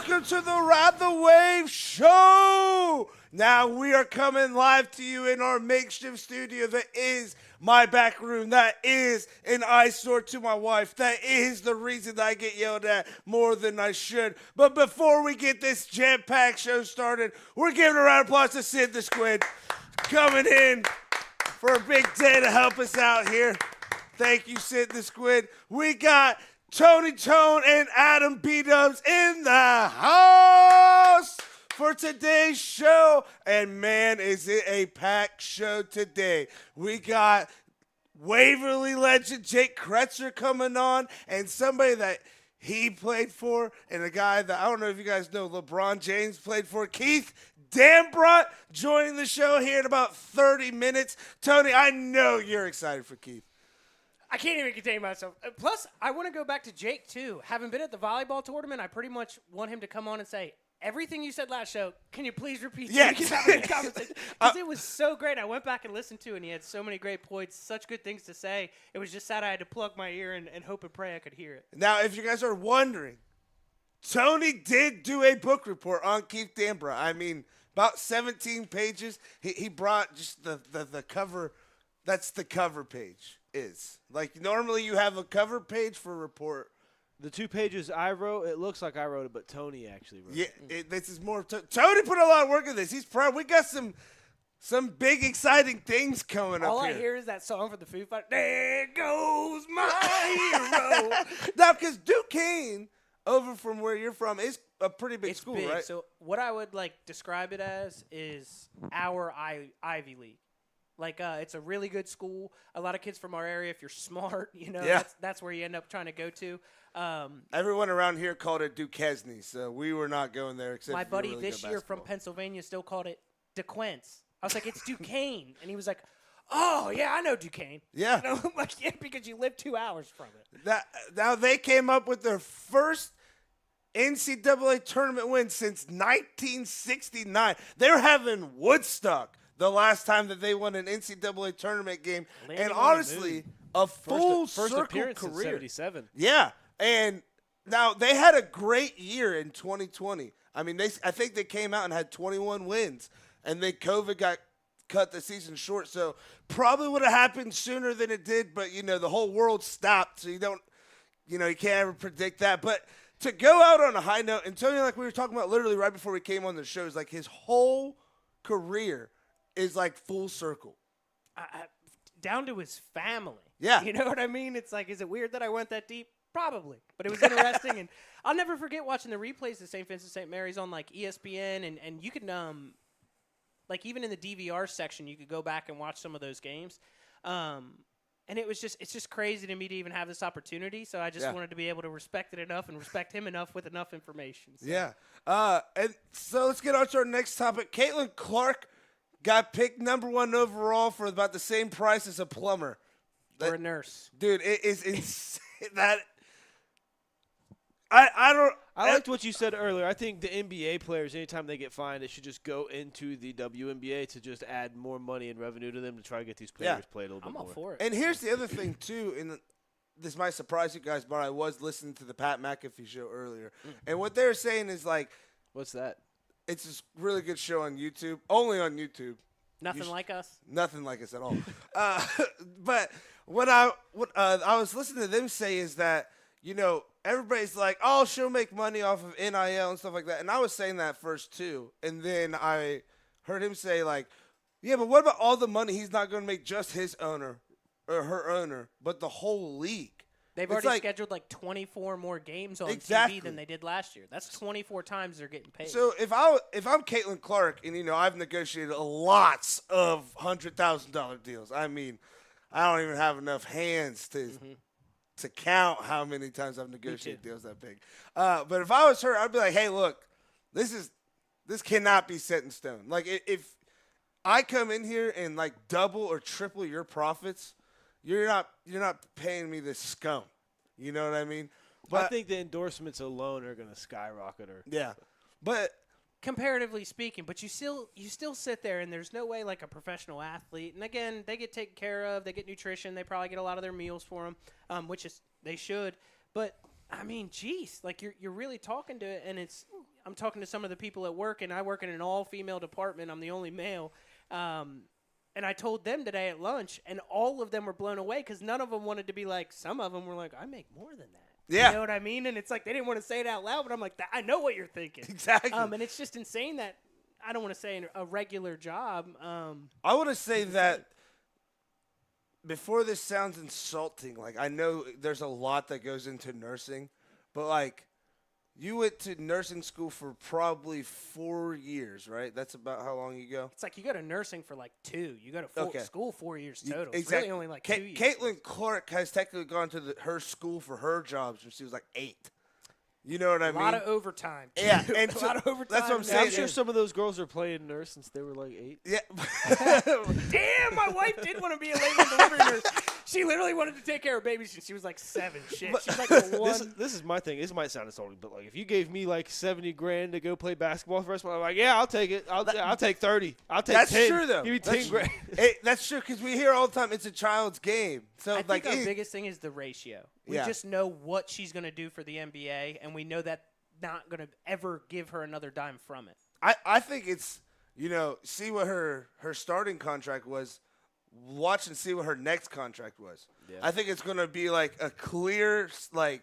Welcome to the Ride the Wave show. Now we are coming live to you in our makeshift studio that is my back room, that is an eyesore to my wife, that is the reason that I get yelled at more than I should. But before we get this jam-packed show started, we're giving a round of applause to Sid the Squid coming in for a big day to help us out here. Thank you, Sid the Squid. We got Tony Tone and Adam B-Dubs in the house for today's show. And man, is it a packed show today. We got Waverly legend Jake Kretzer coming on, and somebody that he played for, and a guy that I don't know if you guys know LeBron James played for, Keith Dambrot, joining the show here in about 30 minutes. Tony, I know you're excited for Keith. I can't even contain myself. Plus, I want to go back to Jake, too. Having been at the volleyball tournament, I pretty much want him to come on and say, everything you said last show, can you please repeat it? Yes. Because it was so great. I went back and listened to it, and he had so many great points, such good things to say. It was just sad I had to plug my ear and hope and pray I could hear it. Now, if you guys are wondering, Tony did do a book report on Keith Dambrot. I mean, about 17 pages. He brought just the cover. That's the cover page. Is like normally you have a cover page for a report. The 2 pages I wrote, it looks like I wrote it, but Tony actually wrote it. This is more. Tony put a lot of work in this. He's proud. We got some big exciting things coming All up I here. hear is that song for the Foo Fighters. There goes my hero. Now, because Duquesne, over from where you're from, is a pretty big school, big. right? So what I would describe it as is our Ivy League. It's a really good school. A lot of kids from our area, if you're smart, that's where you end up trying to go to. Everyone around here called it Duquesne, so we were not going there. Except my buddy really this year from Pennsylvania still called it DeQuence. I was like, it's Duquesne. And he was like, oh, yeah, I know Duquesne. Yeah. I'm like, yeah, because you live 2 hours from it. Now they came up with their first NCAA tournament win since 1969. They're having Woodstock the last time that they won an NCAA tournament game. Landing and on the honestly, moon. a full First circle appearance career. in 77. Yeah. And now they had a great year in 2020. I mean, I think they came out and had 21 wins. And then COVID cut the season short. So probably would have happened sooner than it did. But, the whole world stopped. So you can't ever predict that. But to go out on a high note, and Tony, like we were talking about literally right before we came on the show, is like his whole career is like full circle. Down to his family. Yeah. You know what I mean? It's like, is it weird that I went that deep? Probably. But it was interesting. And I'll never forget watching the replays of St. Vincent St. Mary's on ESPN. And you can, even in the DVR section, you could go back and watch some of those games. And it's just crazy to me to even have this opportunity. So I just wanted to be able to respect it enough and respect him enough with enough information. So. Yeah. And so let's get on to our next topic. Caitlin Clark got picked number 1 overall for about the same price as a plumber. Or a nurse. Dude, it is insane. I liked what you said earlier. I think the NBA players, anytime they get fined, they should just go into the WNBA to just add more money and revenue to them to try to get these players played a little bit more. I'm all for it. And here's the other thing, too, and this might surprise you guys, but I was listening to the Pat McAfee show earlier. And what they're saying is, what's that? It's this really good show on YouTube, only on YouTube. Nothing like us? Nothing like us at all. But what I was listening to them say is that, everybody's like, oh, she'll make money off of NIL and stuff like that. And I was saying that first, too. And then I heard him say, yeah, but what about all the money he's not going to make just his owner or her owner, but the whole league? They've already scheduled 24 more games on TV than they did last year. That's 24 times they're getting paid. So if I'm Caitlin Clark, and I've negotiated lots of $100,000 deals. I mean, I don't even have enough hands to count how many times I've negotiated deals that big. But if I was her, I'd be like, hey, look, this cannot be set in stone. If I come in here and double or triple your profits, you're not paying me this scum. You know what I mean? But I think the endorsements alone are going to skyrocket her. Yeah. But comparatively speaking, but you still sit there, and there's no way a professional athlete. And again, they get taken care of, they get nutrition, they probably get a lot of their meals for them, which is they should. But I mean, geez, you're really talking to it, and it's I'm talking to some of the people at work, and I work in an all-female department. I'm the only male. And I told them today at lunch, and all of them were blown away because none of them wanted to be like, some of them were like, I make more than that. Yeah. You know what I mean? And it's like they didn't want to say it out loud, but I'm like, I know what you're thinking. Exactly. And it's just insane that I don't want to say a regular job. I want to say that before this sounds insulting, like I know there's a lot that goes into nursing, but like you went to nursing school for probably 4 years, right? That's about how long you go? It's like you go to nursing for like 2. You go to school 4 years total. It's Exactly. really only like 2 years. Caitlin Clark has technically gone to her school for her job since she was like 8. You know what I mean? A lot of overtime. Yeah, and a lot of overtime. That's what I'm Yeah, saying. I'm sure some of those girls are playing nurse since they were like 8. Yeah. Damn, my wife did want to be a labor delivery nurse. She literally wanted to take care of babies since she was like 7. Shit, she's like the one. This is my thing. This might sound insulting, but like if you gave me like $70,000 to go play basketball for the rest of my life, I'm like, yeah, I'll take it. I'll take 30. I'll take That's 10. true though. Give me That's $10,000. That's true because we hear all the time it's a child's game. So I like think our biggest thing is the ratio. We Yeah. just know what she's going to do for the NBA, and we know that not going to ever give her another dime from it. I think it's, see what her starting contract was, watch and see what her next contract was. Yeah. I think it's going to be like a clear, like,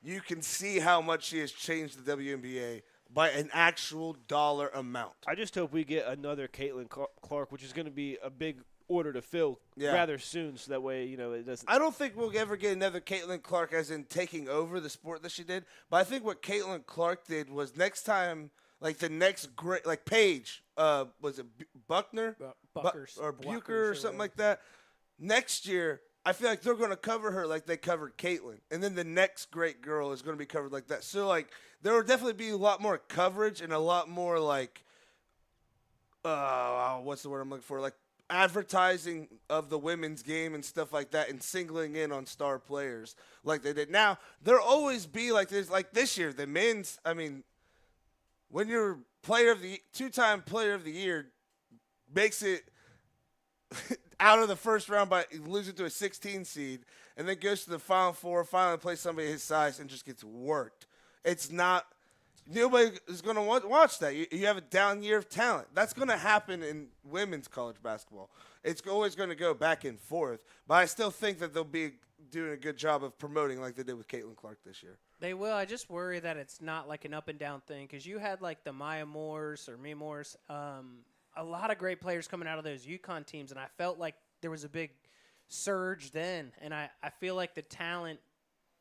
you can see how much she has changed the WNBA by an actual dollar amount. I just hope we get another Caitlin Clark, which is going to be a big order to fill Yeah. rather soon, so that way it doesn't. I don't think we'll ever get another Caitlin Clark as in taking over the sport that she did. But I think what Caitlin Clark did was next time, like the next great, like Paige, was it Buckner? Buckers. Or Buckers Bucher or something like that. Next year, I feel like they're going to cover her like they covered Caitlin. And then the next great girl is going to be covered like that. So, like, there will definitely be a lot more coverage and a lot more, like, what's the word I'm looking for? Like, advertising of the women's game and stuff like that and singling in on star players like they did. Now, there'll always be like this, like this year, the men's, I mean, when you're two-time player of the year makes it out of the first round by losing to a 16 seed and then goes to the Final Four, finally plays somebody his size and just gets worked. It's not – nobody is going to watch that. You have a down year of talent. That's going to happen in women's college basketball. It's always going to go back and forth. But I still think that they'll be doing a good job of promoting like they did with Caitlin Clark this year. They will. I just worry that it's not like an up and down thing because you had like the Maya Moores or Mia Moores, a lot of great players coming out of those UConn teams, and I felt like there was a big surge then. And I feel like the talent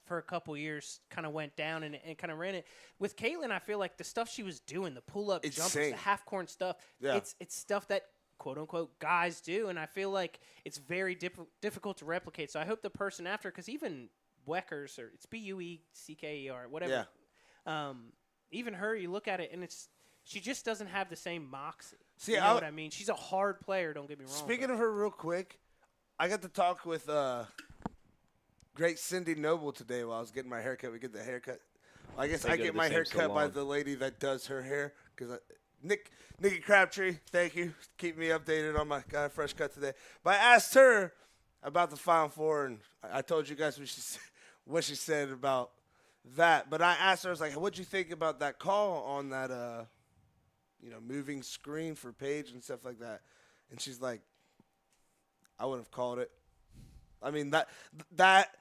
for a couple years kind of went down and kind of ran it. With Caitlin, I feel like the stuff she was doing, the pull-up jumpers, the half-court stuff, it's stuff that, quote-unquote, guys do, and I feel like it's very difficult to replicate. So I hope the person after, because even Weckers, or it's Buecker, whatever, even her, you look at it, and she just doesn't have the same moxie. See, you know what I mean? She's a hard player, don't get me wrong. Speaking of her real quick, I got to talk with great Cindy Noble today while I was getting my haircut. We get the haircut. I guess I get my hair cut by the lady that does her hair. Because Nikki Crabtree, thank you. Keep me updated on my fresh cut today. But I asked her about the Final Four, and I told you guys what she said about that. But I asked her, I was like, what'd you think about that call on that moving screen for Paige and stuff like that? And she's like, I wouldn't have called it. I mean, that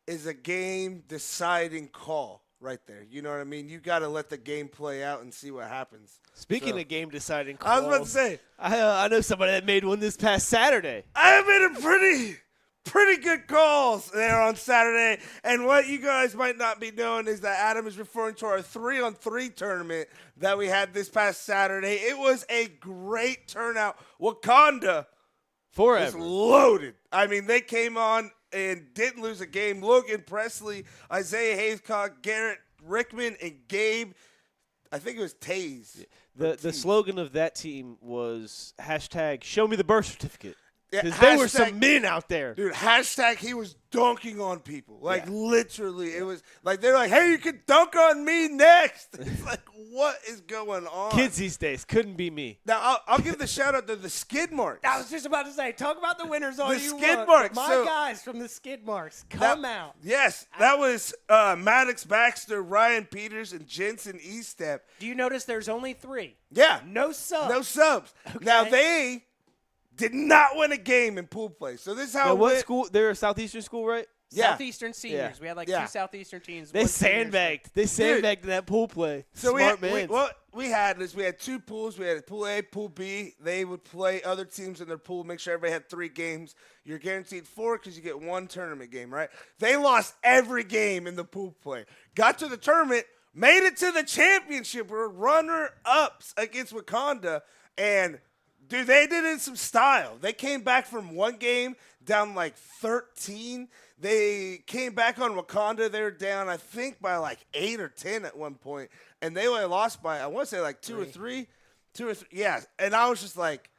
is a game-deciding call right there. You know what I mean? You got to let the game play out and see what happens. Speaking of game-deciding calls, I was about to say, I know somebody that made one this past Saturday. I made a pretty good calls there on Saturday. And what you guys might not be knowing is that Adam is referring to our 3-on-3 tournament that we had this past Saturday. It was a great turnout. Wakanda was loaded. I mean, they came on and didn't lose a game. Logan Presley, Isaiah Hayescock, Garrett Rickman, and Gabe, I think it was Taze. The slogan of that team was #show me the birth certificate. Yeah, Because there were hashtag- some men out there. Dude, hashtag he was dunking on people. Like, literally, it was like, they're like, hey, you can dunk on me next. It's like, what is going on? Kids these days couldn't be me. Now, I'll give the shout out to the skid marks. I was just about to say, talk about the winners all The you skid want. marks, My so- guys from the skid marks, come out. Yes, that was Maddox Baxter, Ryan Peters, and Jensen Estep. Do you notice there's only 3? Yeah. No subs. No subs. Okay. Now, they did not win a game in pool play. So this is how Now, it what went. school? They're a Southeastern school, right? Yeah. Southeastern seniors. Yeah. We had like Yeah. 2 Southeastern teams. They 1 seniors. sandbagged. They sandbagged that pool play. So Smart we man. what we had is we had 2 pools. We had Pool A, Pool B. They would play other teams in their pool, make sure everybody had 3 games. You're guaranteed 4 because you get 1 tournament game, right? They lost every game in the pool play. Got to the tournament, made it to the championship. We're runner-ups against Wakanda, and dude, they did it in some style. They came back from 1 game down like 13. They came back on Wakanda. They were down, I think, by like 8 or 10 at one point. And they only lost by, I want to say like 2 or 3. 2 or 3. Yeah. And I was just like,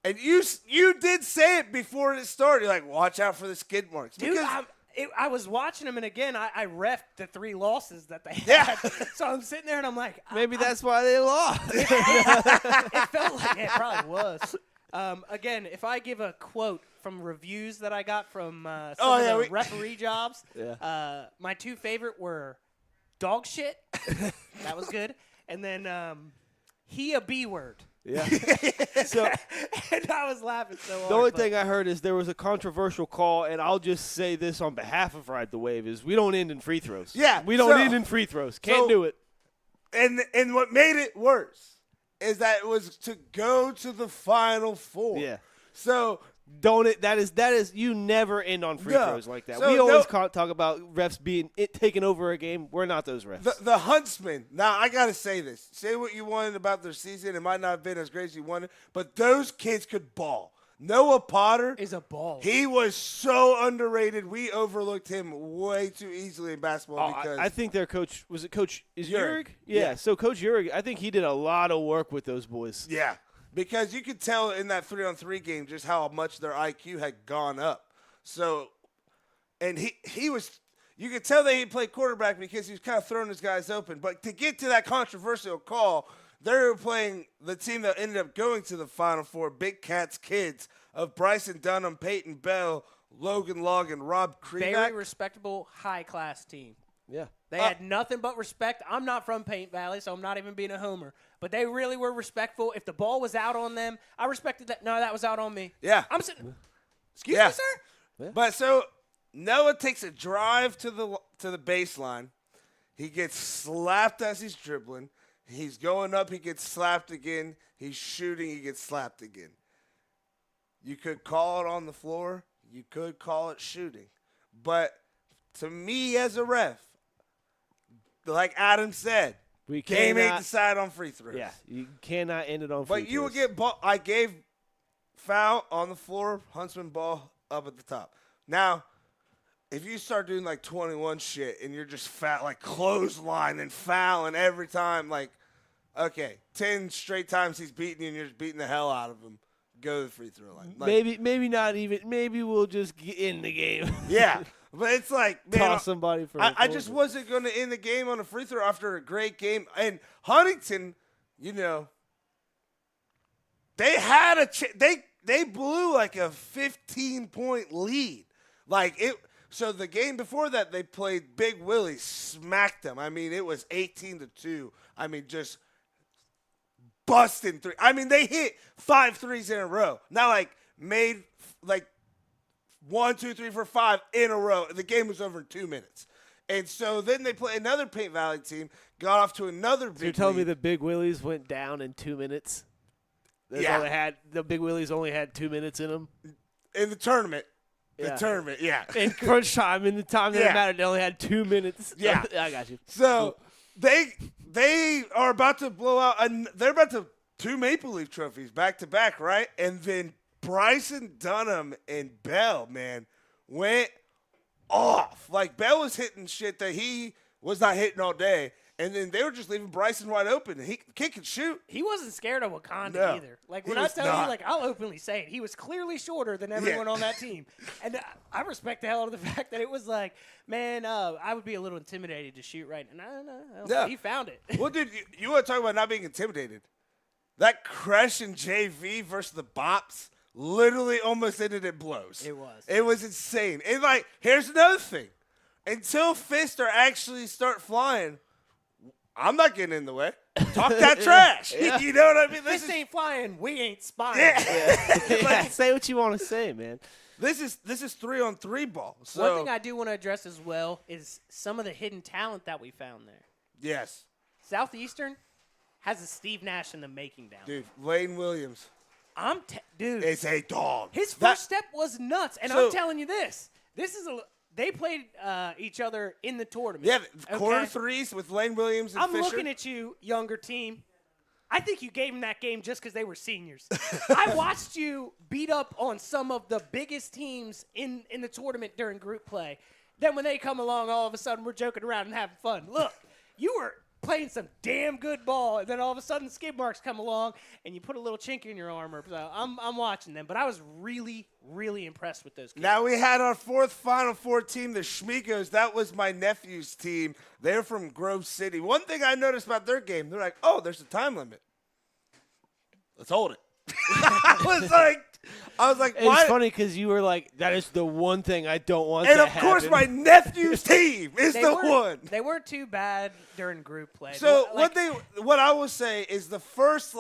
and you did say it before it started. You're like, watch out for the skid marks. Dude, Because I was watching them, and again, I refed the 3 losses that they Yeah. had. So I'm sitting there, and I'm like, Maybe that's why they lost. it felt like it probably was. Again, if I give a quote from reviews that I got from some of the referee jobs, my 2 favorite were dog shit. That was good. And then he a B word. Yeah. So And I was laughing so hard. the only but- thing I heard is there was a controversial call, and I'll just say this on behalf of Ride the Wave: is we don't end in free throws. Yeah, we don't so- end in free throws. Can't do it. and what made it worse is that it was to go to the Final Four. Yeah. So Don't it? That is. You never end on free No. throws like that. So we always no- talk about refs being taking over a game. We're not those refs. the Huntsmen. Now I gotta say this. Say what you wanted about their season. It might not have been as great as you wanted, but those kids could ball. Noah Potter is a ball. He was so underrated. We overlooked him way too easily in basketball because I think their coach was it Coach Yurig. Yurig? Yeah. Yeah. So Coach Yurig, I think he did a lot of work with those boys. yeah, because you could tell in that 3-on-3 game just how much their IQ had gone up. So, and he was. You could tell that he played quarterback because he was kind of throwing his guys open. But to get to that controversial call, they were playing the team that ended up going to the Final Four, Big Cats Kids, of Bryson Dunham, Peyton Bell, Logan Long, and Rob Very Krenak. respectable, high-class team. Yeah. They had nothing but respect. I'm not from Paint Valley, so I'm not even being a homer. But they really were respectful. If the ball was out on them, I respected that. No, that was out on me. Yeah. I'm sitting. Excuse Yeah. me, sir? Yeah. But so Noah takes a drive to the baseline. He gets slapped as he's dribbling. He's going up. He gets slapped again. He's shooting. He gets slapped again. You could call it on the floor. You could call it shooting. But to me as a ref, like Adam said, We game ain't cannot. decided on free throws. Yeah. You cannot end it on free But you would throws. get ball. I gave foul on the floor, Huntsman ball up at the top. Now, if you start doing like 21 shit and you're just fat, like clothesline and fouling every time, like, okay, 10 straight times he's beating you and you're just beating the hell out of him, go to the free throw line. Like, maybe not even. Maybe we'll just get in the game. yeah. But it's like, man, Toss somebody for. I just wasn't going to end the game on a free throw after a great game. And Huntington, you know, they had they blew like a 15-point lead. Like it. So the game before that, they played Big Willie, smacked them. I mean, it was 18-2. I mean, just busting three. I mean, they hit 5 threes in a row. Not like made like 1, 2, 3, 4, 5 in a row. The game was over in 2 minutes. And so then they play another Paint Valley team, got off to another big You're telling me lead. the Big Willies went down in 2 minutes? Yeah. The Big Willies only had 2 minutes in them. In the tournament. Yeah. The tournament, yeah. In crunch time, in the time that Yeah. it mattered, they only had 2 minutes. Yeah. I got you. So they are about to blow out, and they're about to 2 Maple Leaf trophies back to back, right? And then Bryson Dunham and Bell, man, went off. Like Bell was hitting shit that he was not hitting all day, And then they were just leaving Bryson wide open. And kid could shoot. He wasn't scared of Wakanda No. either. Like, He when I was tell not. you, like, I'll openly say it. He was clearly shorter than everyone on that team. And I respect the hell out of the fact that it was like, man, I would be a little intimidated to shoot right now. No. Yeah. He found it. Well, dude, you want to talk about not being intimidated. That crush in JV versus the Bops literally almost ended in blows. It was. It was insane. And, like, here's another thing. Until fists are actually start flying, I'm not getting in the way. Talk that trash. You know what I mean? This ain't flying. We ain't spying. Yeah, say what you want to say, man. This is 3-on-3 ball. So, One thing I do want to address as well is some of the hidden talent that we found there. yes. Southeastern has a Steve Nash in the making down. Dude, Lane Williams Dude. is a dog. His first step was nuts, and So- I'm telling you this. They played each other in the tournament. Yeah, quarter okay? threes with Lane Williams and I'm Fisher. looking at you, younger team. I think you gave them that game just because they were seniors. I watched you beat up on some of the biggest teams in the tournament during group play. Then when they come along, all of a sudden we're joking around and having fun. Look, you were playing some damn good ball, and then all of a sudden skid marks come along, and you put a little chink in your armor. So I'm watching them, but I was really, really impressed with those kids. Now we had our fourth Final Four team, the Schmigos. That was my nephew's team. They're from Grove City. One thing I noticed about their game, they're like, oh, there's a time limit. Let's hold it. I was like, It's why? funny because you were like, that is the one thing I don't want And to of course, happen. my nephew's team is They the weren't- one. They weren't too bad during group play. So Like, what I will say is the first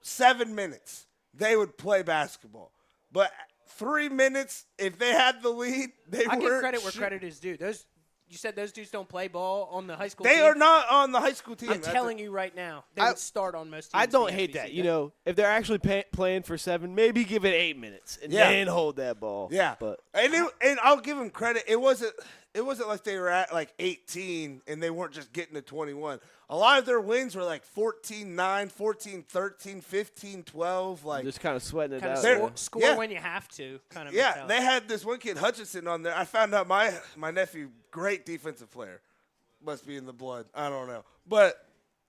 7 minutes they would play basketball, but 3 minutes if they had the lead, they I were. give credit where credit is due. You said those dudes don't play ball on the high school They team? are not on the high school team. I'm telling you right now, they would start on most teams. I don't in the hate SEC. that. You know, if they're actually playing for 7, maybe give it 8 minutes and Yeah. then hold that ball. Yeah, But and I'll give them credit. It wasn't like they were at 18 and they weren't just getting to 21. A lot of their wins were 14-9, 14-13, 15-12. Like just kind of sweating it Kind out. of yeah. score Yeah. when you have to. Kind of. yeah, mentality. they had this one kid Hutchinson on there. I found out my nephew, great defensive player, must be in the blood. I don't know, but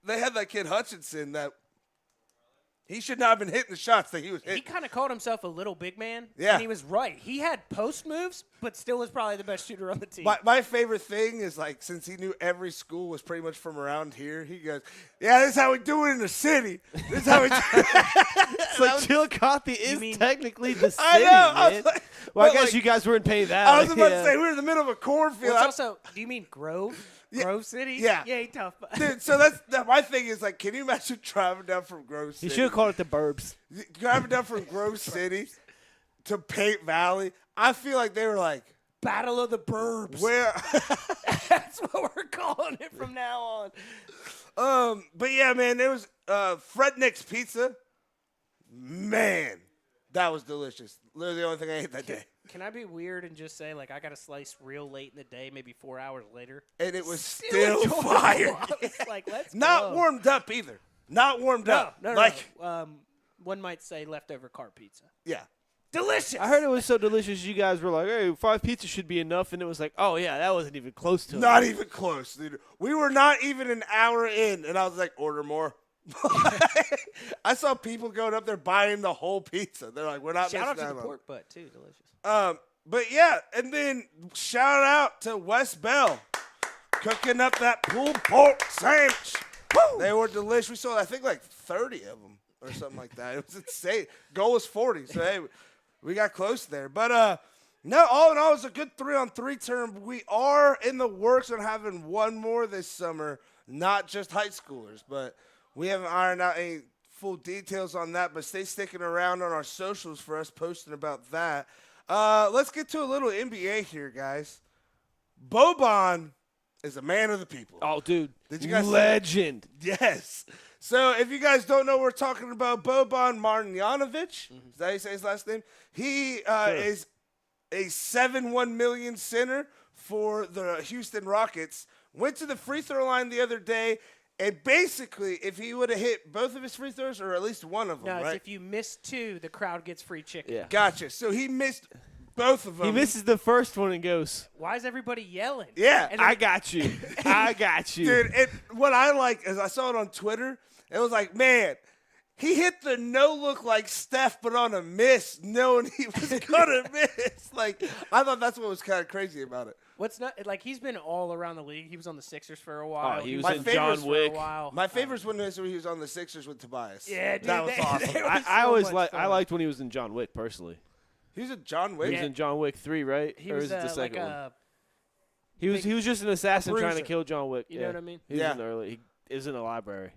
they had that kid Hutchinson that he should not have been hitting the shots that he was He hitting. kind of called himself a little big man. Yeah. And he was right. He had post moves, but still was probably the best shooter on the team. My favorite thing is since he knew every school was pretty much from around here, he goes, "Yeah, this is how we do it in the city. This is how we do it." It's like Chillicothe is mean- technically the city, I know. I man. was like, Well, I but, guess you guys weren't paying that. I was about yeah. to say we were in the middle of a cornfield. What's also, do you mean Grove? Grove City? Yeah. Yeah, tough. Dude, so that's my thing is can you imagine driving down from Grove City? You should have called it the Burbs. Driving down from Grove City to Paint Valley. I feel like they were like, Battle of the Burbs. where? That's what we're calling it from now on. But yeah, man, there was Frednick's Pizza. Man, that was delicious. Literally the only thing I ate that day. Can I be weird and just say, I got a slice real late in the day, maybe 4 hours later? And it was still enjoyable. fire. I was like, let's Not go. warmed up either. Not warmed up. No. One might say leftover car pizza. Yeah. Delicious. I heard it was so delicious. You guys were like, "Hey, 5 pizzas should be enough," and it was like, "Oh yeah, that wasn't even close to it." Not even close, dude. We were not even an hour in, and I was like, order more. I saw people going up there buying the whole pizza. They're like, we're not Shout out missing to out the on pork butt, too. Delicious. But yeah, and then shout out to West Bell cooking up that pulled pork sandwich. Woo! They were delicious. We sold, I think, 30 of them or something like that. It was insane. Goal was 40, so hey, we got close there. But no, all in all, it was a good 3-on-3 term. We are in the works on having one more this summer, not just high schoolers, but we haven't ironed out any full details on that. But stay sticking around on our socials for us posting about that. Let's get to a little NBA here, guys. Boban is a man of the people. Oh, dude, Did you guys see legend? Yes. So if you guys don't know, we're talking about Boban Marjanovic. Is that how you say his last name? He is a 7-1 million center for the Houston Rockets. Went to the free throw line the other day, and basically, if he would have hit both of his free throws, or at least one of them, No, it's right? if you miss 2, the crowd gets free chicken. Yeah. Gotcha. So he missed Both of them. He misses the first one and goes, Why is everybody yelling? Yeah, And then I got you. I got you. dude. What I like is I saw it on Twitter. It was like, man, he hit the no look like Steph, but on a miss, knowing he was gonna miss. Like, I thought that's what was kind of crazy about it. what's not like he's been all around the league. He was on the Sixers for a while. Oh, he was My in favorites John for a Wick. while. My favorite one is when he was on the Sixers with Tobias. Yeah, dude, that was awesome. they were I so always much like. I fun. liked when he was in John Wick personally. He was a John He Wick. was in John Wick 3, right? He or was is it the like second one? a, He was just an assassin trying to bruiser. kill John Wick. you know what I mean? He was Yeah. in the early. He was in the library.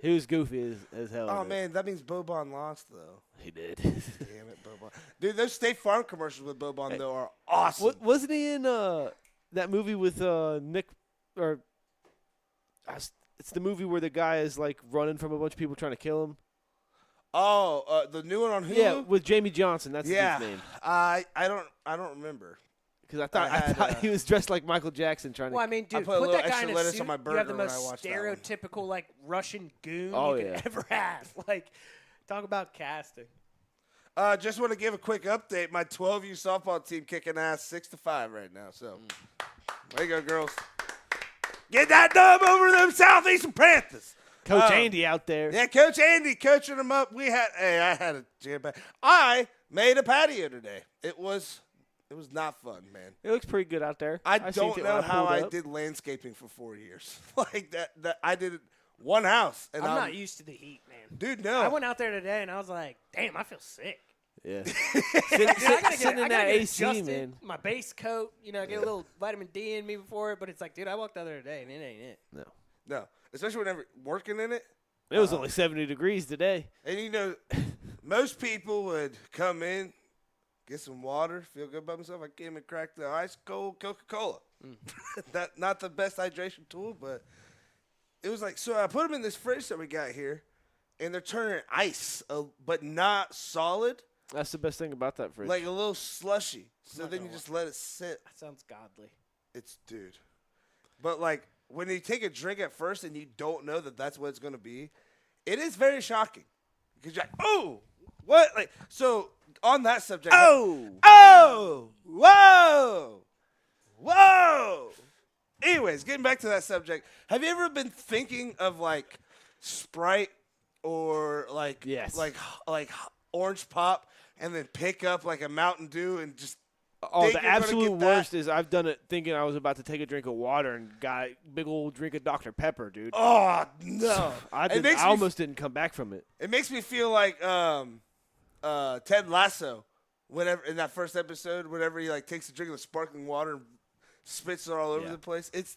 He was goofy as hell. Oh in it. man, that means Boban lost though. He did. Damn it, Boban. Dude, those State Farm commercials with Boban though are awesome. Wasn't he in that movie with Nick? Or it's the movie where the guy is like running from a bunch of people trying to kill him. Oh, the new one on Hulu. Yeah, with Jamie Johnson. That's his name. I don't remember. Because I thought I had, he was dressed like Michael Jackson trying Well, I to. mean, I dude, put a put little that guy extra in a lettuce suit. on my You have burger the when I most watched that one. stereotypical like Russian goon Oh, you yeah. could ever have. Like, talk about casting. Just want to give a quick update. My 12U softball team kicking ass 6-5 right now. So, there you go, girls. Get that dub over them Southeastern Panthers. Coach Andy out there. Yeah, Coach Andy coaching them up. I had a jam pack. I made a patio today. It was not fun, man. It looks pretty good out there. I seen don't it know when how pulled I up. did landscaping for 4 years. Like that I did it one house. And I'm not used to the heat, man. Dude, no. I went out there today and I was like, damn, I feel sick. Yeah. Dude, I gotta Sitting in I gotta that get AC, adjusted. man. My base coat, get a little vitamin D in me before it. But it's like, dude, I walked out there today and it ain't it. No. Especially whenever working in it. It was only 70 degrees today. And most people would come in, get some water, feel good about themselves. I came and cracked the ice cold Coca-Cola. Not the best hydration tool, but it was like, so I put them in this fridge that we got here, and they're turning ice, but not solid, That's the best thing about that fridge. like a little slushy. So Not then you gonna just let it sit. That sounds godly. It's, dude. But like, when you take a drink at first and you don't know that that's what it's going to be, it is very shocking. Because you're like, oh, what? Like, so on that subject. Oh, whoa, whoa. Anyways, getting back to that subject, have you ever been thinking of like Sprite or like Yes. like orange pop and then pick up like a Mountain Dew and just Oh, think the you're gonna absolute get that? worst is I've done it thinking I was about to take a drink of water and got a big old drink of Dr. Pepper, dude. Oh no! I almost didn't come back from it. It makes me feel like Ted Lasso, whenever in that first episode, whenever he like takes a drink of the sparkling water and spits it all over Yeah. the place. It's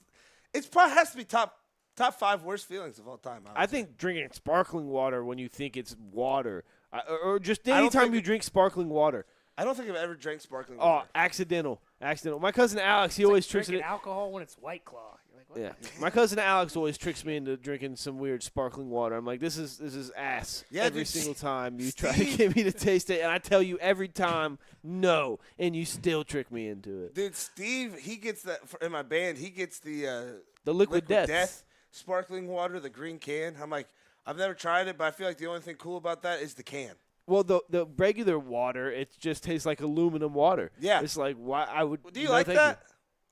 probably has to be top 5 worst feelings of all time. I think drinking sparkling water when you think it's water, or just I don't anytime think you drink sparkling water. I don't think I've ever drank sparkling Oh, water. accidental. My cousin Alex, he always tricks Drinking it. alcohol when it's White Claw. You're like, what? Yeah, my cousin Alex always tricks me into drinking some weird sparkling water. I'm like, this is ass. Yeah, every dude, single time you try to Steve- get me to taste it, and I tell you every time no, and you still trick me into it. Dude, Steve, he gets that in my band. He gets the The liquid death. sparkling water, the green can. I'm like, I've never tried it, but I feel like the only thing cool about that is the can. Well, the regular water, it just tastes like aluminum water. Yeah. It's like, why I would. Do you no, like thank that?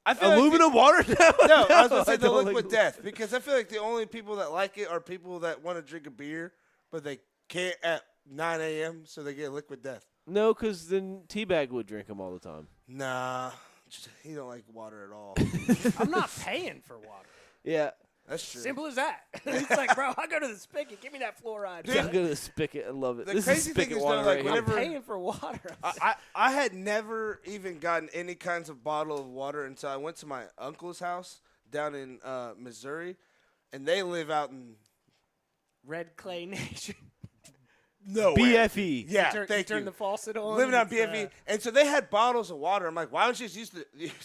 I You. feel like Aluminum water? No, I was I gonna say the don't liquid like- death because I feel like the only people that like it are people that want to drink a beer, but they can't at 9 a.m. so they get liquid death. No, because then Teabag would drink them all the time. Nah, he don't like water at all. I'm not paying for water. Yeah. That's true. Simple as that. It's like, bro, I go to the spigot. Give me that fluoride. Dude, I'm going to spigot. I love it. the This crazy is thing spigot is, water though, like, right here. I'm whenever- paying for water. I had never even gotten any kinds of bottle of water until I went to my uncle's house down in Missouri, and they live out in Red Clay Nation. nowhere. BFE. Yeah, you thank turn you. the faucet on. Living on it's, BFE, and so they had bottles of water. I'm like, why don't you just use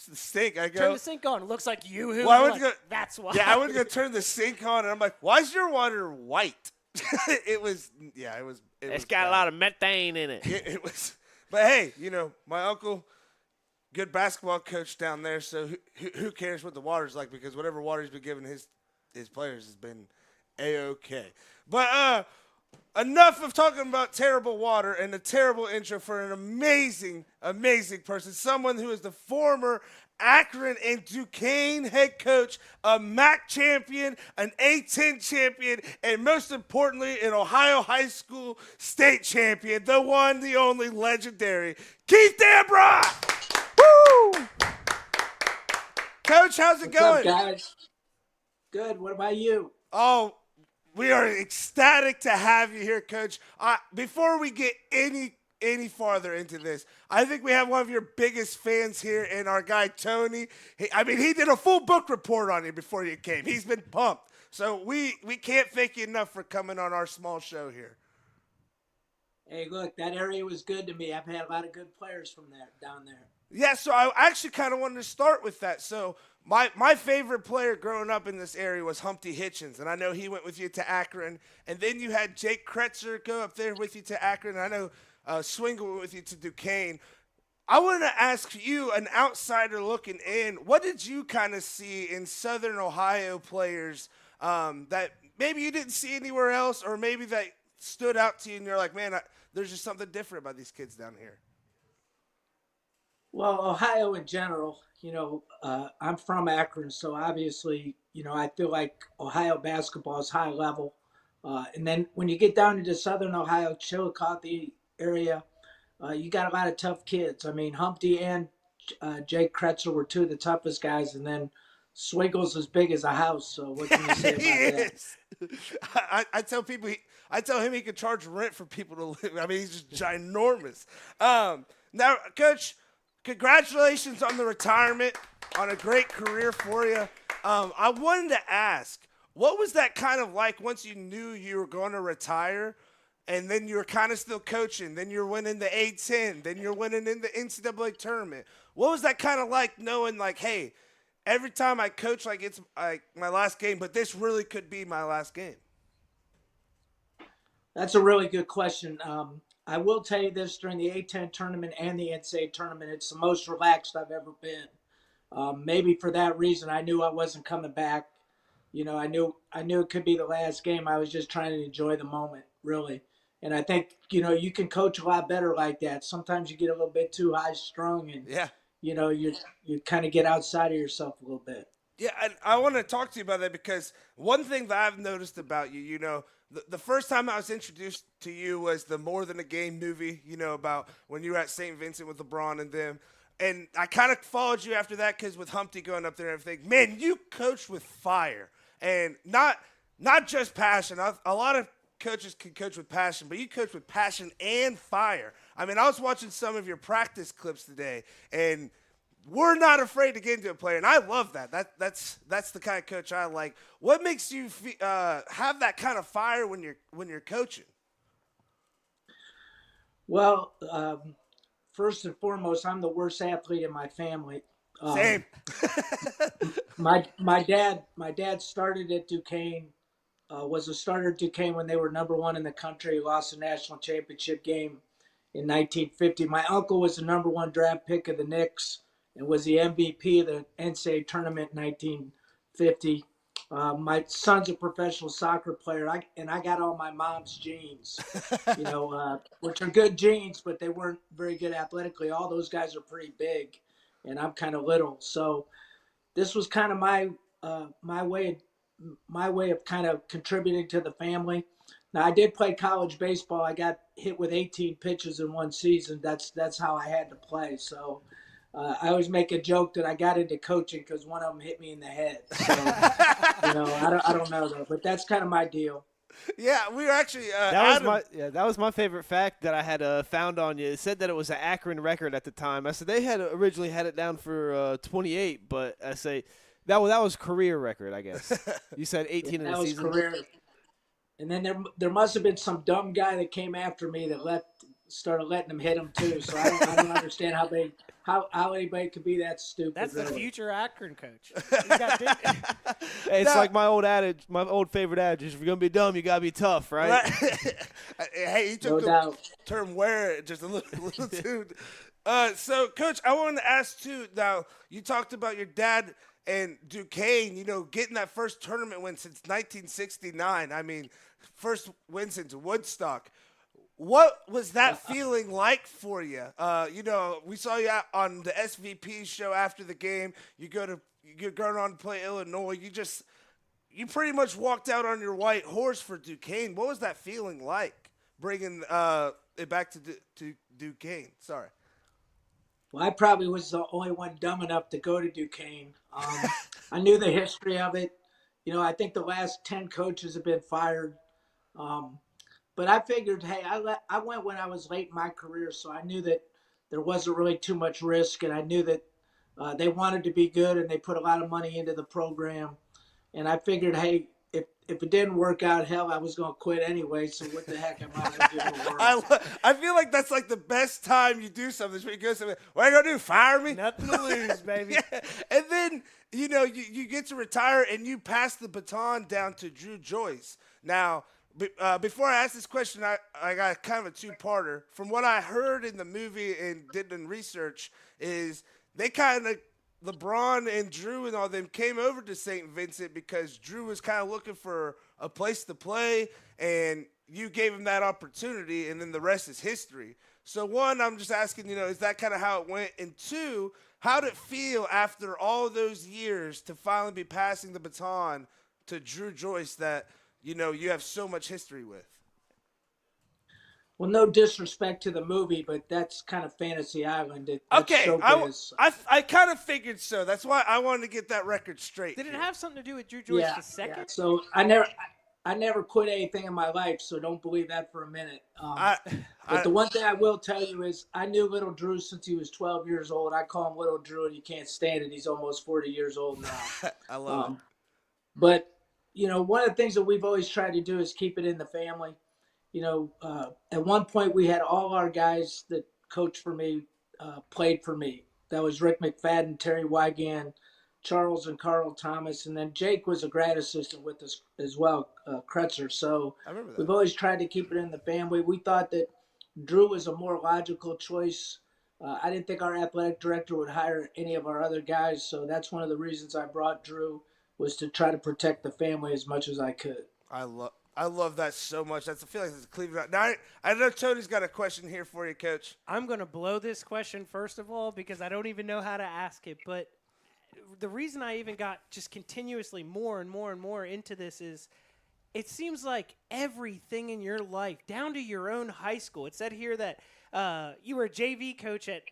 the sink? I go, Turn the sink on. It looks like you. Well, I went to go- That's why. yeah, I went to go turn the sink on, and I'm like, why is your water white? It was It's got a lot of methane in it. It was, but hey, my uncle, good basketball coach down there. So who cares what the water's like? Because whatever water he's been giving his players has been a-okay. But enough of talking about terrible water and a terrible intro for an amazing, amazing person. Someone who is the former Akron and Duquesne head coach, a MAC champion, an A10 champion, and most importantly, an Ohio high school state champion. The one, the only, legendary Keith Dambra! Woo! Coach, how's it going? What's up, guys? Good. What about you? Oh, we are ecstatic to have you here, Coach. Before we get any farther into this, I think we have one of your biggest fans here in our guy, Tony. He did a full book report on you before you came. He's been pumped. So we can't thank you enough for coming on our small show here. Hey, look, that area was good to me. I've had a lot of good players from down there. Yeah, so I actually kind of wanted to start with that. So my favorite player growing up in this area was Humpty Hitchens, and I know he went with you to Akron. And then you had Jake Kretzer go up there with you to Akron. And I know Swingle went with you to Duquesne. I wanted to ask you, an outsider looking in, what did you kind of see in Southern Ohio players that maybe you didn't see anywhere else, or maybe that stood out to you and you're like, man, there's just something different about these kids down here? Well, Ohio in general, I'm from Akron, so obviously, I feel like Ohio basketball is high level. And then when you get down into Southern Ohio, Chillicothe area, you got a lot of tough kids. I mean, Humpty and Jake Kretzer were two of the toughest guys, and then Swiggle's as big as a house. So what can you say about that? I tell people, I tell him he could charge rent for people to live. I mean, he's just ginormous. Now, Coach, congratulations on the retirement, on a great career for you. I wanted to ask, what was that kind of like once you knew you were going to retire, and then you were kind of still coaching, then you're winning the A10, then you're winning in the NCAA tournament? What was that kind of like knowing, like, hey, every time I coach, like, it's like my last game, but this really could be my last game? That's a really good question. I will tell you this, during the A10 tournament and the NCAA tournament, it's the most relaxed I've ever been. Maybe for that reason, I knew I wasn't coming back. I knew it could be the last game. I was just trying to enjoy the moment, really. And I think, you can coach a lot better like that. Sometimes you get a little bit too high strung and, Yeah. You kind of get outside of yourself a little bit. Yeah, and I want to talk to you about that because one thing that I've noticed about you, the first time I was introduced to you was the More Than a Game movie, about when you were at St. Vincent with LeBron and them. And I kind of followed you after that because with Humpty going up there and everything, man, you coached with fire. And not just passion. A lot of coaches can coach with passion, but you coach with passion and fire. I mean, I was watching some of your practice clips today, and we're not afraid to get into a player, and I love that. That's the kind of coach I like. What makes you have that kind of fire when you're coaching? Well, first and foremost, I'm the worst athlete in my family. Same. My dad started at Duquesne. Was a starter at Duquesne when they were number one in the country. Lost a national championship game in 1950. My uncle was the number one draft pick of the Knicks and was the MVP of the NCAA tournament in 1950. My son's a professional soccer player, and I got all my mom's genes, which are good genes, but they weren't very good athletically. All those guys are pretty big, and I'm kind of little. So this was kind of my way of kind of contributing to the family. Now, I did play college baseball. I got hit with 18 pitches in one season. That's how I had to play. So I always make a joke that I got into coaching because one of them hit me in the head. So, I don't know though, but that's kind of my deal. Yeah, we were actually that was my favorite fact that I had found on you. It said that it was an Akron record at the time. I said they had originally had it down for 28, but I say that was career record, I guess. You said 18 in the season. That was career. And then there must have been some dumb guy that came after me that started letting them hit him too. So I don't understand how anybody could be that stupid. That's really. The future Akron coach. Hey, it's like my old favorite adage: if you're gonna be dumb, you gotta be tough, right? Hey, he took the term "wear" just a little too. So, Coach, I wanted to ask too. Now, you talked about your dad and Duquesne, getting that first tournament win since 1969. I mean, first wins into Woodstock. What was that feeling like for you? We saw you out on the SVP show after the game. You're going on to play Illinois. You pretty much walked out on your white horse for Duquesne. What was that feeling like, bringing it back to Duquesne? Sorry. Well, I probably was the only one dumb enough to go to Duquesne. I knew the history of it. I think the last 10 coaches have been fired. But I figured, hey, I went when I was late in my career, so I knew that there wasn't really too much risk, and I knew that they wanted to be good, and they put a lot of money into the program. And I figured, hey, if it didn't work out, hell, I was going to quit anyway, so what the heck, I might as well give it a whirl. I feel like that's like the best time you do something. Is when you go something, what are you going to do, fire me? Nothing to lose, baby. Yeah. And then, you get to retire, and you pass the baton down to Drew Joyce. Now, before I ask this question, I got kind of a two-parter. From what I heard in the movie and did in research is they kind of, LeBron and Drew and all them came over to St. Vincent because Drew was kind of looking for a place to play, and you gave him that opportunity, and then the rest is history. So, one, I'm just asking, is that kind of how it went? And two, how did it feel after all those years to finally be passing the baton to Drew Joyce that – you have so much history with? Well, no disrespect to the movie, but that's kind of Fantasy Island. Okay, I kind of figured so. That's why I wanted to get that record straight. Did it have something to do with Drew Joyce the second? Yeah. So I never quit anything in my life, so don't believe that for a minute. But the one thing I will tell you is I knew Little Drew since he was 12 years old. I call him Little Drew, and you can't stand it. He's almost 40 years old now. I love it. But one of the things that we've always tried to do is keep it in the family. At one point we had all our guys that coached for me played for me. That was Rick McFadden, Terry Wygan, Charles and Carl Thomas, and then Jake was a grad assistant with us as well, Kretzer. So I remember that. We've always tried to keep it in the family. We thought that Drew was a more logical choice. I didn't think our athletic director would hire any of our other guys, so that's one of the reasons I brought Drew, was to try to protect the family as much as I could. I love that so much. I feel like it's Cleveland. Now, I know Tony's got a question here for you, Coach. I'm going to blow this question, first of all, because I don't even know how to ask it. But the reason I even got just continuously more and more and more into this is it seems like everything in your life, down to your own high school. It said here that you were a JV coach at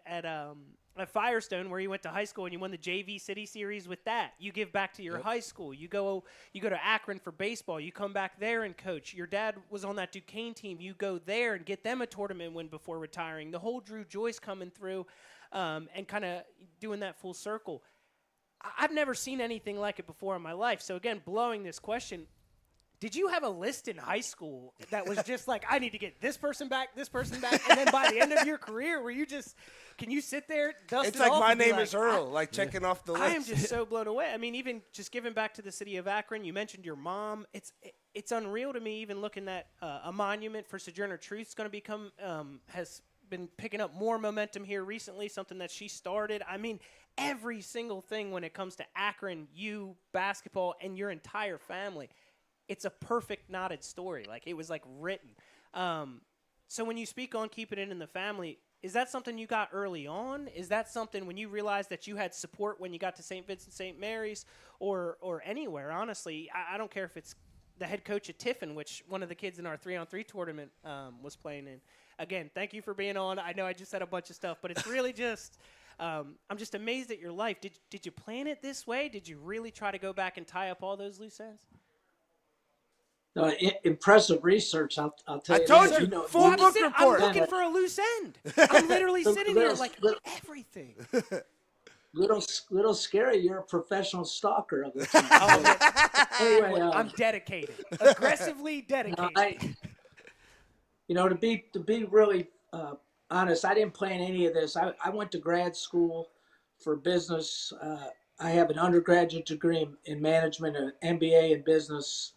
Firestone, where you went to high school and you won the JV City Series with that. You give back to your high school. You go to Akron for baseball. You come back there and coach. Your dad was on that Duquesne team. You go there and get them a tournament win before retiring. The whole Drew Joyce coming through and kind of doing that full circle. I've never seen anything like it before in my life. So, again, blowing this question, did you have a list in high school that was just like, I need to get this person back, and then by the end of your career, were you just – can you sit there, dust it's it like off my and be name like, is Earl, like checking off the list. I am just so blown away. I mean, even just giving back to the city of Akron, you mentioned your mom. It's unreal to me even looking at a monument for Sojourner Truth's going to become has been picking up more momentum here recently, something that she started. I mean, every single thing when it comes to Akron, you, basketball, and your entire family, it's a perfect knotted story. Like, it was like written. So when you speak on keeping it in the family, is that something you got early on? Is that something when you realized that you had support when you got to St. Vincent St. Mary's or anywhere, honestly? I don't care if it's the head coach at Tiffin, which one of the kids in our 3-on-3 tournament was playing in. Again, thank you for being on. I know I just said a bunch of stuff, but it's really just I'm just amazed at your life. Did you plan it this way? Did you really try to go back and tie up all those loose ends? No, impressive research. I'll tell you. I told that. you, know, full book report. I'm looking for a loose end. I'm literally sitting here like everything. Little scary. You're a professional stalker of the team. Anyway, I'm dedicated, aggressively dedicated. To be really honest, I didn't plan any of this. I went to grad school for business. I have an undergraduate degree in management, an MBA in business.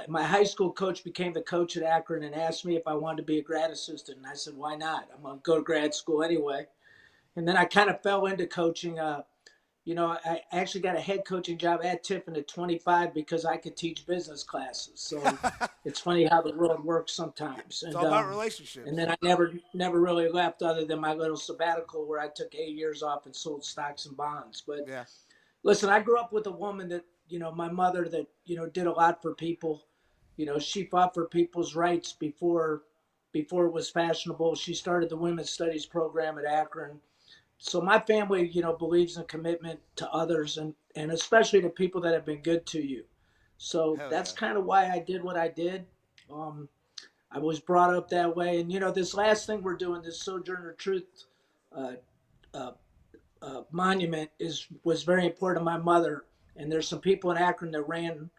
My high school coach became the coach at Akron and asked me if I wanted to be a grad assistant. And I said, why not? I'm going to go to grad school anyway. And then I kind of fell into coaching. I actually got a head coaching job at Tiffin at 25 because I could teach business classes. So it's funny how the world works sometimes. It's And all about and relationships. then I never really left other than my little sabbatical where I took 8 years off and sold stocks and bonds. But Yeah. listen, I grew up with a woman that, my mother that, did a lot for people. She fought for people's rights before it was fashionable. She started the women's studies program at Akron. So my family, believes in commitment to others and especially to people that have been good to you. So Hell that's yeah. kind of why I did what I did. Um, I was brought up that way. And, this last thing we're doing, this Sojourner Truth uh, uh, monument was very important to my mother. And there's some people in Akron that ran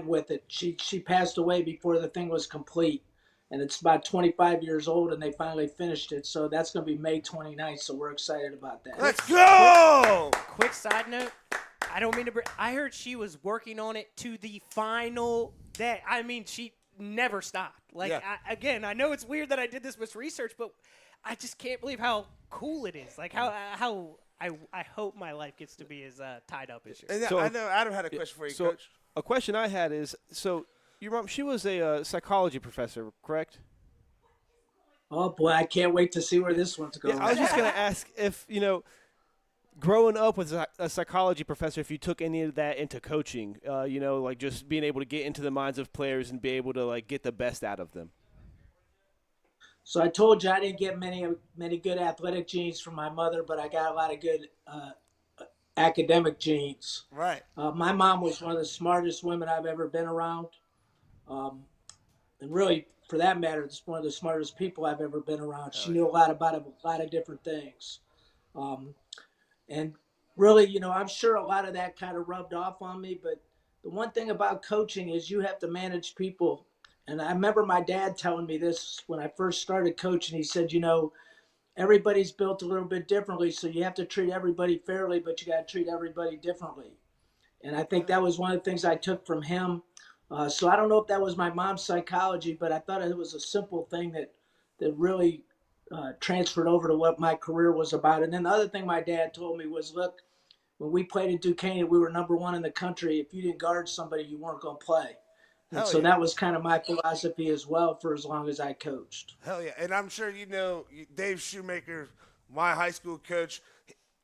with it. She passed away before the thing was complete, and it's about 25 years old, and they finally finished it. So that's going to be May 29th. So we're excited about that. Let's go. Quick side note. I don't mean to. I heard she was working on it to the final day. I mean, she never stopped. Like, Yeah. I know it's weird that I did this much research, but I just can't believe how cool it is. Like, how I hope my life gets to be as tied up as yours. And So- I know Adam had a question for you, So Coach. a question I had is, so your mom, she was a psychology professor, correct? Oh boy, I can't wait to see where this one's Yeah, going. I was just going to ask if, growing up with a psychology professor, if you took any of that into coaching, like just being able to get into the minds of players and be able to like get the best out of them. So I told you I didn't get many good athletic genes from my mother, but I got a lot of good academic genes. Right. My mom was one of the smartest women I've ever been around. And really, for that matter, it's one of the smartest people I've ever been around. She knew a lot about a lot of different things. Um, and really, I'm sure a lot of that kind of rubbed off on me. But the one thing about coaching is you have to manage people. And I remember my dad telling me this when I first started coaching. He said, everybody's built a little bit differently, so you have to treat everybody fairly, but you got to treat everybody differently. And I think that was one of the things I took from him. So I don't know if that was my mom's psychology, but I thought it was a simple thing that really transferred over to what my career was about. And then the other thing my dad told me was, look, when we played at Duquesne, we were number one in the country. If you didn't guard somebody, you weren't going to play. And Hell so yeah. that was kind of my philosophy as well for as long as I coached. Hell yeah. And I'm sure Dave Shoemaker, my high school coach.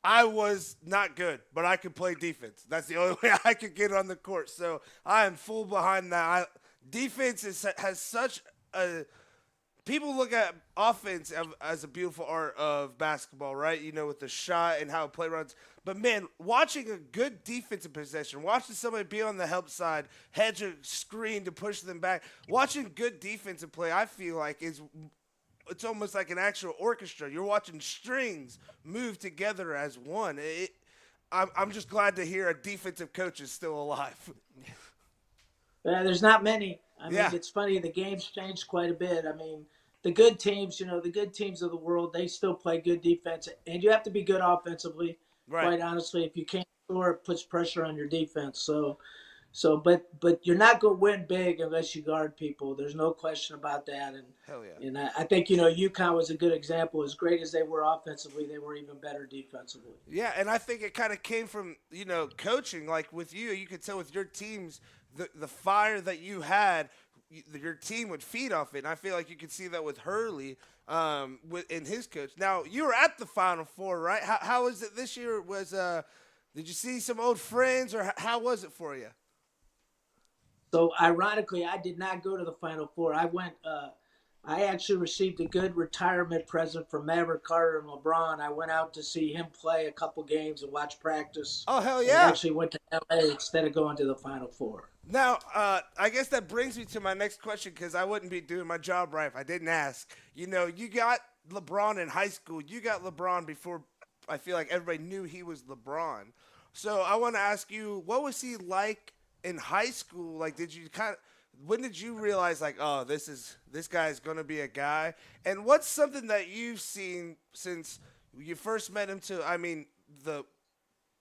I was not good, but I could play defense. That's the only way I could get on the court. So I am full behind that. Defense has such a. People look at offense as a beautiful art of basketball, right? With the shot and how play runs. But, man, watching a good defensive possession, watching somebody be on the help side, hedge a screen to push them back, watching good defensive play, I feel like it's almost like an actual orchestra. You're watching strings move together as one. I'm just glad to hear a defensive coach is still alive. There's not many. I mean, Yeah. it's funny. The game's changed quite a bit. I mean, the good teams, the good teams of the world, they still play good defense. And you have to be good offensively, Right. quite honestly. If you can't score, it puts pressure on your defense. But you're not going to win big unless you guard people. There's no question about that. Hell yeah. And I think, UConn was a good example. As great as they were offensively, they were even better defensively. Yeah, and I think it kind of came from, coaching. Like with you could tell with your teams, the fire that you had, your team would feed off it. And I feel like you could see that with Hurley in his coach. Now, you were at the Final Four, right? How was it this year? Did you see some old friends, or how was it for you? So ironically, I did not go to the Final Four. I actually received a good retirement present from Maverick Carter and LeBron. I went out to see him play a couple games and watch practice. Oh, hell And yeah. actually went to LA instead of going to the Final Four. Now, I guess that brings me to my next question, because I wouldn't be doing my job right if I didn't ask. You got LeBron in high school. You got LeBron before I feel like everybody knew he was LeBron. So I want to ask you, what was he like in high school? Like, when did you realize, like, oh, this guy's going to be a guy? And what's something that you've seen since you first met him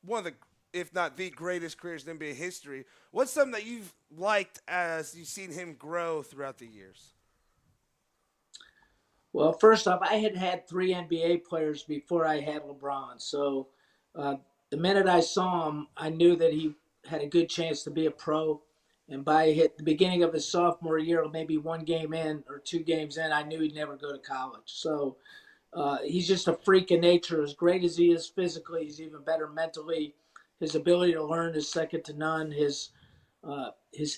one of the, if not the greatest careers in NBA history? What's something that you've liked as you've seen him grow throughout the years? Well, first off, I had 3 NBA players before I had LeBron. So the minute I saw him, I knew that he had a good chance to be a pro. And by the beginning of his sophomore year, maybe one game in or 2 games in, I knew he'd never go to college. So he's just a freak of nature. As great as he is physically, he's even better mentally. His ability to learn is second to none. His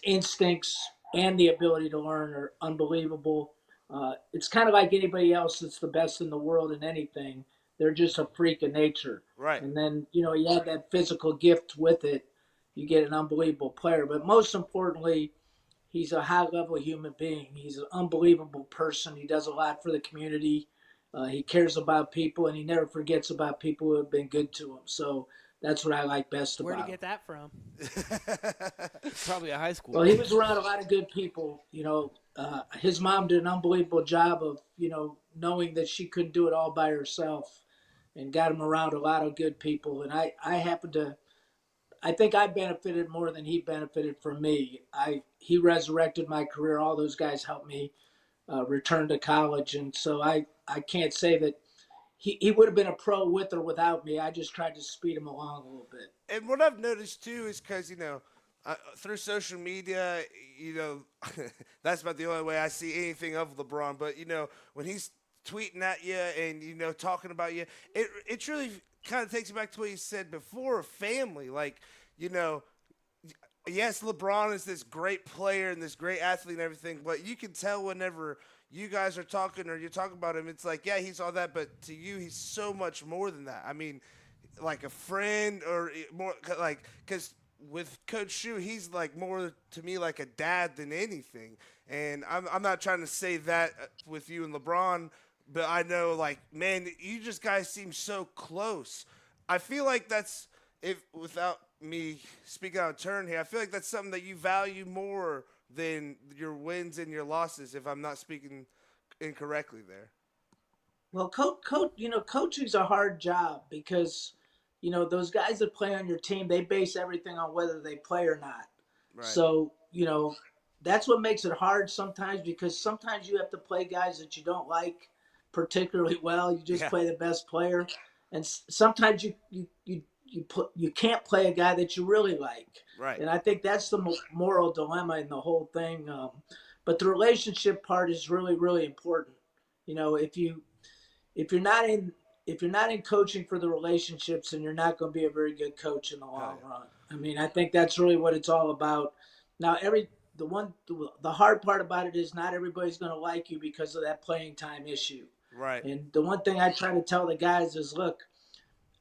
instincts and the ability to learn are unbelievable. It's kind of like anybody else that's the best in the world in anything. They're just a freak of nature. Right. And then, you add that physical gift with it, you get an unbelievable player. But most importantly, he's a high level human being. He's an unbelievable person. He does a lot for the community. He cares about people, and he never forgets about people who have been good to him. So that's what I like best about him. Where'd he get that from? Probably a high school. Well, he was around a lot of good people. His mom did an unbelievable job of, knowing that she couldn't do it all by herself, and got him around a lot of good people. And I think I benefited more than he benefited from me. He resurrected my career. All those guys helped me return to college, and so I can't say that he would have been a pro with or without me. I just tried to speed him along a little bit. And what I've noticed too is because through social media, that's about the only way I see anything of LeBron. But when he's tweeting at you and talking about you, it really kind of takes you back to what you said before, family. Like yes, LeBron is this great player and this great athlete and everything, but you can tell whenever you guys are talking or you're talking about him, it's like, yeah, he's all that, but to you, he's so much more than that. I mean, like a friend or more like, because with Coach Shu, he's like more to me like a dad than anything. And I'm not trying to say that with you and LeBron, but I know, like, man, you just guys seem so close. I feel like that's, without me speaking out of turn here, I feel like that's something that you value more than your wins and your losses, if I'm not speaking incorrectly there. Well, coaching's a hard job because, those guys that play on your team, they base everything on whether they play or not. Right. So, that's what makes it hard sometimes, because sometimes you have to play guys that you don't like particularly well. You just play the best player. And sometimes you can't play a guy that you really like. Right. And I think that's the moral dilemma in the whole thing. But the relationship part is really, really important. If you're not in coaching for the relationships, then you're not going to be a very good coach in the long run. I mean, I think that's really what it's all about. Now, the hard part about it is not everybody's going to like you because of that playing time issue. Right. And the one thing I try to tell the guys is, look,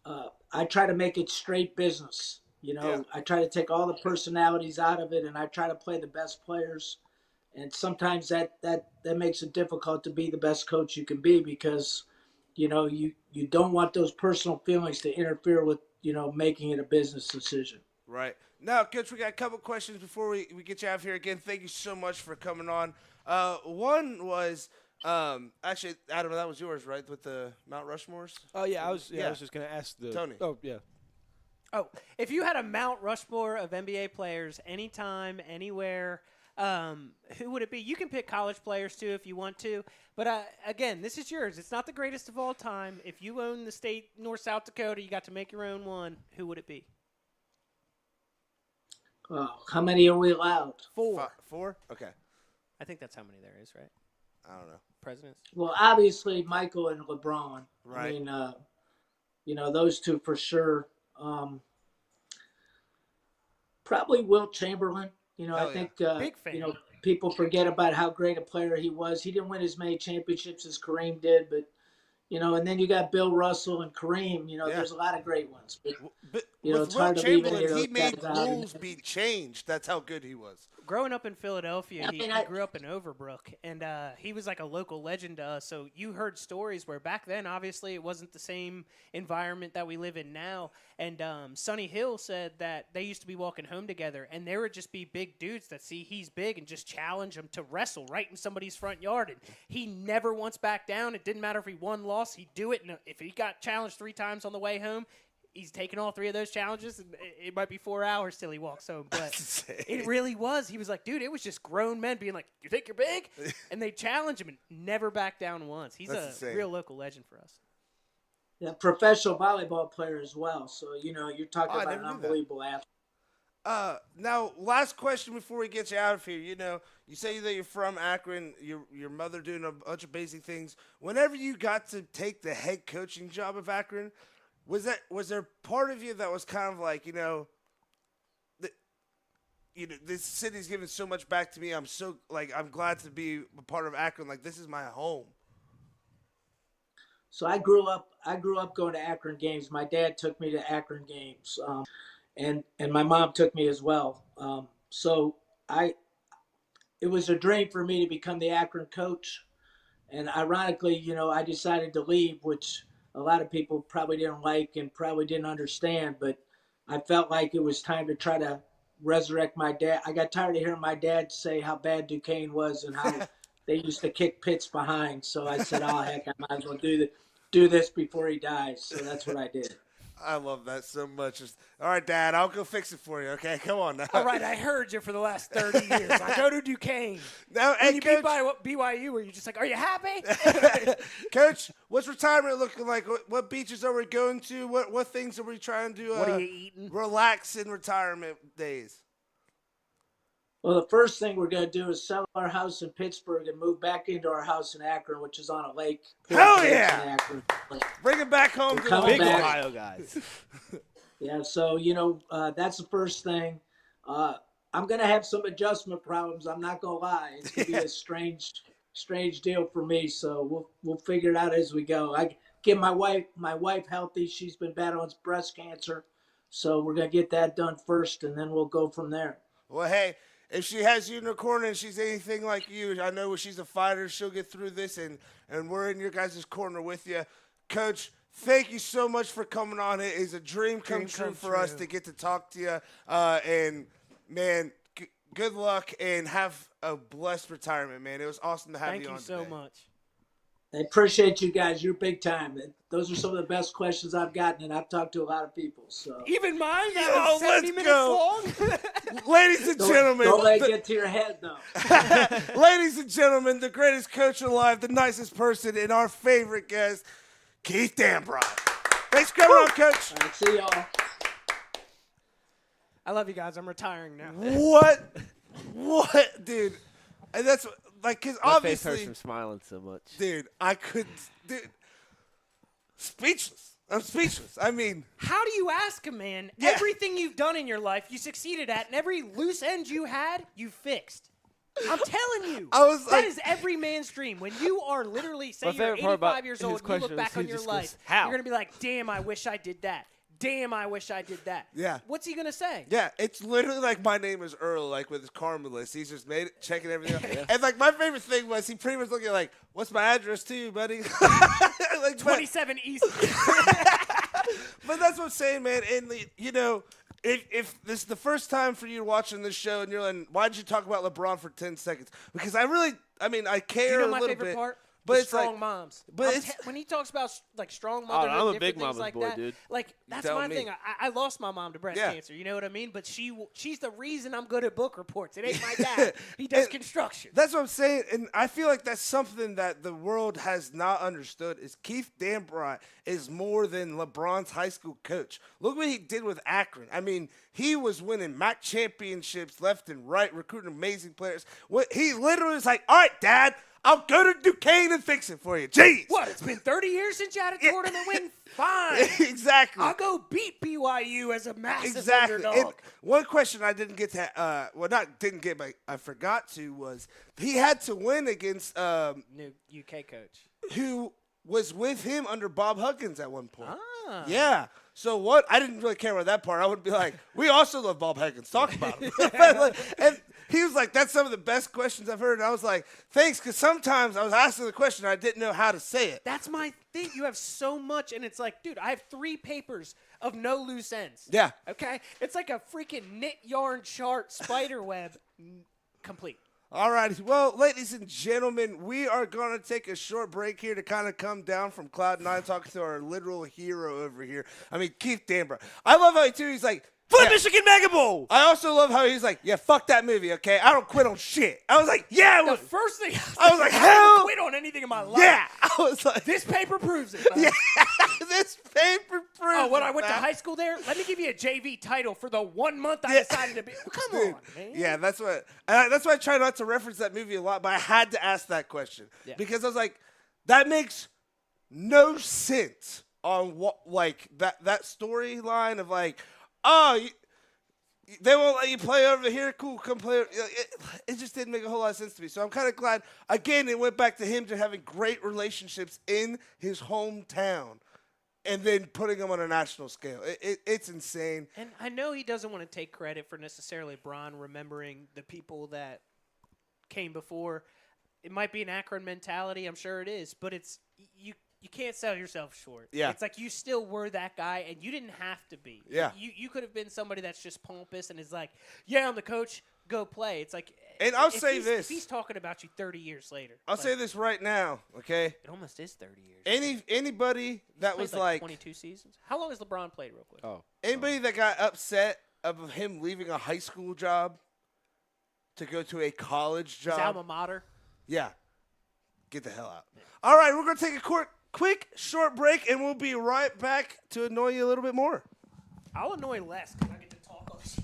I try to make it straight business. I try to take all the personalities out of it, and I try to play the best players. And sometimes that makes it difficult to be the best coach you can be, because you don't want those personal feelings to interfere with making it a business decision. Right. Now, Coach, we got a couple questions before we get you out of here. Again, thank you so much for coming on. One was actually, Adam, that was yours, right, with the Mount Rushmores? Oh yeah, I was just gonna ask Tony. Oh yeah. Oh, if you had a Mount Rushmore of NBA players anytime, anywhere, who would it be? You can pick college players too if you want to. But again, this is yours. It's not the greatest of all time. If you own the state North South Dakota, you got to make your own one. Who would it be? How many are we allowed? 4. 4? Okay. I think that's how many there is, right? I don't know. Presidents. Well, obviously Michael and LeBron. Right. I mean, those two for sure. Probably Wilt Chamberlain. I think Big fan. People forget about how great a player he was. He didn't win as many championships as Kareem did, but and then you got Bill Russell and Kareem. There's a lot of great ones. But with it's hard Wilt to leave Chamberlain, any of he those made guys out. rules be changed. That's how good he was. Growing up in Philadelphia, he grew up in Overbrook, and he was like a local legend to us. So you heard stories where back then, obviously, it wasn't the same environment that we live in now. And Sonny Hill said that they used to be walking home together, and there would just be big dudes that see he's big and just challenge him to wrestle right in somebody's front yard. And he never once backed down. It didn't matter if he won, lost, he'd do it. And if he got challenged 3 times on the way home, he's taking all 3 of those challenges, and it might be 4 hours till he walks home. But it really was. He was like, dude, it was just grown men being like, you think you're big? And they challenge him and never back down once. He's That's a insane. real local legend for us. a professional volleyball player as well. So, you're talking Oh, I about never an knew that. unbelievable athlete. Now, last question before we get you out of here. You say that you're from Akron. Your mother doing a bunch of basic things. Whenever you got to take the head coaching job of Akron, was there part of you that was kind of like, this city's giving so much back to me. I'm glad to be a part of Akron. Like, this is my home. So I grew up going to Akron games. My dad took me to Akron games, and my mom took me as well. So it was a dream for me to become the Akron coach. And ironically, I decided to leave, which a lot of people probably didn't like and probably didn't understand. But I felt like it was time to try to resurrect my dad. I got tired of hearing my dad say how bad Duquesne was and how they used to kick pits behind. So I said, oh, heck, I might as well do this before he dies. So that's what I did. I love that so much. All right, Dad, I'll go fix it for you. Okay, come on now. All right, I heard you for the last 30 years. I go to Duquesne. Now, When hey, you Coach, beat by BYU, were you just like, are you happy? Coach, what's retirement looking like? What beaches are we going to? What things are we trying to What are you eating? relax in retirement days? Well, the first thing we're going to do is sell our house in Pittsburgh and move back into our house in Akron, which is on a lake. Hell Lakes yeah! in Akron. Bring it back home to the coming Big back. Ohio guys. Yeah, so that's the first thing. I'm gonna have some adjustment problems. I'm not gonna lie. It's gonna be a strange deal for me. So we'll figure it out as we go. I get my wife healthy. She's been battling breast cancer, so we're gonna get that done first, and then we'll go from there. Well, hey, if she has you in her corner and she's anything like you, I know she's a fighter. She'll get through this, and we're in your guys' corner with you. Coach, thank you so much for coming on. It is a dream come true for us to get to talk to you. And, man, good luck and have a blessed retirement, man. It was awesome to have Thank you on you so today. much. I appreciate you guys. You're big time. Those are some of the best questions I've gotten, and I've talked to a lot of people. So Even mine? Yo, That was 70 let's minutes go. long? Ladies and gentlemen. don't let it get to your head, though. Ladies and gentlemen, the greatest coach alive, the nicest person, and our favorite guest, Keith Dambrot. Thanks for coming on, Coach. All right, see y'all. I love you guys. I'm retiring now. What, dude? And that's like, because My face hurts obviously, from smiling so much. dude, I couldn't, dude, speechless. I'm speechless. I mean, How do you ask a man Yeah. everything you've done in your life you succeeded at, and every loose end you had, you fixed? I'm telling you. I was that like- is every man's dream. When you are literally, say My you're favorite part about 85 years his old, and you question look back is on he your just goes, life, "How?" you're going to be like, damn, I wish I did that. Damn, I wish I did that. Yeah. What's he going to say? yeah, it's literally like my name is Earl, like with his karma list. He's just made it, checking everything out. And like my favorite thing was he pretty much looking like, what's my address too, buddy? Like, 27 East. But that's what I'm saying, man. And if this is the first time for you watching this show and you're like, why did you talk about LeBron for 10 seconds? Because I care You know a my little favorite bit. part? But The it's strong like, moms. but I'm it's- when he talks about like strong motherhood, I'm a different big things mama's like boy, that, dude. like that's tell my me. thing. I lost my mom to breast Yeah. cancer. You know what I mean? But she's the reason I'm good at book reports. It ain't my dad. He does And construction. That's what I'm saying, and I feel like that's something that the world has not understood. Is Keith Dambrot is more than LeBron's high school coach. Look what he did with Akron. I mean, he was winning MAC championships left and right, recruiting amazing players. He literally was like, "All right, Dad, I'll go to Duquesne and fix it for you." Jeez. What? It's been 30 years since you had a tournament win. Fine. Exactly. I'll go beat BYU as a massive Exactly. And underdog. one question I didn't get to, not didn't get, but I forgot to, was he had to win against New UK coach. who was with him under Bob Huggins at one point. Ah. Yeah. So what? I didn't really care about that part. I would be like, we also love Bob Huggins. Talk about him. And he was like, that's some of the best questions I've heard. And I was like, thanks, because sometimes I was asking the question and I didn't know how to say it. That's my thing. You have so much, and it's like, dude, I have 3 papers of no loose ends. Yeah. Okay? It's like a freaking knit yarn chart spider web complete. All righty. Well, ladies and gentlemen, we are going to take a short break here to kind of come down from Cloud 9, talking to our literal hero over here. I mean, Keith Dambrot. I love how he's like, Flip yeah. Michigan Mega Bowl! I also love how he's like, yeah, fuck that movie, okay? I don't quit on shit. I was like, yeah. The first thing I was like, I hell haven't quit on anything in my life. yeah. I was like, This paper proves it. Bud. This paper proves. Oh, when I it, went to man. high school there, let me give you a JV title for the 1 month I Yeah. decided to be. Come Dude, on, man. Yeah, that's what. That's why I try not to reference that movie a lot, but I had to ask that question because I was like, that makes no sense on what like that storyline of like, oh, they won't let you play over here. Cool, come play. It just didn't make a whole lot of sense to me. So I'm kind of glad. Again, it went back to him just having great relationships in his hometown, and then putting them on a national scale. It's insane. And I know he doesn't want to take credit for necessarily Bron remembering the people that came before. It might be an Akron mentality. I'm sure it is. But it's you can't sell yourself short. Yeah. It's like you still were that guy, and you didn't have to be. Yeah. You could have been somebody that's just pompous and is like, yeah, I'm the coach, go play. It's like. And I'll if say he's- this. If he's talking about you 30 years later. I'll say this right now, okay? It almost is 30 years. Anybody that Played was like 22 seasons. How long has LeBron played, real quick? Oh. anybody that got upset of him leaving a high school job to go to a college His job. alma mater. Yeah. Get the hell out. All right, we're going to take a quick, short break, and we'll be right back to annoy you a little bit more. I'll annoy less because I get to talk all this.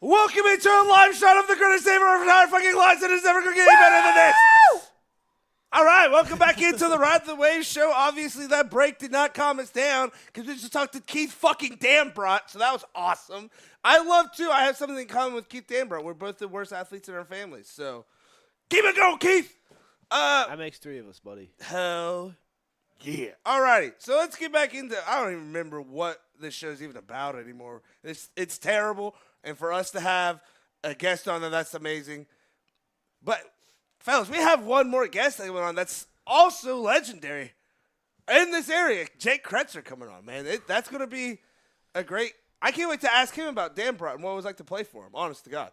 Welcome into a live shot of the greatest day of our entire fucking lives, and it's never going to get any better than this. All right, welcome back into the Ride the Wave show. Obviously, that break did not calm us down because we just talked to Keith fucking Dambrot, so that was awesome. I love, too, I have something in common with Keith Dambrot. We're both the worst athletes in our families, so keep it going, Keith. That makes 3 of us, buddy. Hell yeah. All righty, so let's get back into, I don't even remember what this show's even about anymore. It's terrible, and for us to have a guest on there, that's amazing. But fellas, we have one more guest that went on that's also legendary in this area. Jake Kretzer coming on, man. That's going to be a great – I can't wait to ask him about Dambrot and what it was like to play for him, honest to God.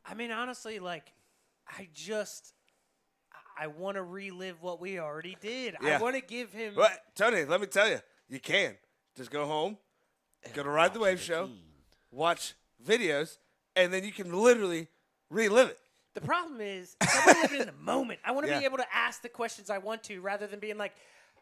I mean, honestly, like, I want to relive what we already did. Yeah. I want to give him – But, Tony, let me tell you, you can. Just go home, go to Ride the Wave show, watch videos, and then you can literally relive it. The problem is, I want to live it in the moment. I want to Yeah. be able to ask the questions I want to rather than being like,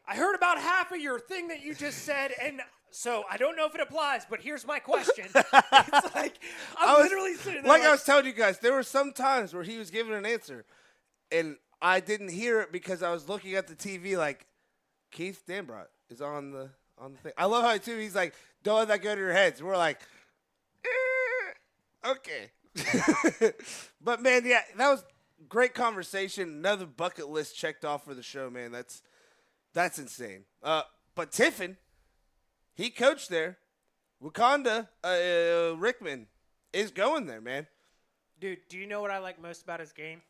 I heard about half of your thing that you just said, and so I don't know if it applies, but here's my question. It's like, I'm literally sitting there Like I was telling you guys, there were some times where he was giving an answer, and I didn't hear it because I was looking at the TV like, Keith Dambrot is on the thing. I love how, too, he's like, don't let that go to your heads. We're like, okay. But, man, yeah, that was great conversation. Another bucket list checked off for the show, man. That's insane. But Tiffin, he coached there. Wakanda Rickman is going there, man. Dude, do you know what I like most about his game?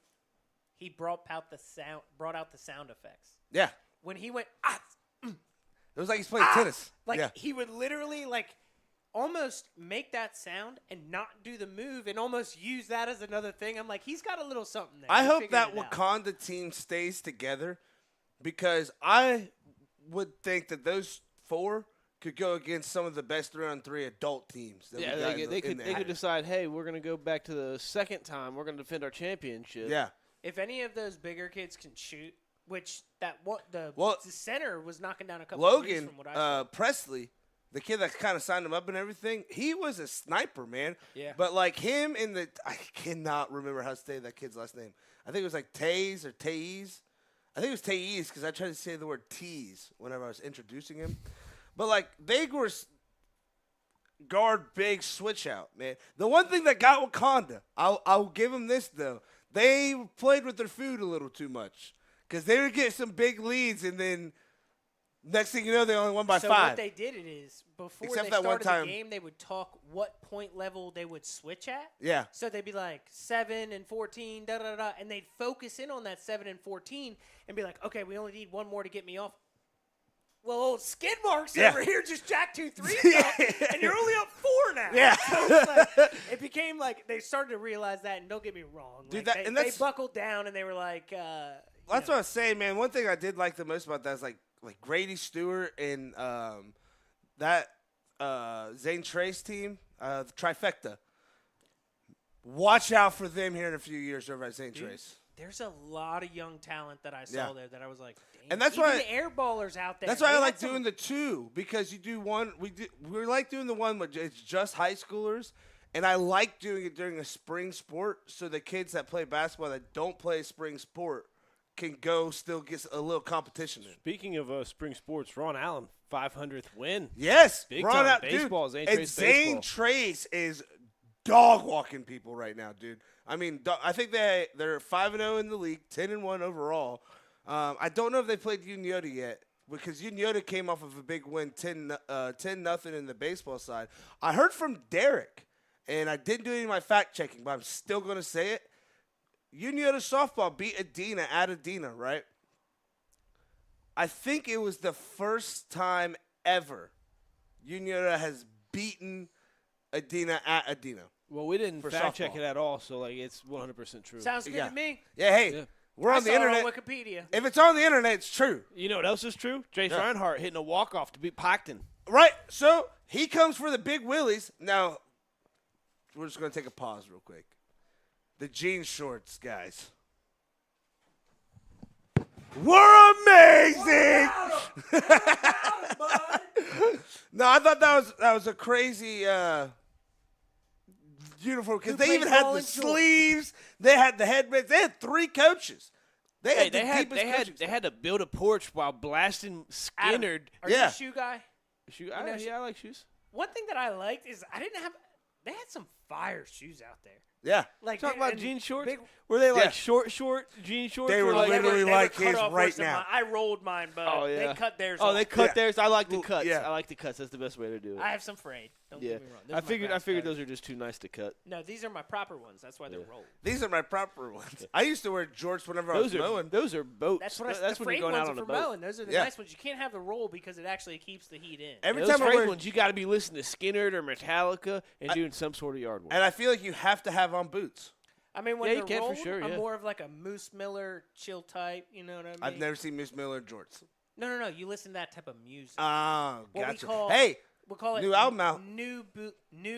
He brought out the sound effects. Yeah. When he went, It was like he's playing tennis. like yeah. he would literally like almost make that sound and not do the move and almost use that as another thing. I'm like, he's got a little something there. I He hope figured that it out. Wakanda team stays together because I would think that those 4 could go against some of the best 3-on-3 adult teams. That we got they in the could area. decide, hey, we're going to go back to the second time. We're going to defend our championship. Yeah. If any of those bigger kids can shoot, which the center was knocking down a couple threes Logan from what I saw. Presley, the kid that kind of signed him up and everything, he was a sniper, man. Yeah. But like him in the – I cannot remember how to say that kid's last name. I think it was like Taze or Taze. I think it was Taze because I tried to say the word tease whenever I was introducing him. But like they were guard big switch out, man. The one thing that got Wakanda, I'll give them this though. They played with their food a little too much because they would get some big leads and then next thing you know they only won by 5. So what they did before Except they that one started time- the game, they would talk what point level they would switch at. Yeah. So they'd be like 7 and 14, da da da, and they'd focus in on that 7 and 14 and be like, okay, we only need one more to get me off. Well, old skid marks Yeah. over here just jacked 2 threes Yeah. up, and you're only up 4 now. Yeah. So it's like, it became like they started to realize that, and don't get me wrong, Dude, like, that- and they that's- buckled down and they were like, That's what I was saying, man. One thing I did like the most about that is like Grady Stewart and that Zane Trace team, the trifecta. Watch out for them here in a few years over at Zane Trace. There's a lot of young talent that I saw Yeah. there that I was like, dang. And that's even why- the air ballers out there. That's why they I had like some- doing the 2 because you do one. We like doing the one where it's just high schoolers, and I like doing it during a spring sport so the kids that play basketball that don't play a spring sport can go still get a little competition in. Speaking of spring sports, Ron Allen, 500th win. Yes, Big Ron time out, baseball, dude. Zane And Trace Zane baseball. Trace is dog walking people right now, dude. I mean, I think they're 5-0 in the league, 10-1 overall. I don't know if they played Uniota yet because Uniota came off of a big win, 10-0 in the baseball side. I heard from Derek, and I didn't do any of my fact checking, but I'm still going to say it. Uniota softball beat Adina at Adina, right? I think it was the first time ever Uniota has beaten Adina at Adina. Well, we didn't For fact check softball. it at all, so like it's 100% true. Sounds good Yeah. to me. Yeah, hey, Yeah. we're I on the saw it internet. on Wikipedia. If it's on the internet, it's true. You know what else is true? Jace Yeah. Reinhardt hitting a walk-off to beat Pacton. Right, so he comes for the big willies. Now, we're just going to take a pause real quick. The jean shorts, guys. We're amazing! No, I thought that was a crazy uniform because Who they plays even had ball the in shorts? sleeves. They had the headbands. They had 3 coaches. They Hey, had the deepest they had to build a porch while blasting Adam, Skinnerd. are you Yeah. a shoe guy? Yeah, I like shoes. One thing that I liked is they had some fire shoes out there. Yeah. Like Talk about and jean shorts. big- Were they like Yeah. short jean shorts? They or were like, literally they like cut his off right worse than now. mine. I rolled mine, but Oh, yeah. they cut theirs. Oh, they off. cut Yeah. theirs. I like the Well, cuts. yeah. I like the cuts. That's the best way to do it. I have some frayed. Don't Yeah, get me wrong. Those I are my figured grass cutters. those are just too nice to cut. No, these are my proper ones. That's why they're rolled. These are my proper ones. I used to wear jorts whenever I was mowing. Those are boats. That's what That's the when you're frayed going ones out on are a for boat. mowing. Those are the Yeah. nice ones. You can't have the roll because it actually keeps the heat in. Every Those time I frayed wear, ones, you got to be listening to Skinnerd or Metallica and doing some sort of yard work. and I feel like you have to have on boots. I mean, when Yeah, you they're can for rolled, sure, I'm yeah. more of like a Moose Miller chill type. You know what I mean? I've never seen Miss Miller in jorts. No. You listen to that type of music. Ah, What we gotcha. call- Hey, we'll call it new album out. New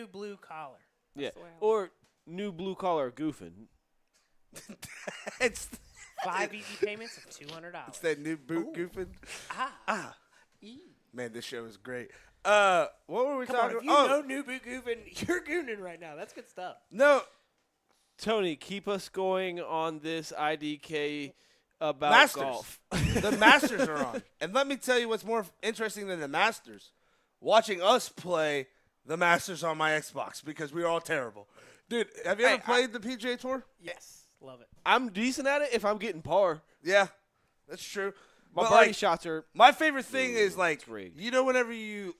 blue collar. Yeah, the way I or new blue collar goofing. it's 5 easy payments of $200. it's that new boot goofing. Ah. Man, this show is great. What were we Come on, talking if you about? know New Boot Goofing, you're gooning right now. That's good stuff. No, Tony, keep us going on this IDK about Masters. golf. The Masters are on. And let me tell you what's more interesting than the Masters. Watching us play the Masters on my Xbox because we are all terrible. Dude, have you ever played the PGA Tour? Yes. Love it. I'm decent at it if I'm getting par. Yeah, that's true. My But, birdie like, shots are. my favorite thing is, like, it's rigged. you know, whenever you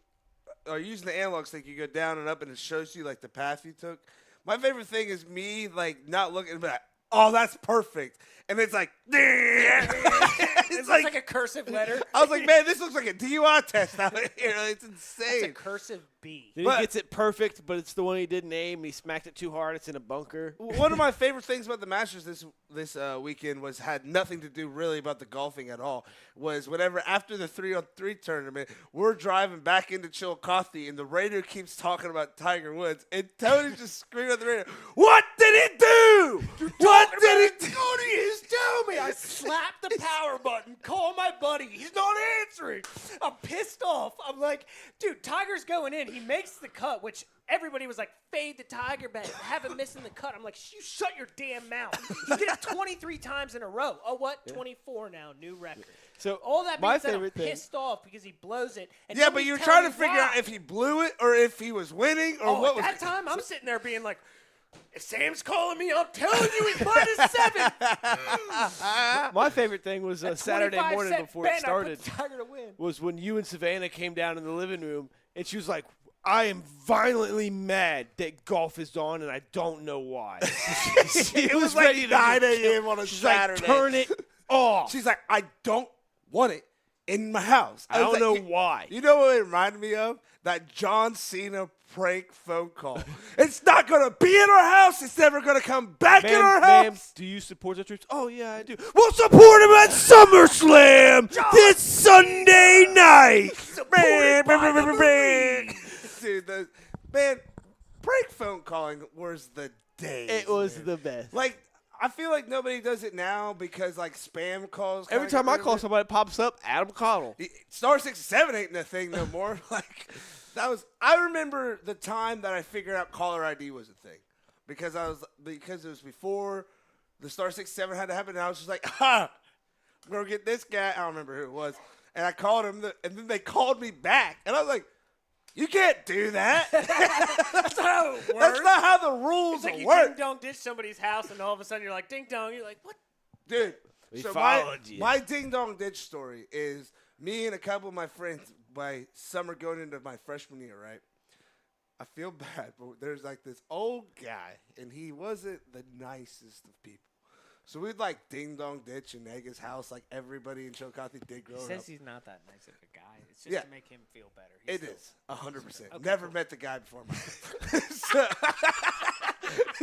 are using the analog stick, you go down and up and it shows you, like, the path you took. My favorite thing is me, like, not looking, but oh, that's perfect. And it's like, it's Like a cursive letter. I was like, man, this looks like a DUI test out here. It's It's a insane. cursive B. Then But- he gets it perfect, but it's the one he didn't aim. He smacked it too hard. It's in a bunker. One of my favorite things about the Masters this weekend had nothing to do really about the golfing at all. Was whenever after the 3-on-3 tournament, we're driving back into Chillicothe and the radio keeps talking about Tiger Woods and Tony's just screaming at the radio, "What did he do? What did he do?" Tony is telling me. I slapped the power button. Call my buddy. He's not answering. I'm pissed off. I'm like, dude, Tiger's going in. He makes the cut, which everybody was like, fade the Tiger bet. Have him missing the cut. I'm like, you shut your damn mouth. He did it 23 times in a row. Oh, what? 24 now. New record. So All that my means that I'm favorite thing. pissed off because he blows it. And Yeah, but nobody's you're telling trying to me figure out why. if he blew it or if he was winning or what At was that time, I'm sitting there being like, if Sam's calling me, I'm telling you he's -7. My favorite thing was That Saturday 25 morning cent before it bet, I started. put Tiger to win. Was when you and Savannah came down in the living room, and she was like, I am violently mad that golf is on, and I don't know why. it was like 9 a.m. on a She's Saturday. like, turn it off. She's like, I don't want it in my house. I don't was know like, why. You know what it reminded me of? That John Cena prank phone call. It's not going to be in our house. It's never going to come back in our Ma'am, house. do you support the troops? Oh, yeah, I do. We'll support him at SummerSlam this Sunday night. Dude, man, prank phone calling was the day. It was the best. Like, I feel like nobody does it now because, like, spam calls. Every time I call somebody, it pops up, Adam Connell. Star 67 ain't a thing no more. Like, that was. I remember the time that I figured out caller ID was a thing because it was before the Star 67 had to happen. And I was just like, I'm gonna get this guy. I don't remember who it was, and I called him, and then they called me back, and I was like, you can't do that. That's not how it works. That's not how the rules It's like you work, ding dong ditch somebody's house, and all of a sudden you're like ding dong. You're like, what? dude. We So followed you. my ding dong ditch story is me and a couple of my friends by summer going into my freshman year, right? I feel bad, but there's like this old guy, and he wasn't the nicest of people. So we'd like ding dong ditch and egg his house like everybody in Chillicothe did He growing says up. he's not that nice of a guy. It's just Yeah. to make him feel better. He's It still- is 100%. Okay, Never cool. met the guy before my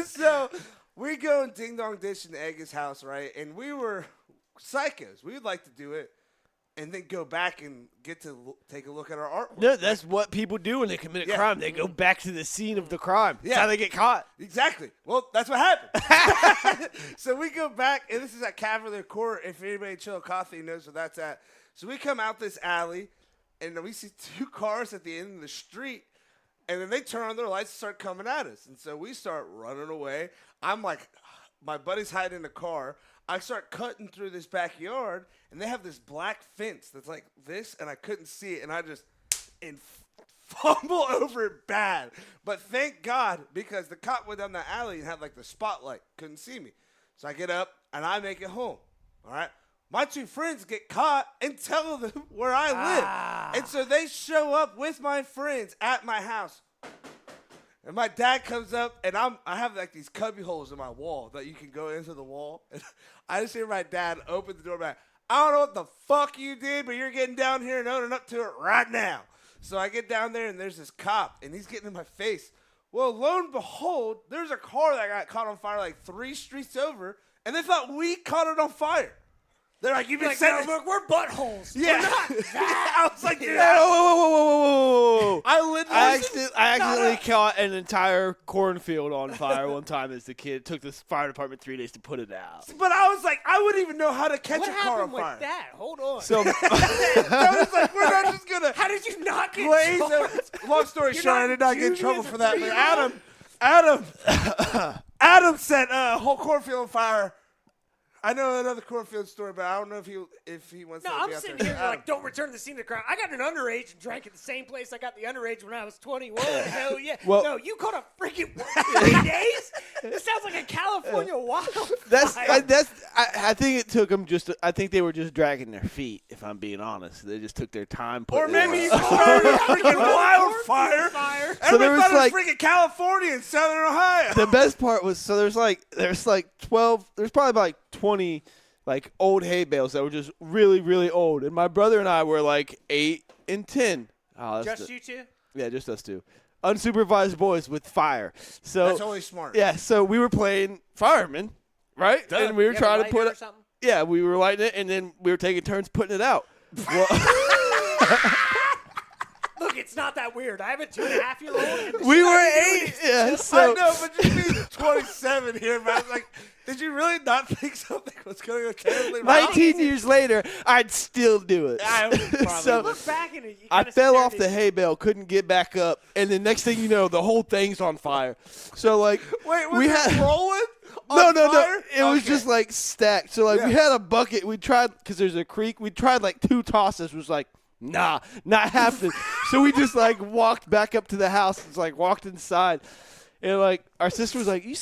so we go and ding dong ditch and egg his house, right? And we were psychos. We would like to do it and then go back and get to take a look at our artwork. No, that's what people do when they commit a Yeah. crime. They go back to the scene of the crime. That's Yeah. how they get caught. Exactly. Well, that's what happened. So we go back, and this is at Cavalier Court. If anybody in Chillicothe knows where that's at. So we come out this alley, and we see two cars at the end of the street, And then they turn on their lights and start coming at us. And so we start running away. I'm like, my buddy's hiding in the car. I start cutting through this backyard, and they have this black fence that's like this, and I couldn't see it. And I just fumble over it bad. But thank God, because the cop went down the alley and had like the spotlight. Couldn't see me. So I get up, and I make it home. All right? My two friends get caught and tell them where I live. And so they show up with my friends at my house. And my dad comes up, and I have like these cubby holes in my wall that you can go into the wall. And I just hear my dad open the door back. I don't know what the fuck you did, but you're getting down here and owning up to it right now. So I get down there, and there's this cop, and he's getting in my face. Well, lo and behold, there's a car that got caught on fire like 3 streets over, and they thought we caught it on fire. They're like, you've been saying, look, we're buttholes. yeah. I was like, dude, Whoa. I literally, I accidentally caught an entire cornfield on fire one time as a kid. It took the fire department 3 days to put it out. but I was like, I wouldn't even know how to catch What a car on happened with fire. that? Hold on. So I was like, we're not just gonna How did you not get glaze charged? over. Long story You're short, I not did not get in Judy trouble as a for that. But Adam set a whole cornfield on fire. I know another cornfield story, but I don't know if he wants No, to I'm be out sitting there. here Adam. like, don't return to the scene of the crime. I got an underage and drank at the same place I got the underage when I was 21. Hell yeah. Well- no, you caught a freaking 3 days? This sounds like a California wildfire. I think it took them I think they were just dragging their feet, if I'm being honest. They just took their time. Or putting it maybe you out. started a freaking wildfire. Fire. So there Everybody was thought like- it was freaking California and Southern Ohio. The best part was, so there's like 12, there's probably like 20 like old hay bales that were just really, really old. And my brother and I were like 8 and 10. Oh, that's Just you two? Yeah, just us two. Unsupervised boys with fire. So That's always smart. yeah, so we were playing firemen, right? Duh. And we were You have a trying to lighter put or it. something? Yeah, we were lighting it, and then we were taking turns putting it out. Well, Look, it's not that weird. I have a 2.5-year-old. and the we shit were I be doing 8. is- Yeah, I so know, but just being 27 here, man. I was like, did you really not think something was going to go terribly wrong? 19 years later, I'd still do it. I would probably So Look back in it. You I kinda fell sit off there the and hay bale, couldn't get back up, and the next thing you know, the whole thing's on fire. So like, Wait, was we it had rolling? no. on fire? It was Okay. just like stacked. So like, we Yeah. had a bucket. We tried because there's a creek. We tried like 2 tosses. Was like, nah, not happening. So we just like walked back up to the house. It's like walked inside, and like our sister was like, you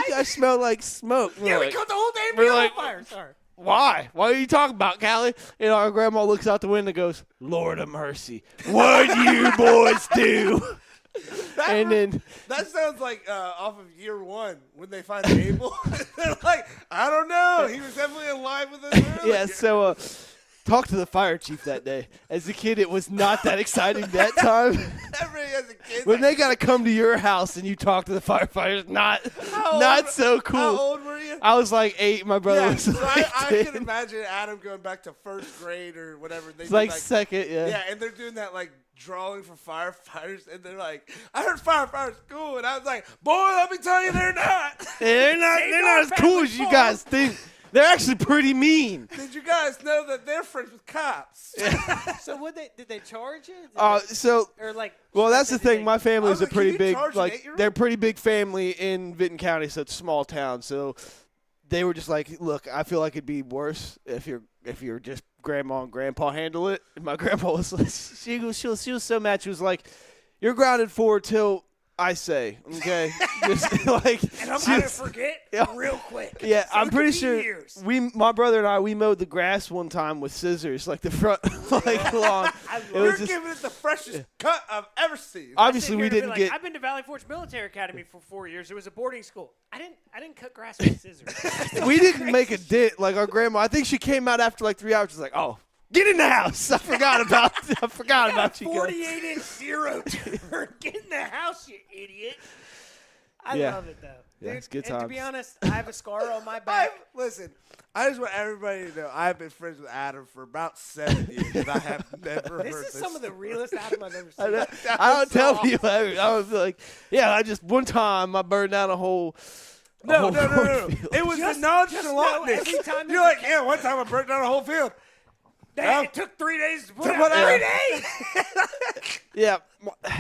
guys smell like smoke. Yeah, We're we like, caught the whole damn we're deal like- on fire. Sorry. why? What are you talking about, Callie? And our grandma looks out the window and goes, Lord of mercy, what'd you boys do? And then That sounds like off of year 1 when they find Abel. They're like, I don't know. He was definitely alive with us earlier. yeah, so talk to the fire chief that day. As a kid, it was not that exciting that time. Everybody as a kid. When they gotta come to your house and you talk to the firefighters, not old- so cool. How old were you? I was like 8. My brother Yeah, was so like I 10. can imagine Adam going back to first grade or whatever. They It's did, like second, yeah. yeah, and they're doing that like drawing for firefighters, and they're like, I heard firefighters cool, and I was like, boy, let me tell you, they're not. They're not as cool as you guys think. They're actually pretty mean. Did you guys know that they're friends with cops? So did they charge you? So Or like? well, that's the did they- thing. My family I is was a like, can pretty you big, charge an like 8-year-old? they're a pretty big family in Vinton County, so it's a small town. So they were just like, look, I feel like it'd be worse if you're just grandma and grandpa handle it. And my grandpa was like, she was so mad. She was like, you're grounded for till I say, okay, just like, And I'm gonna forget real quick. yeah, So I'm it could pretty be sure years. my brother and I, we mowed the grass one time with scissors, like the front, like lawn. It You're was just, giving it the freshest cut I've ever seen. obviously Sit we here and be didn't like, get. I've been to Valley Forge Military Academy for 4 years. It was a boarding school. I didn't cut grass with scissors. We didn't make a dent like our grandma. I think she came out after like 3 hours. She's like, "Oh, get in the house." I forgot about you guys. 48-inch zero turn. Get in the house, you idiot. I Yeah. love it though. Yeah, Dude, it's good and to times. be honest, I have a scar on my back. Listen, I just want everybody to know I've been friends with Adam for about 7 years, and I have never heard This this. is some of the realest Adam I've ever I seen. don't, That I was don't so tell awesome. people. I was like, yeah, I just one time I burned down a whole. No. cornfield. It was Just the know nonchalantness. every time You're there's like, yeah, one time I burnt down a whole field. It took 3 days to put To out. put out. 3 days? Yeah.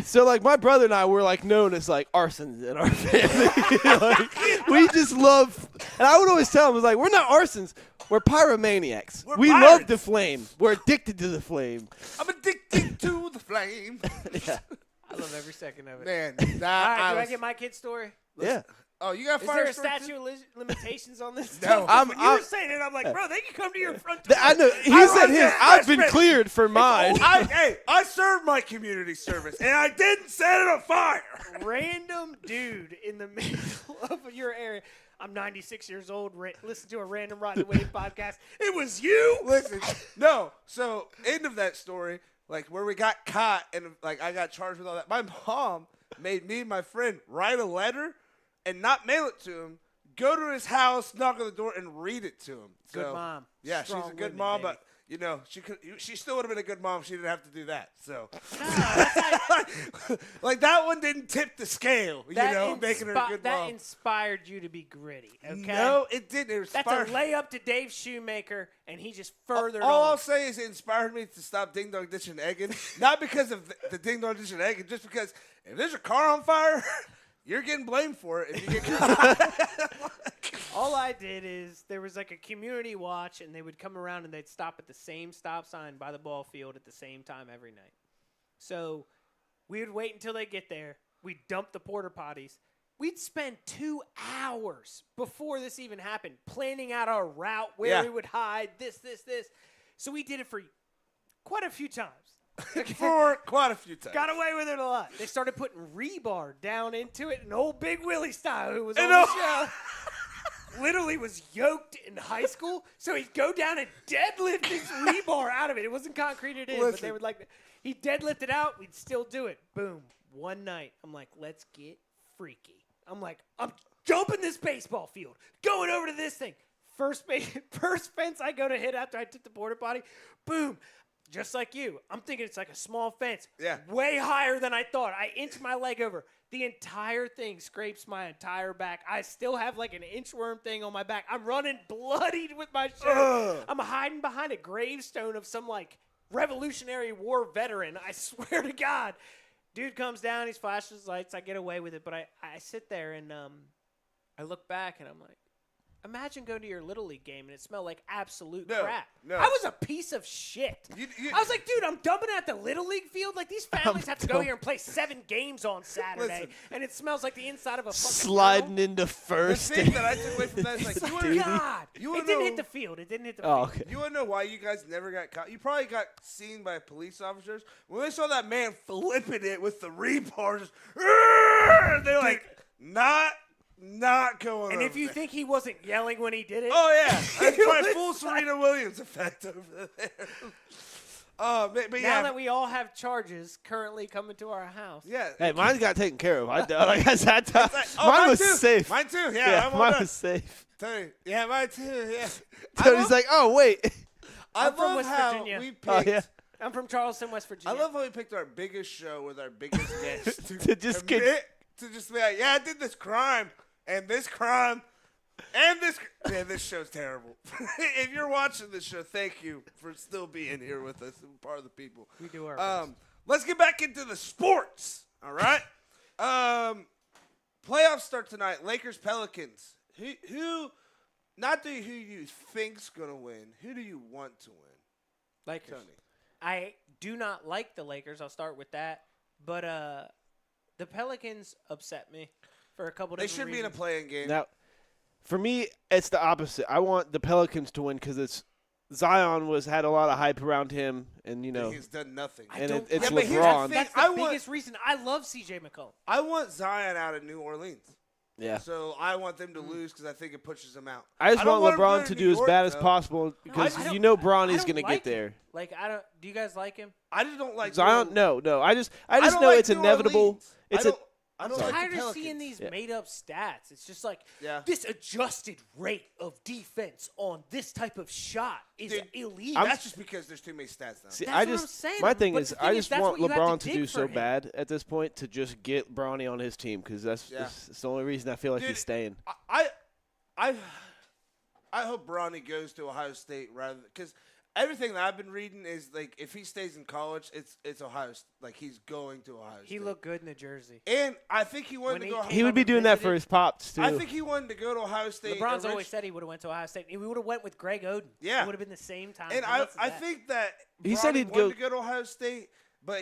So like my brother and I were like known as like arsons in our family. Like, we just love, and I would always tell him, I was like, we're not arsons, we're pyromaniacs. We're We pirates. love the flame. We're addicted to the flame. I'm addicted to the flame. Yeah. I love every second of it. Man, All right, do I was- get my kid's story? Yeah. Oh, you got Is fire there a story too? statute of limitations on this? No. stuff? When you I'm- were saying it, I'm like, bro, they can come to your front door. I know. He I said was his. a I've been freshman. cleared for mine. I served my community service, and I didn't set it on fire. Random dude in the middle of your area. I'm 96 years old. Listen to a random Rotten Wave podcast. It was you. Listen, no. So end of that story, like where we got caught and like I got charged with all that. My mom made me and my friend write a letter and not mail it to him. Go to his house, knock on the door, and read it to him. Good So, mom. Yeah, she's Strong a good women, mom, baby. but you know she still would have been a good mom. If she didn't have to do that. So, like that one didn't tip the scale. Making her a good that mom. inspired you to be gritty. Okay. No, it didn't. It That's inspired. a layup to Dave Shoemaker, and he just furthered All I'll on. say is it inspired me to stop ding dong ditching egging. Not because of the ding dong ditching egging, just because if there's a car on fire, you're getting blamed for it. If you get caught. All I did is there was like a community watch, and they would come around and they'd stop at the same stop sign by the ball field at the same time every night. So we would wait until they get there. We'd dump the porta potties. We'd spend 2 hours before this even happened planning out our route, where Yeah. we would hide, this. So we did it for quite a few times. for quite a few times. Got away with it a lot. They started putting rebar down into it, and old Big Willie style, who was on And the oh- show, literally was yoked in high school, so he'd go down and deadlift this rebar out of it. It wasn't concreted in, but Listen. they would like he'd deadlift it out. We'd still do it. Boom. One night, I'm like, let's get freaky. I'm like, I'm jumping this baseball field, going over to this thing. First fence I go to hit after I took the porta potty. Boom. Just like you. I'm thinking it's like a small fence. Yeah. Way higher than I thought. I inch my leg over. The entire thing scrapes my entire back. I still have like an inchworm thing on my back. I'm running bloodied with my shirt. Ugh. I'm hiding behind a gravestone of some like Revolutionary War veteran. I swear to God. Dude comes down. He flashes his lights. I get away with it. But I sit there and I look back and I'm like, imagine going to your Little League game and it smelled like absolute No, crap. no. I was a piece of shit. I was like, dude, I'm dumping at the Little League field. Like, these families have to go here and play 7 games on Saturday. Listen. And it smells like the inside of a fucking Sliding into The first. thing that I took away from that is like, you tunnel. wanna, God. You It wanna didn't know- hit the field. It didn't hit the Oh, field. okay. you want to know why you guys never got caught? You probably got seen by police officers. When they saw that man flipping it with the rebar, just, they're like, not going And over if you there. think he wasn't yelling when he did it, Oh, yeah. That's He my was full Serena Williams effect over there. But now yeah. that we all have charges currently coming to our house. yeah. Hey, mine got taken care of. Like I said, Oh, mine was too. safe. Mine too. Yeah, Yeah, I'm all mine done. was safe. Tony. Yeah, mine too. Yeah. Tony's like, oh wait. I I'm from love West how Virginia. we picked. Oh yeah. I'm from Charleston, West I Virginia. love how we picked our biggest show with our biggest guest To just get- admit, to just be like, yeah, I did this crime and this crime and this. Yeah, this show's terrible. If you're watching this show, thank you for still being here with us and part of the people. We do our best. Let's get back into the sports. All right. Playoffs start tonight. Lakers Pelicans. Who? Not who you think's gonna win. Who do you want to win? Lakers. Tony. I do not like the Lakers. I'll start with that. But the Pelicans upset me for a couple They different should be in a reasons. playing game. Now, for me, it's the opposite. I want the Pelicans to win because it's Zion had a lot of hype around him, and He's done nothing. I and don't it's Yeah, but here's the LeBron. thing. That's the I want- biggest reason. I love C.J. McCollum. I want Zion out of New Orleans. Yeah, So I want them to lose because I think it pushes them out. I just don't want him to LeBron go to New do as York, bad as though. possible because I don't- you know I Bronny's don't gonna like get there. him. Like, I don't. Do you guys like him? I just don't like Zion, New no. I just don't know like it's New inevitable. Orleans. It's I don't I'm like tired the of Pelicans. seeing these Yeah. made-up stats. It's just like Yeah. this adjusted rate of defense on this type of shot is Dude, illegal. That's just because there's too many stats now. See, That's I what just I'm saying. my thing But is the I thing just that's want what you have LeBron to to do dig so for him. bad at this point to just get Bronny on his team because that's Yeah. it's the only reason I feel like Dude, he's staying. I hope Bronny goes to Ohio State rather because everything that I've been reading is like if he stays in college, it's Ohio. Like he's going to Ohio State. He looked good in the jersey. and I think he wanted When to go. he He would be doing that for his pops too. I think he wanted to go to Ohio State. LeBron's always said he would have went to Ohio State. We would have went with Greg Oden. Yeah. It would have been the same time. And How nuts is I that? think that He said Bronny he'd wanted go- to go to Ohio State, but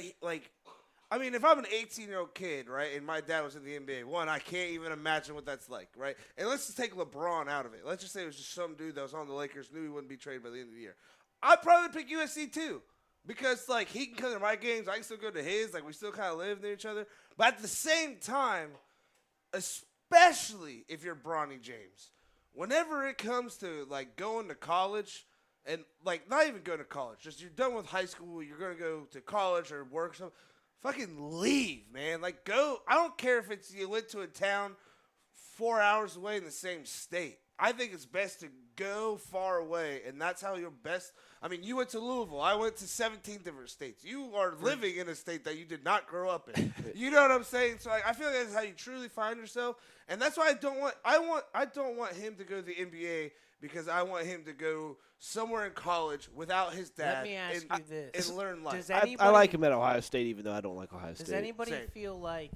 I mean, if I'm an 18-year-old kid, right, and my dad was in the NBA, one, I can't even imagine what that's like, right? And let's just take LeBron out of it. Let's just say it was just some dude that was on the Lakers, knew he wouldn't be traded by the end of the year. I'd probably pick USC too, because like he can come to my games, I can still go to his, like we still kind of live near each other. But at the same time, especially if you're Bronny James, whenever it comes to like going to college. And, like, not even going to college. Just you're done with high school. You're going to go to college or work. So fucking leave, man. Like, go. I don't care if it's you went to a town 4 hours away in the same state. I think it's best to go far away. And that's how you're best. I mean, you went to Louisville. I went to 17 different states. You are living in a state that you did not grow up in. You know what I'm saying? So I feel like that's how you truly find yourself. And that's why I don't want him to go to the NBA because I want him to go somewhere in college without his dad. Let me ask you this. And learn life. I like him at Ohio State, even though I don't like Ohio State. Does anybody Same. feel like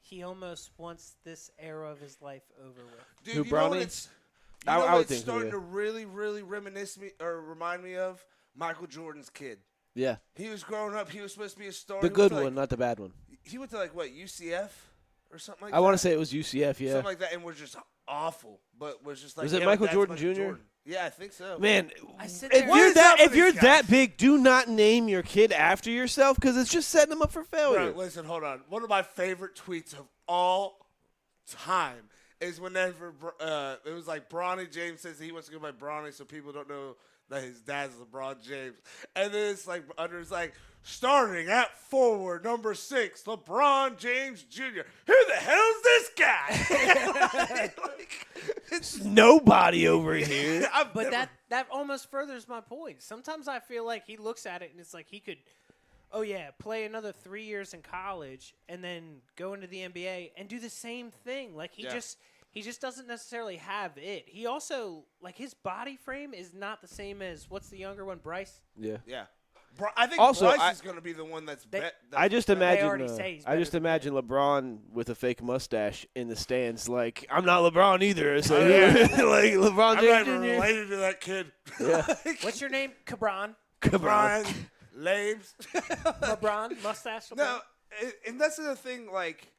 he almost wants this era of his life over with? Dude, Who, you know what Bronny? it's, I what would it's think so, starting yeah. to really, really remind me of? Michael Jordan's kid. Yeah, He was growing up. He was supposed to be a star. the He went good to, one, like, not the bad one. He went to like what, UCF or something like I that. want to say it was UCF. Yeah, something like that, and was just awful. But was just like Was it yeah, Michael that's Jordan Michael Jr.? Jordan. Yeah, I think so. man. I sit If there- you're is up that, if with you're these that guys? big, do not name your kid after yourself because it's just setting them up for failure. Bro, listen, hold on. One of my favorite tweets of all time is whenever it was like Bronny James says he wants to go by Bronny, so people don't know that his dad's LeBron James. And then it's like under it's like starting at forward number 6, LeBron James Jr. Who the hell's this guy? Like, it's Nobody over here. I've But never- that almost furthers my point. Sometimes I feel like he looks at it and it's like he could, play another 3 years in college and then go into the NBA and do the same thing. Like he Yeah. just doesn't necessarily have it. He also like his body frame is not the same as what's the younger one, Bryce. Yeah. yeah. I think Also, Bryce is going to be the one that's bet. I just They imagine. already say he's I just better than imagine LeBron with a fake mustache in the stands. Like I'm not LeBron either. So Oh, yeah. like LeBron I'm not James even Jr. related to that kid. Yeah. What's your name? Cabron. Brian Lames. LeBron. Mustache. LeBron? No, and that's the thing. Like,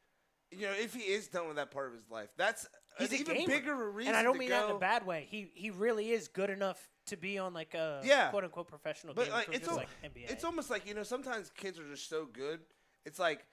you know, if he is done with that part of his life, that's He's an a even gamer. bigger reason. And I don't to mean go. that in a bad way. He really is good enough to be on like a Yeah. quote unquote professional But game like, for it's just al- like NBA. it's almost like, you know, sometimes kids are just so good. It's like,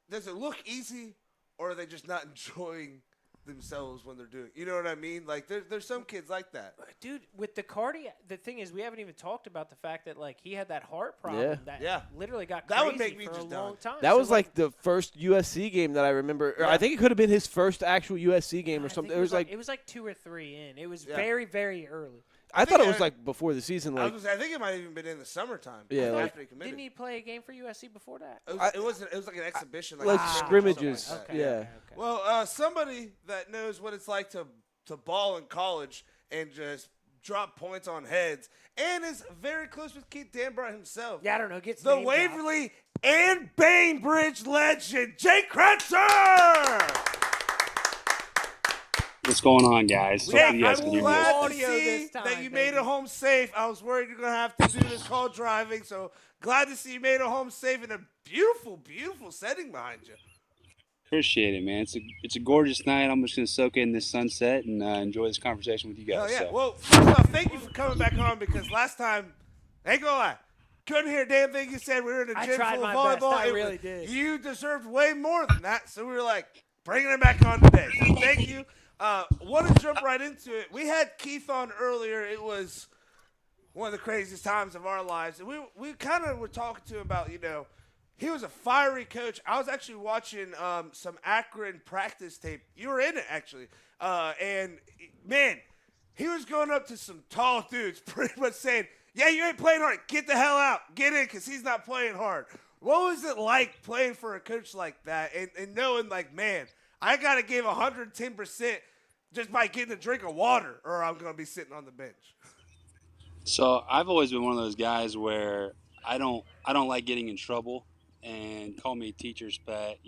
does it look easy, or are they just not enjoying themselves when they're doing it? You know what I mean? Like, there's some kids like that. Dude, with the cardiac, the thing is, we haven't even talked about the fact that like he had that heart problem Yeah. that Yeah. literally got That crazy would make me for just a done. long time. That So, was like the first USC game that I remember. Or Yeah. I think it could have been his first actual USC game or I something. think It was like it was like 2 or 3 in. It was Yeah. very very early. I I thought think it was I- like before the season. Like I think it might have even been in the summertime. Yeah, after like- he committed. Didn't he play a game for USC before that? It was like an exhibition, like a scrimmages. something like that. Okay, Yeah. okay. Well, somebody that knows what it's like to ball in college and just drop points on heads, and is very close with Keith Danbrough himself. Yeah, I don't know. Gets The name dropped. Waverly and Bainbridge legend, Jake Kretzer! What's going on, guys? Jake, Hopefully you guys I'm can hear me. glad to Audio see this that time, you made baby. it home safe. I was worried you're going to have to do this call driving, so glad to see you made it home safe in a beautiful, beautiful setting behind you. Appreciate it, man. It's a gorgeous night. I'm just gonna soak in this sunset and enjoy this conversation with you guys. Oh, yeah. So. Well, first off, thank you for coming back on, because last time, ain't gonna lie, couldn't hear a damn thing you said. We were in a I gym tried full of my best. volleyball. I It really was- did. You deserved way more than that, so we were like, bringing it back on today. So thank you. Want to jump right into it. We had Keith on earlier. It was one of the craziest times of our lives. And we kind of were talking to him about, you know, he was a fiery coach. I was actually watching some Akron practice tape. You were in it, actually. And, man, he was going up to some tall dudes pretty much saying, yeah, you ain't playing hard. Get the hell out. Get in, because he's not playing hard. What was it like playing for a coach like that and knowing, like, man, I got to give 110% just by getting a drink of water, or I'm going to be sitting on the bench? So I've always been one of those guys where I don't like getting in trouble, and call me teacher's pet,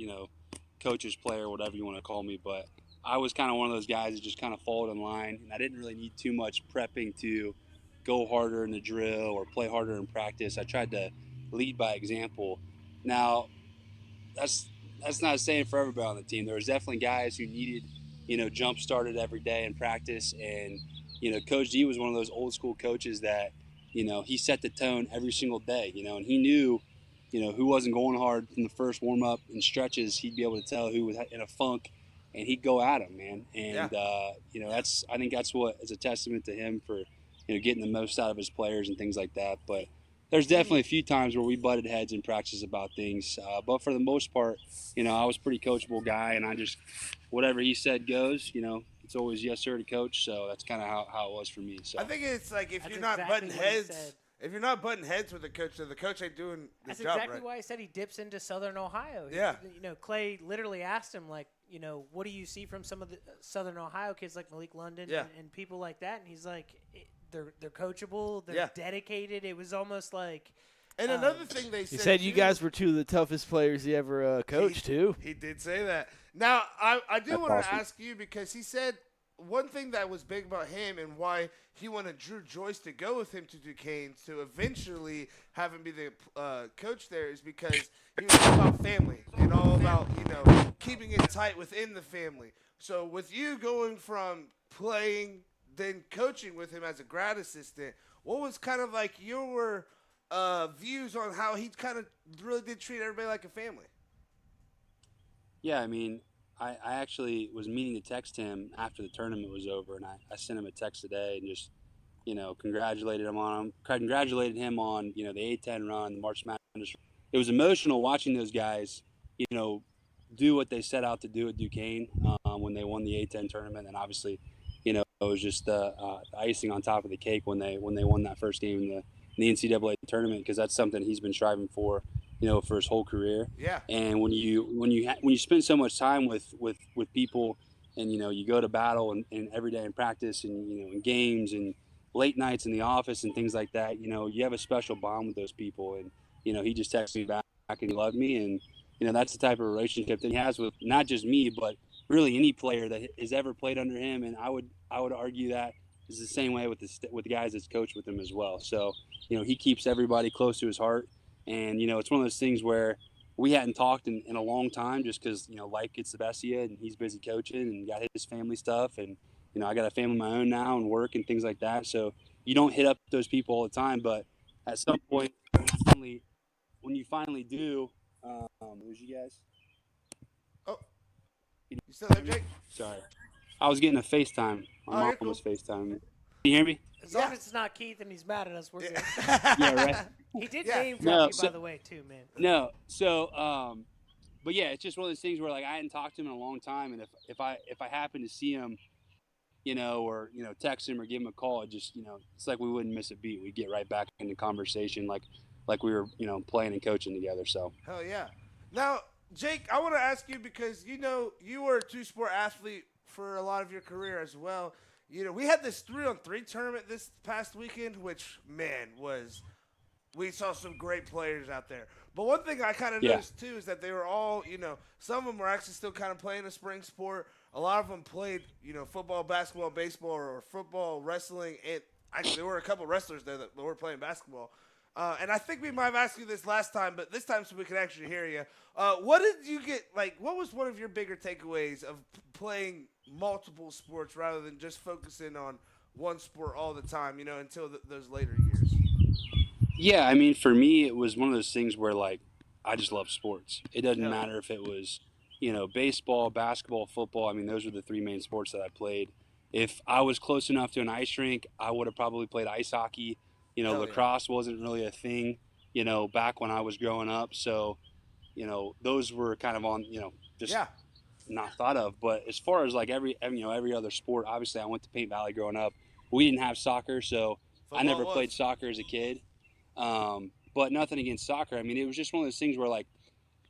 coach's player, whatever you want to call me. But I was kind of one of those guys that just kind of followed in line, and I didn't really need too much prepping to go harder in the drill or play harder in practice. I tried to lead by example. Now that's that's not saying for everybody on the team. There was definitely guys who needed, jump started every day in practice, and Coach D was one of those old school coaches that, he set the tone every single day, and he knew, who wasn't going hard from the first warm up and stretches. He'd be able to tell who was in a funk, and he'd go at him, man. And that's I think that's what is a testament to him for, getting the most out of his players and things like that. But there's definitely a few times where we butted heads in practice about things, but for the most part, I was a pretty coachable guy, and I just whatever he said goes. It's always yes sir to coach. So that's kind of how it was for me. So I think it's like if That's you're not exactly butting what he heads, said. if you're not butting heads with the coach, then the coach ain't doing the That's job exactly right. why I said he dips into Southern Ohio. Yeah. Clay literally asked him, like, what do you see from some of the Southern Ohio kids like Malik London Yeah. and people like that? And he's like, they're coachable, they're Yeah. dedicated. It was almost like. And another thing they He said, said you too- guys were two of the toughest players he ever coached, too. He did say that. Now, I do That's want to awesome. ask you, because he said one thing that was big about him and why he wanted Drew Joyce to go with him to Duquesne to eventually have him be the coach there is because he was all about family and all about, keeping it tight within the family. So with you going from playing, then coaching with him as a grad assistant, what was kind of like your views on how he kind of really did treat everybody like a family? yeah, I mean, I actually was meaning to text him after the tournament was over, and I sent him a text today and just congratulated him on the A10 run, the March Madness. It was emotional watching those guys, do what they set out to do at Duquesne when they won the A10 tournament, and obviously, it was just the icing on top of the cake when they won that first game in the NCAA tournament, because that's something he's been striving for, for his whole career. Yeah. And when you spend so much time with people, and you go to battle and every day in practice, and in games and late nights in the office and things like that, you have a special bond with those people. And he just texted me back and he loved me, and that's the type of relationship that he has with not just me, but really any player that has ever played under him. And I would argue that is the same way with the guys that's coached with him as well. So he keeps everybody close to his heart, and it's one of those things where we hadn't talked in a long time, just because life gets the best of you, and he's busy coaching and got his family stuff, and I got a family of my own now and work and things like that. So you don't hit up those people all the time, but at some point, when you finally do, who's you guys? Oh, you still there, Jake? Sorry, I was getting a FaceTime. My Oh, mom you're cool. was FaceTime. Can you hear me? As long Yeah. as it's not Keith and he's mad at us, we're good. Yeah, right. He did Yeah. name drop No, you, so- by the way, too, man. No, so but yeah, it's just one of those things where like I hadn't talked to him in a long time, and if I happen to see him, or text him or give him a call, it just it's like we wouldn't miss a beat. We get right back into conversation like we were playing and coaching together. So Hell yeah. Now, Jake, I want to ask you because you were a two-sport athlete for a lot of your career as well. We had this 3-on-3 tournament this past weekend, which we saw some great players out there. But one thing I kind of Yeah. noticed too is that they were all, some of them were actually still kind of playing a spring sport. A lot of them played, football, basketball, baseball, or football, wrestling, and actually there were a couple wrestlers there that were playing basketball. And I think we might have asked you this last time, but this time so we could actually hear you. What did you get? What was one of your bigger takeaways of playing multiple sports rather than just focusing on one sport all the time? Until those later years. yeah, I mean, for me, it was one of those things where like I just love sports. It doesn't Yeah. matter if it was baseball, basketball, football. I mean, those were the three main sports that I played. If I was close enough to an ice rink, I would have probably played ice hockey. Hell yeah. Lacrosse wasn't really a thing, back when I was growing up. So, those were kind of on, just Yeah. not thought of. But as far as like every other sport, obviously I went to Paint Valley growing up. We didn't have soccer, so I never Football played was. soccer as a kid. But nothing against soccer. I mean, it was just one of those things where like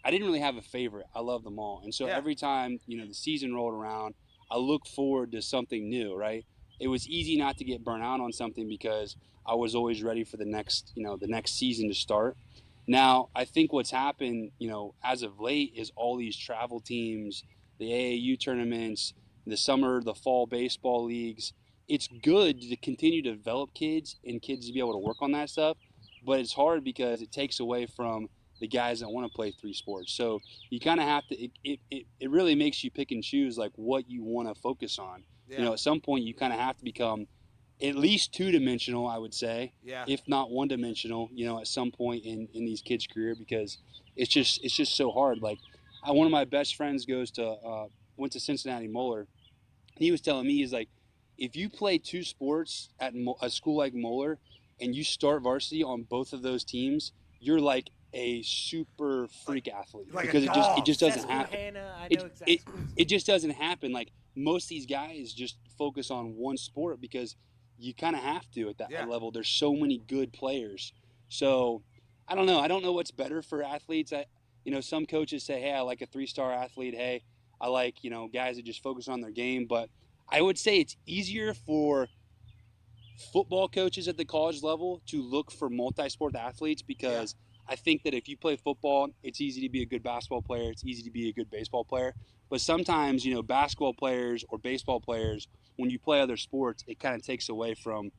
I didn't really have a favorite. I loved them all, and so Yeah. every time the season rolled around, I look forward to something new, right? it was easy not to get burnt out on something because I was always ready for the next season to start. Now, I think what's happened, as of late is all these travel teams, the AAU tournaments, the summer, the fall baseball leagues. It's good to continue to develop kids and kids to be able to work on that stuff, but it's hard because it takes away from the guys that want to play three sports. So you kind of have to, it really makes you pick and choose like what you want to focus on. Yeah. At some point you kind of have to become at least two-dimensional, I would say, Yeah. if not one-dimensional, at some point in these kids' career, because it's just so hard. Like, one of my best friends went to Cincinnati Moeller. He was telling me, he's like, if you play two sports at a school like Moeller and you start varsity on both of those teams, you're like a super freak athlete, like a because dog. it just doesn't happen. Susquehanna, I It, know exactly. it just doesn't happen. Like, most of these guys just focus on one sport because you kind of have to at that Yeah. level. There's so many good players. So I don't know. I don't know what's better for athletes. Some coaches say, hey, I like a 3-star athlete. Hey, I like, guys that just focus on their game. But I would say it's easier for football coaches at the college level to look for multi-sport athletes, because I think that if you play football, it's easy to be a good basketball player. It's easy to be a good baseball player. But sometimes, basketball players or baseball players, when you play other sports, it kind of takes away from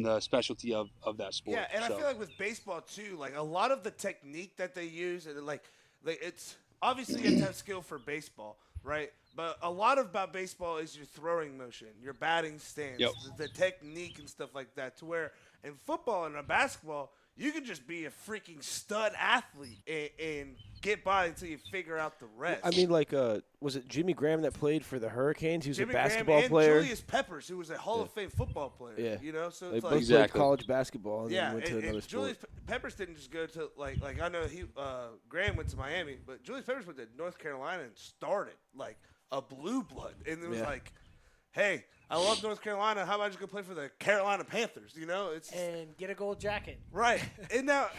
the specialty of that sport. Yeah, and So, I feel like with baseball too, like a lot of the technique that they use, and like it's obviously you have to have skill for baseball, right? But a lot about baseball is your throwing motion, your batting stance, Yep. the technique and stuff like that. To where in football and basketball, you can just be a freaking stud athlete and get by until you figure out the rest. I mean, like, was it Jimmy Graham that played for the Hurricanes? He was Jimmy a basketball Graham and player. Julius Peppers, who was a Hall of Fame football player. Yeah. So They it's both like Exactly. played college basketball and yeah, then went to another sport. Julius Peppers didn't just go to like I know Graham went to Miami, but Julius Peppers went to North Carolina and started like a blue blood, and it was Yeah. like, hey, I love North Carolina. How about I just go play for the Carolina Panthers? It's And get a gold jacket. right. And now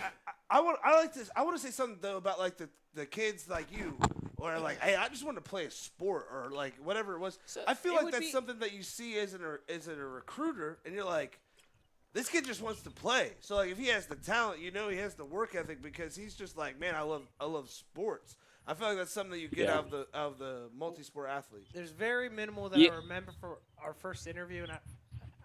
I want to say something though about like the kids like you. Or like, hey, I just want to play a sport, or like whatever it was. So I feel it like would that's be- something that you see as a recruiter, and you're like, this kid just wants to play. So like, if he has the talent, he has the work ethic, because he's just like, man, I love sports. I feel like that's something that you get Yeah. out of the multi-sport athlete. There's very minimal that Yeah. I remember for our first interview, and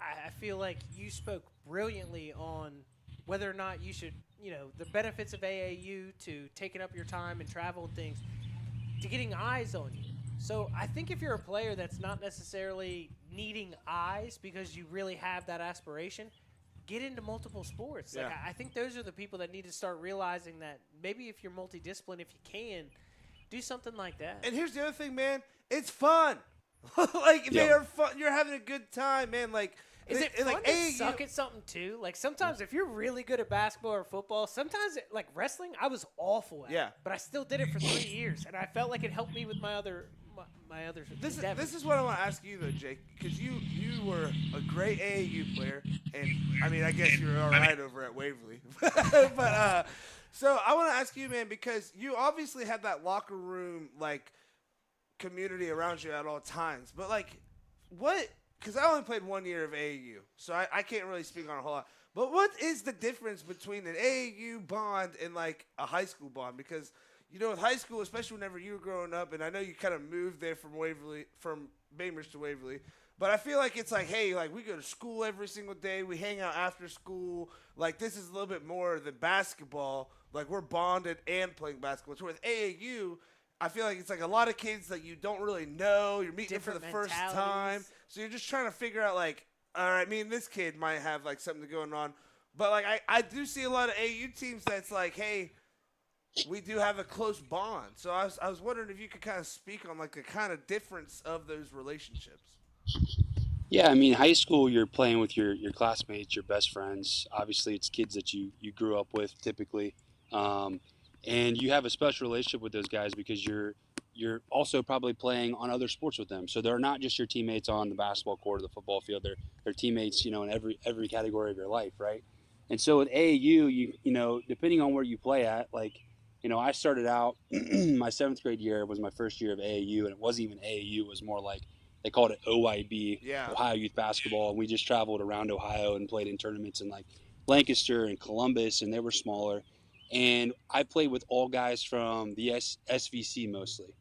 I feel like you spoke brilliantly on whether or not you should, the benefits of AAU to taking up your time and travel and things, to getting eyes on you. So I think if you're a player that's not necessarily needing eyes because you really have that aspiration, get into multiple sports. Like, Yeah. I think those are the people that need to start realizing that maybe if you're multidisciplined, if you can, do something like that. And here's the other thing, man. It's fun. Like they Yeah. are fun. You're having a good time, man. Like, Is it fun like to AAU suck at something too? Like sometimes if you're really good at basketball or football, sometimes like wrestling, I was awful at. Yeah. But I still did it for 3 years, and I felt like it helped me with my other endeavors. This is what I want to ask you though, Jake, because you were a great AAU player, and I mean I guess you were all right over at Waverly, but so I want to ask you, man, because you obviously had that locker room like community around you at all times, but like what? Because I only played 1 year of AAU, so I can't really speak on a whole lot. But what is the difference between an AAU bond and like a high school bond? Because with high school, especially whenever you were growing up, and I know you kind of moved there from Bainbridge to Waverly, but I feel like it's like, hey, like we go to school every single day, we hang out after school. Like this is a little bit more than basketball. Like we're bonded and playing basketball. So with AAU, I feel like it's like a lot of kids that you don't really know. You're meeting them for the Different first time, mentalities. so you're just trying to figure out like, all right, me and this kid might have like something going on. But like I do see a lot of AAU teams that's like, hey, we do have a close bond. So I was wondering if you could kind of speak on like the kind of difference of those relationships. Yeah, I mean, high school, you're playing with your classmates, your best friends. Obviously, it's kids that you grew up with typically, and you have a special relationship with those guys because you're also probably playing on other sports with them. So they're not just your teammates on the basketball court or the football field. They're teammates, in every category of your life, right? And so with AAU, you depending on where you play at, like, I started out my 7th grade year was my first year of AAU, and it wasn't even AAU. It was more like they called it OYB, Yeah. Ohio Youth Basketball, and we just traveled around Ohio and played in tournaments in like Lancaster and Columbus, and they were smaller. And I played with all guys from the SVC mostly.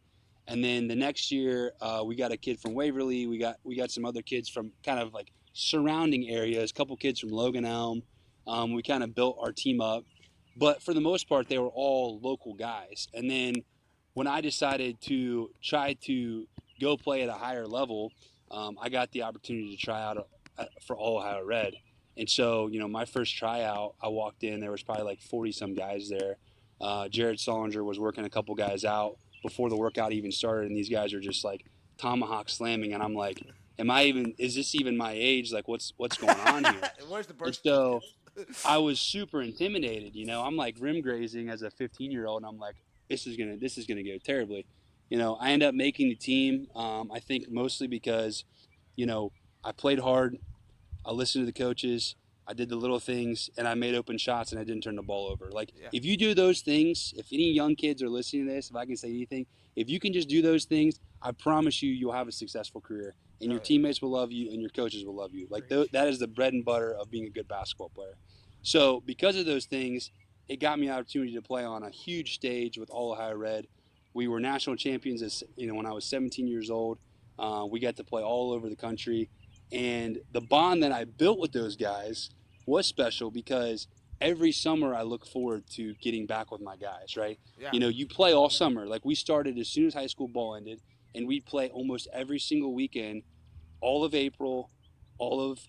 And then the next year, we got a kid from Waverly. We got some other kids from kind of like surrounding areas. A couple kids from Logan Elm. We kind of built our team up, but for the most part, they were all local guys. And then when I decided to try to go play at a higher level, I got the opportunity to try out for All Ohio Red. And so, my first tryout, I walked in. There was probably like 40 some guys there. Jared Solinger was working a couple guys out before the workout even started, and these guys are just like tomahawk slamming, and I'm like, is this even my age? Like, what's going on here? Where's the And birth so certificate? I was super intimidated. I'm like rim grazing as a 15-year-old, and I'm like, this is gonna go terribly. I end up making the team. I think mostly because, I played hard. I listened to the coaches. I did the little things, and I made open shots, and I didn't turn the ball over. Like, Yeah. if you do those things, if any young kids are listening to this, if I can say anything, if you can just do those things, I promise you'll have a successful career, and your teammates will love you, and your coaches will love you. Like, that is the bread and butter of being a good basketball player. So, because of those things, it got me an opportunity to play on a huge stage with All Ohio Red. We were national champions when I was 17 years old. We got to play all over the country. And the bond that I built with those guys was special because every summer I look forward to getting back with my guys, right? Yeah. You play all summer. Like, we started as soon as high school ball ended, and we'd play almost every single weekend, all of April, all of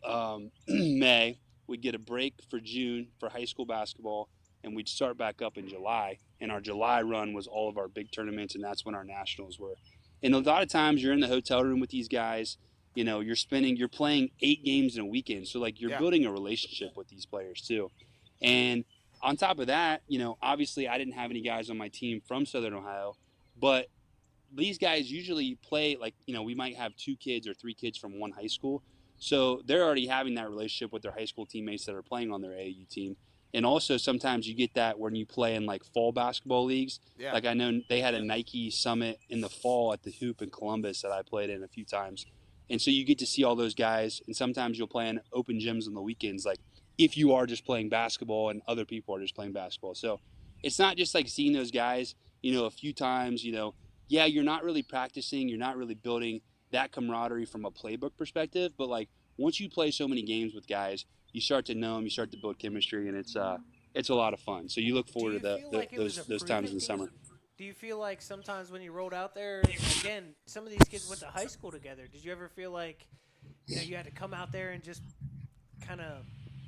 May. We'd get a break for June for high school basketball, and we'd start back up in July. And our July run was all of our big tournaments, and that's when our nationals were. And a lot of times you're in the hotel room with these guys. You're playing 8 games in a weekend. So, like, you're building a relationship with these players too. And on top of that, obviously I didn't have any guys on my team from Southern Ohio, but these guys usually play, like, we might have 2 kids or 3 kids from one high school. So they're already having that relationship with their high school teammates that are playing on their AAU team. And also sometimes you get that when you play in like fall basketball leagues. Yeah. Like, I know they had a Nike Summit in the fall at the Hoop in Columbus that I played in a few times. And so you get to see all those guys, and sometimes you'll play in open gyms on the weekends, like if you are just playing basketball and other people are just playing basketball. So it's not just like seeing those guys, a few times, yeah, you're not really practicing, you're not really building that camaraderie from a playbook perspective, but like once you play so many games with guys, you start to know them, you start to build chemistry, and it's a lot of fun. So you look forward to those times in the summer. Do you feel like sometimes when you rolled out there, again, some of these kids went to high school together? Did you ever feel like, you had to come out there and just kind of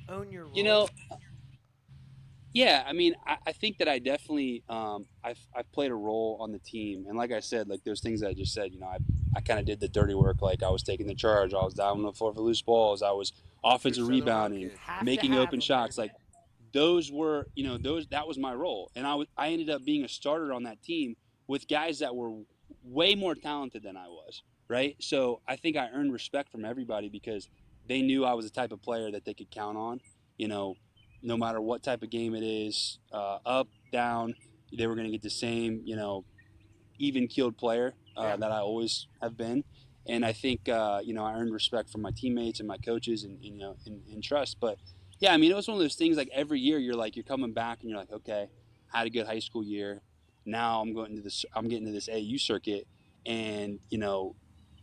own your role? Yeah, I mean, I think that I definitely I've played a role on the team, and like I said, like those things I just said, I kind of did the dirty work. Like, I was taking the charge, I was down on the floor for loose balls, I was offensive Southern rebounding, Have to making have open them, shots. baby. Like, those were, that was my role, and I ended up being a starter on that team with guys that were way more talented than I was, right? So I think I earned respect from everybody because they knew I was the type of player that they could count on, no matter what type of game it is, up, down, they were going to get the same, even-keeled player that I always have been. And I think, I earned respect from my teammates and my coaches and trust. But, yeah, I mean, it was one of those things, like, every year you're coming back and you're like, okay, I had a good high school year. Now I'm getting to this AU circuit, and,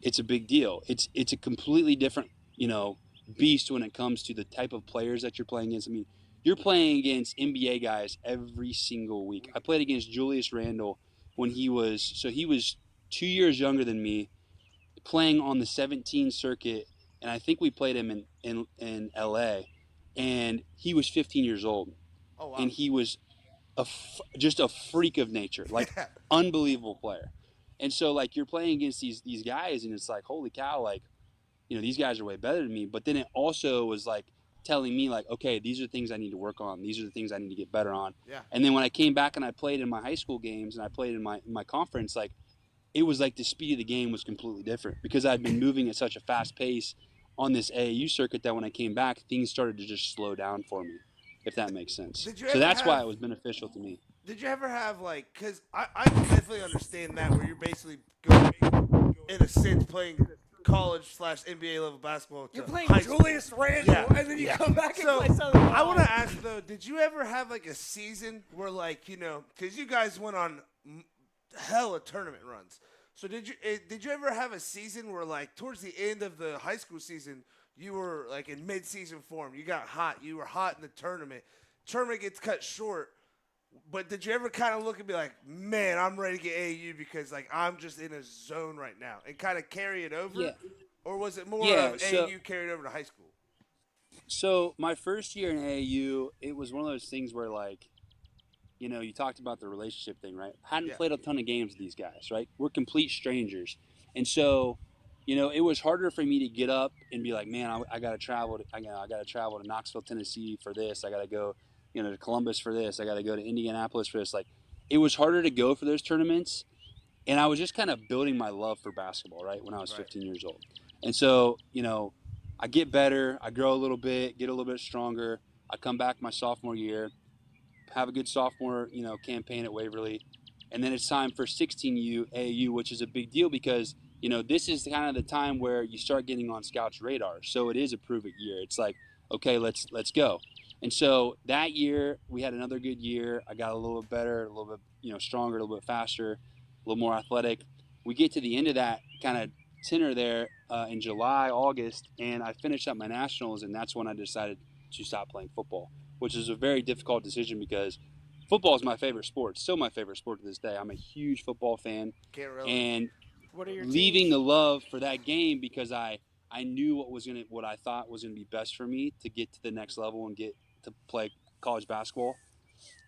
it's a big deal. It's a completely different, beast when it comes to the type of players that you're playing against. I mean, you're playing against NBA guys every single week. I played against Julius Randle when he was 2 years younger than me, playing on the 17 circuit, and I think we played him in LA, and he was 15 years old. Oh, wow. And he was just a freak of nature, like unbelievable player. And so, like, you're playing against these guys, and it's like, holy cow, like, these guys are way better than me. But then it also was like telling me, like, okay, these are things I need to work on. These are the things I need to get better on. Yeah. And then when I came back and I played in my high school games and I played in my conference, like, it was like the speed of the game was completely different because I'd been moving at such a fast pace on this AAU circuit that when I came back, things started to just slow down for me, if that makes sense. So that's why it was beneficial to me. Did you ever have, like, because I can definitely understand that where you're basically going, in a sense, playing college/NBA level basketball. You're to playing high school. Julius Randle, Yeah. and then you Yeah. come back So, and play Southern I want to Cal. ask though, did you ever have like a season where like because you guys went on hella tournament runs. So did you ever have a season where like towards the end of the high school season you were like in mid-season form, you got hot, you were hot in the tournament. Tournament gets cut short. But did you ever kind of look and be like, man, I'm ready to get AAU because like I'm just in a zone right now, and kind of carry it over? Yeah. Or was it more Yeah, of so- AAU carried over to high school? So my first year in AAU, it was one of those things where like, you talked about the relationship thing, right? Hadn't Yeah. played a ton of games with these guys, right? We're complete strangers, and so, it was harder for me to get up and be like, man, I got to travel. I got to travel to Knoxville, Tennessee for this. I got to go, to Columbus for this. I got to go to Indianapolis for this. Like, it was harder to go for those tournaments, and I was just kind of building my love for basketball, right? When I was 15 years old, and so, I get better. I grow a little bit, get a little bit stronger. I come back my sophomore year, have a good sophomore, campaign at Waverly, and then it's time for 16U AAU, which is a big deal because this is kind of the time where you start getting on scouts' radar. So it is a prove it year. It's like, okay, let's go. And so that year we had another good year. I got a little bit better, a little bit stronger, a little bit faster, a little more athletic. We get to the end of that kind of tenor there in July, August, and I finished up my nationals, and that's when I decided to stop playing football, which is a very difficult decision because football is my favorite sport. It's still my favorite sport to this day. I'm a huge football fan, Can't really. and What are your leaving teams? the love for that game because I knew what I thought was gonna be best for me to get to the next level and get to play college basketball.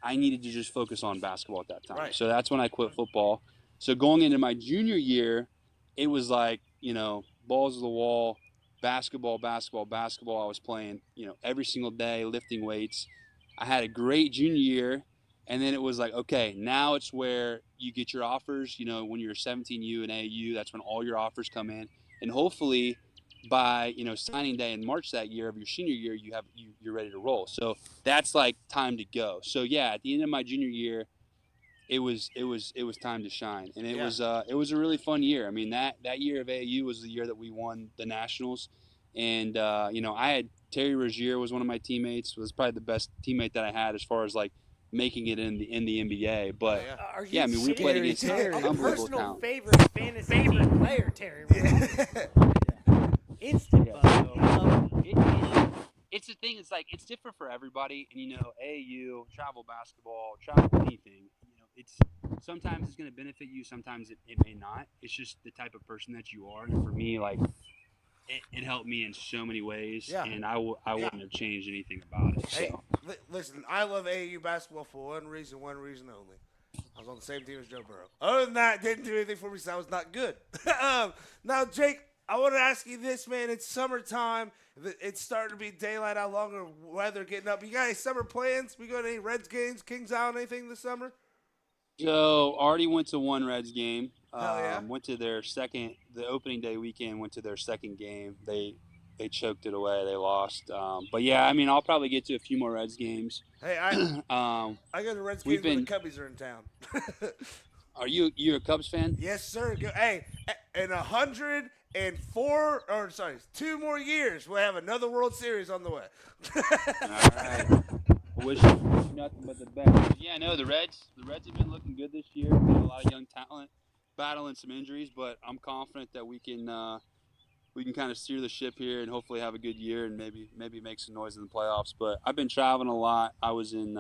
I needed to just focus on basketball at that time. Right. So that's when I quit football. So going into my junior year, it was like, balls to the wall, basketball. I was playing, every single day, lifting weights. I had a great junior year. And then it was like, okay, now it's where you get your offers, when you're 17U and AAU, that's when all your offers come in. And hopefully by, signing day in March that year of your senior year, you're ready to roll. So that's like time to go. So yeah, at the end of my junior year, it was time to shine. And it was a really fun year. I mean, that year of AAU was the year that we won the Nationals. And, I had Terry Rozier was one of my teammates, was probably the best teammate that I had as far as like making it in the NBA. But Are you yeah, I mean, we played serious? against Terry. I'm a unbelievable personal talent. fantasy team player, Terry. Instant buzz. It's the thing. It's like it's different for everybody, and AAU, travel basketball, travel anything. It's sometimes it's going to benefit you, sometimes it may not. It's just the type of person that you are. And for me, like it helped me in so many ways, and I wouldn't have changed anything about it. So. Hey, listen, I love AAU basketball for one reason only. I was on the same team as Joe Burrow. Other than that, it didn't do anything for me, so I was not good. Now, Jake, I want to ask you this, man. It's summertime. It's starting to be daylight out longer, weather getting up. You got any summer plans? We go to any Reds games, Kings Island, anything this summer? So already went to one Reds game. Hell yeah. Went to their the opening day weekend, went to their second game. They choked it away. They lost. But yeah, I mean, I'll probably get to a few more Reds games. Hey, I go to Reds games when the Cubbies are in town. Are you a Cubs fan? Yes, sir. Hey, in 2 more years, we'll have another World Series on the way. All right. Wish you nothing but the best. Yeah, no, the Reds have been looking good this year. Got a lot of young talent, battling some injuries, but I'm confident that we can kind of steer the ship here and hopefully have a good year and maybe make some noise in the playoffs. But I've been traveling a lot. I was in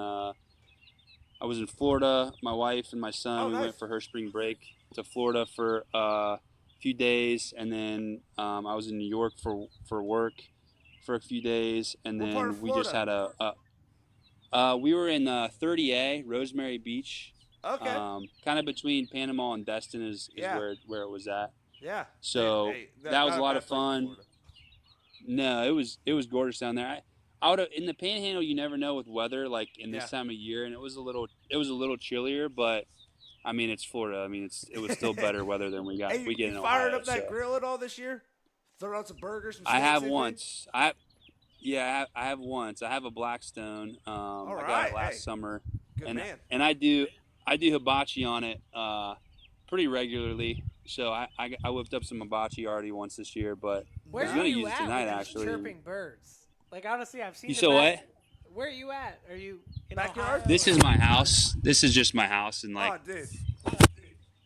Florida. My wife and my son, we went for her spring break to Florida for a few days, and then I was in New York for work for a few days, and What part of then we just had we were in 30A, Rosemary Beach. Okay. Kind of between Panama and Destin is where it was at. Yeah. So that was a lot of fun. No, it was gorgeous down there. In the Panhandle, you never know with weather, like in this time of year, and it was a little chillier, but I mean it's Florida. I mean it was still better weather than we get in Ohio. Fired up that grill at all this year? Throw out some burgers. Some I have steaks, once. I have once. I have a Blackstone. I got it last summer. Good man. And I do hibachi on it pretty regularly. So I whipped up some hibachi already once this year, but Where I was are gonna you use it at tonight with these actually. chirping birds? Like honestly, I've seen. You the saw what? Where are you at? Are you in Backyard? Ohio? This is my house. This is just my house, and like Oh, dude.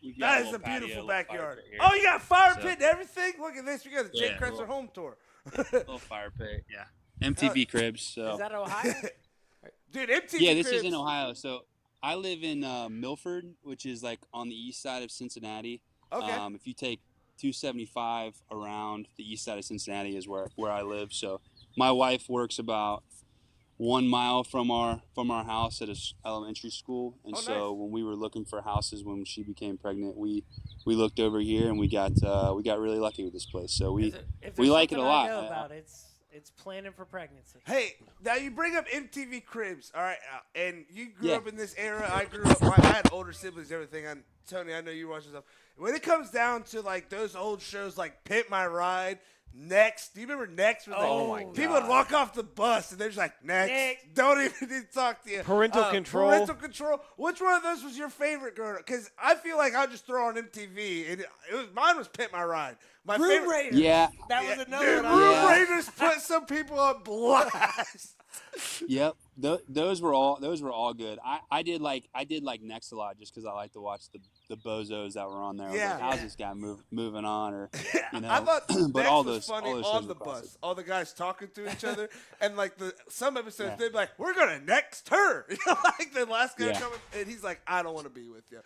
we've got That a is little a beautiful patio, little fire backyard. pit here. Oh, you got a fire So- pit and everything? Look at this. We got the Jake Yeah, Kretzer cool. home tour. Little fire pit, yeah. MTV Cribs. So Is that Ohio? Dude, MTV yeah, this is Cribs. in Ohio. So I live in Milford, which is like on the east side of Cincinnati. Okay. If you take 275 around the east side of Cincinnati is where I live. So my wife works about 1 mile from our house at a elementary school, and Oh, so nice. when we were looking for houses when she became pregnant, we looked over here and we got really lucky with this place. So If there's we like it a something lot. I know about it's planning for pregnancy. Hey, now you bring up MTV Cribs, all right? And you grew Yeah. up in this era. I grew up. I had older siblings, everything. And Tony, I know you watch stuff. When it comes down to like those old shows, like Pimp My Ride, Next. Do you remember Next? Where, like, Oh, my people would walk off the bus and they're just like, Next. Don't even need to talk to you. Parental Control. Parental Control. Which one of those was your favorite growing up? Because I feel like I'll just throw on MTV. And mine was Pimp My Ride. My Room favorite. Raiders. Yeah. That was another Dude, one. Room Yeah. Raiders put some people on blast. Yep, those were all good. I did like Next a lot just because I like to watch the bozos that were on there. I was Yeah. like, how's this guy moving on? Or you know, I thought but Next all was those funny all those on shows the were classic. bus. All the guys talking to each other, and like some episodes Yeah. they'd be like, "We're gonna next her," like the last guy Yeah. coming, and he's like, "I don't want to be with you."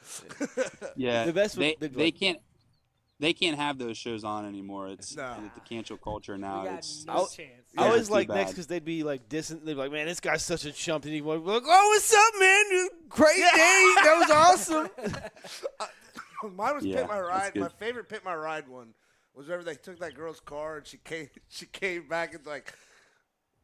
Yeah, The best was- they can't have those shows on anymore. It's No. the cancel culture now. We got It's no chance. I Yeah, always it's too like bad. Next because they'd be like dissing. They'd be like, "Man, this guy's such a chump." And he'd be like, "Oh, what's up, man? Great day. That was awesome." Mine was Yeah, Pit My that's Ride. good. My favorite Pit My Ride one was whenever they took that girl's car and she came back and like,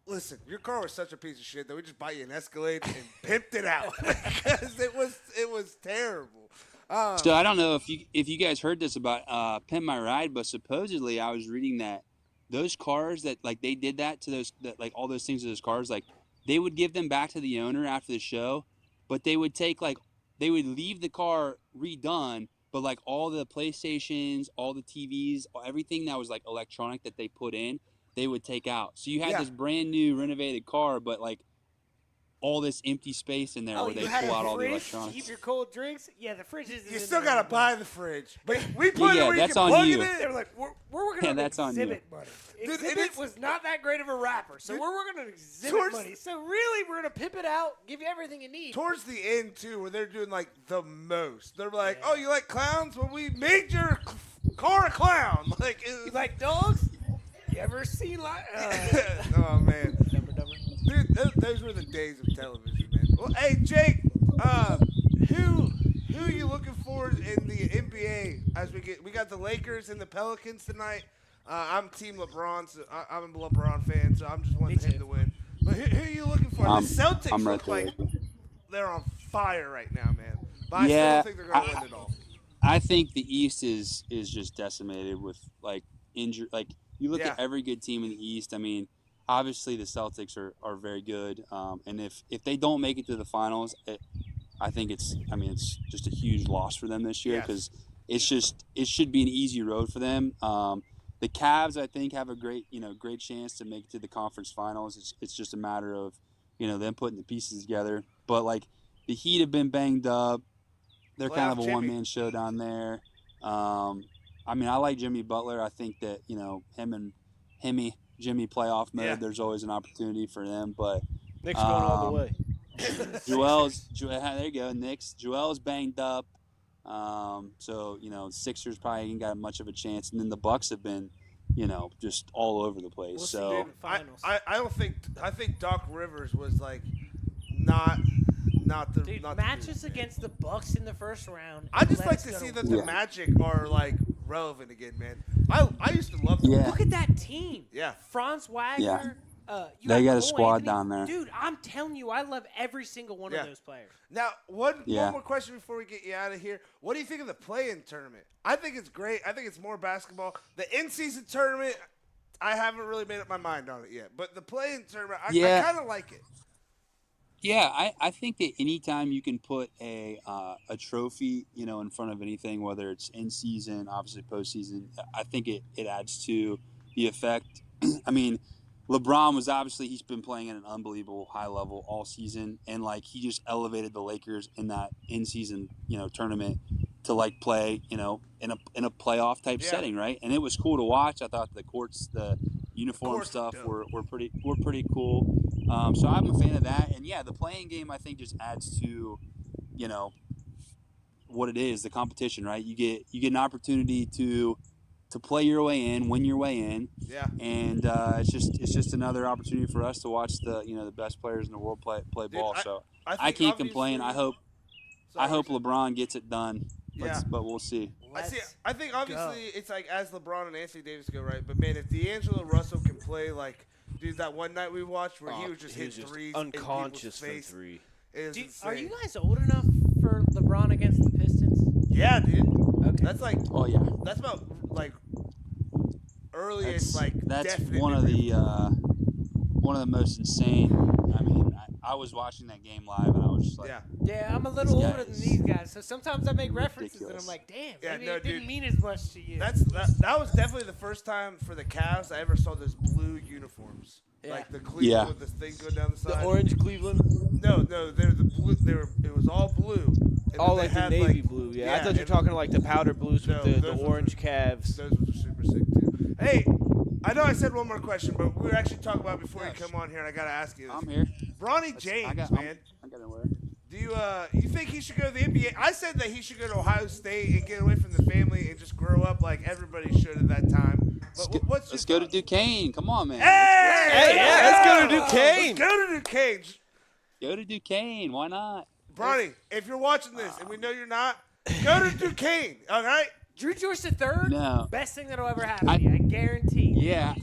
listen, your car was such a piece of shit that we just bought you an Escalade and pimped it out because it was terrible. So I don't know if you guys heard this about Pimp My Ride, but supposedly I was reading that those cars that like they did that to those that, like all those things to those cars, like they would give them back to the owner after the show, but they would leave the car redone, but like all the PlayStations, all the TVs, everything that was like electronic that they put in, they would take out. So you had Yeah. this brand new renovated car, but like all this empty space in there Oh, where they you had pull a out all the fridge to electronics. keep your cold drinks? Yeah, the fridge is. You still gotta buy the fridge, but we put Yeah, it where that's you can on plug you. it in. They were like, we're working Yeah, on that's on you. exhibit money. Dude, and Exhibit it's- was not that great of a rapper, so we're working on exhibit Towards- money. So really, we're gonna pimp it out, give you everything you need. Towards the end too, where they're doing like the most. They're like, "Oh, you like clowns? Well, we made your car a clown." Like, You like dogs? You ever seen like? oh man, Dumber. dude, those were the days of television, man. Well, hey Jake, who are you looking for in the NBA as we got the Lakers and the Pelicans tonight? I'm Team LeBron, so I'm a LeBron fan, so I'm just wanting Me him too. to win. But who are you looking for? I'm- The Celtics I'm right look like there. they're on fire right now, man. But I still Yeah, don't think they're gonna win it all. I think the East is just decimated with like injury. Like you look Yeah. at every good team in the East. I mean, obviously the Celtics are very good, and if they don't make it to the finals, I think it's just a huge loss for them this year Yes. because it should be an easy road for them. The Cavs, I think, have a great chance to make it to the conference finals. It's just a matter of them putting the pieces together. But like the Heat have been banged up. They're kind of Playoff a Jimmy. one-man show down there. I mean, I like Jimmy Butler. I think that Jimmy playoff mode. Yeah. There's always an opportunity for them. But Nick's going all the way. there you go. Knicks. Joel's banged up. So Sixers probably ain't got much of a chance. And then the Bucks have been, just all over the place. We'll see, so dude. Finals. I think Doc Rivers was like not the Dude, not the matches dude, man. against the Bucks in the first round. I just Let like us to go see to that war. the Magic are like relevant again, man. I used to love them. Yeah. Look at that team. Yeah. Franz Wagner. You They got a Cole squad Anthony. down there. Dude, I'm telling you, I love every single one Yeah. of those players. Now, one Yeah. more question before we get you out of here. What do you think of the play-in tournament? I think it's great. I think it's more basketball. The in-season tournament, I haven't really made up my mind on it yet. But the play-in tournament, I Yeah. kind of like it. Yeah, I think that anytime you can put a trophy, in front of anything, whether it's in season, obviously postseason, I think it adds to the effect. I mean, LeBron was obviously he's been playing at an unbelievable high level all season, and like he just elevated the Lakers in that in season tournament to like play in a playoff type Yeah. setting, right? And it was cool to watch. I thought the uniform course were stuff dope. were pretty cool. So I'm a fan of that, and yeah, the playing game I think just adds to, you know, what it is, the competition, right? You get an opportunity to play your way in, win your way in, Yeah. and it's just another opportunity for us to watch the best players in the world play Dude, ball. So I I think can't complain. obviously- I Sorry, hope Richard. LeBron gets it done. Yeah. But we'll see. I think obviously it's like as LeBron and Anthony Davis go, right? But man, if D'Angelo Russell can play like, dude, that one night we watched where he was just hitting threes unconscious in from people's face, three. it is Are insane. you guys old enough for LeBron against the Pistons? Yeah, dude. Okay. That's like Oh yeah. that's about like earliest like That's definite one of memory. the most insane. I mean, I was watching that game live, and I was just like, Yeah. Yeah, I'm a little This guy older than is these guys, so sometimes I make references and ridiculous. I'm like, damn, Yeah, maybe no, it didn't dude. mean as much to you. That was definitely the first time for the Cavs I ever saw those blue uniforms. Yeah. Like the Cleveland Yeah. with this thing going down the The side. orange Cleveland. No, they're the blue. It was all blue. And Oh, then they like the had, navy like- blue. Yeah, I thought you were and talking like the powder blues No, with the those ones orange are- calves. Those were super sick too. Hey, I know I said one more question, but we were actually talking about it before you come on here, and I gotta ask you this. I'm here. Bronny James, man. I got nowhere. Do you think he should go to the NBA? I said that he should go to Ohio State and get away from the family and just grow up like everybody should at that time. But what's your Let's go to thoughts? Duquesne. Come on, man. Hey, yeah, let's go to Duquesne. Let's go to Duquesne. Go to Duquesne. Why not? Bronny, if you're watching this, and we know you're not, go to Duquesne, all right? Drew Joyce III, No. best thing that'll ever happen to you, I guarantee. Yeah,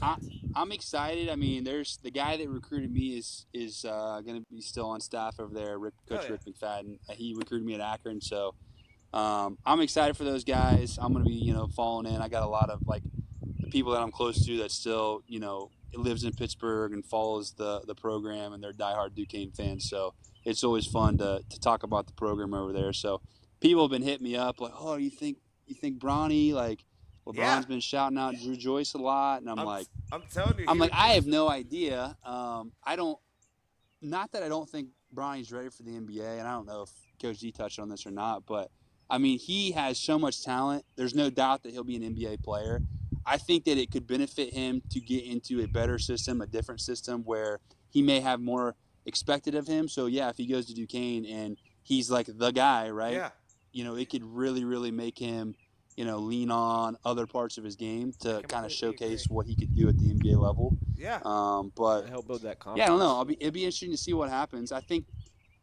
I'm excited. I mean, there's the guy that recruited me is going to be still on staff over there, Coach yeah. Rick McFadden. He recruited me at Akron, so I'm excited for those guys. I'm going to be falling in. I got a lot of like the people that I'm close to that still lives in Pittsburgh and follows the program, and they're diehard Duquesne fans. So it's always fun to talk about the program over there. So people have been hitting me up like, oh, you think Bronny, like LeBron's Yeah. been shouting out Drew Joyce a lot, and I'm telling you, like, I have no idea. Not that I don't think Bronny's ready for the NBA, and I don't know if Coach D touched on this or not, but I mean, he has so much talent. There's no doubt that he'll be an NBA player. I think that it could benefit him to get into a better system, a different system where he may have more expected of him. So yeah, if he goes to Duquesne and he's like the guy, right? Yeah. It could really, really make him, lean on other parts of his game to kind completely of showcase agree. what he could do at the NBA level. Yeah. But Help build that confidence. yeah, I don't know. It'd be interesting to see what happens. I think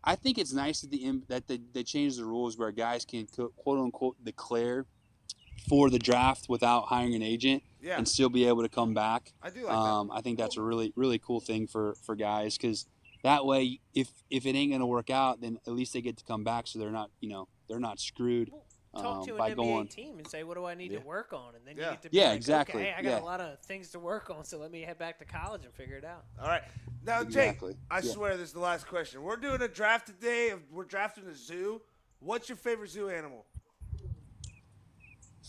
it's nice that they changed the rules where guys can quote unquote declare for the draft without hiring an agent Yeah. and still be able to come back. I do like that. I think that's a really, really cool thing for guys because that way, if it ain't gonna work out, then at least they get to come back, so they're not screwed. Talk to by an NBA going. team and say, what do I need to work on? And then Yeah. you get to be Yeah, like, exactly. okay, I got Yeah. a lot of things to work on, so let me head back to college and figure it out. All right. Now, Jake, Exactly. I Yeah. swear this is the last question. We're doing a draft today. We're drafting a zoo. What's your favorite zoo animal?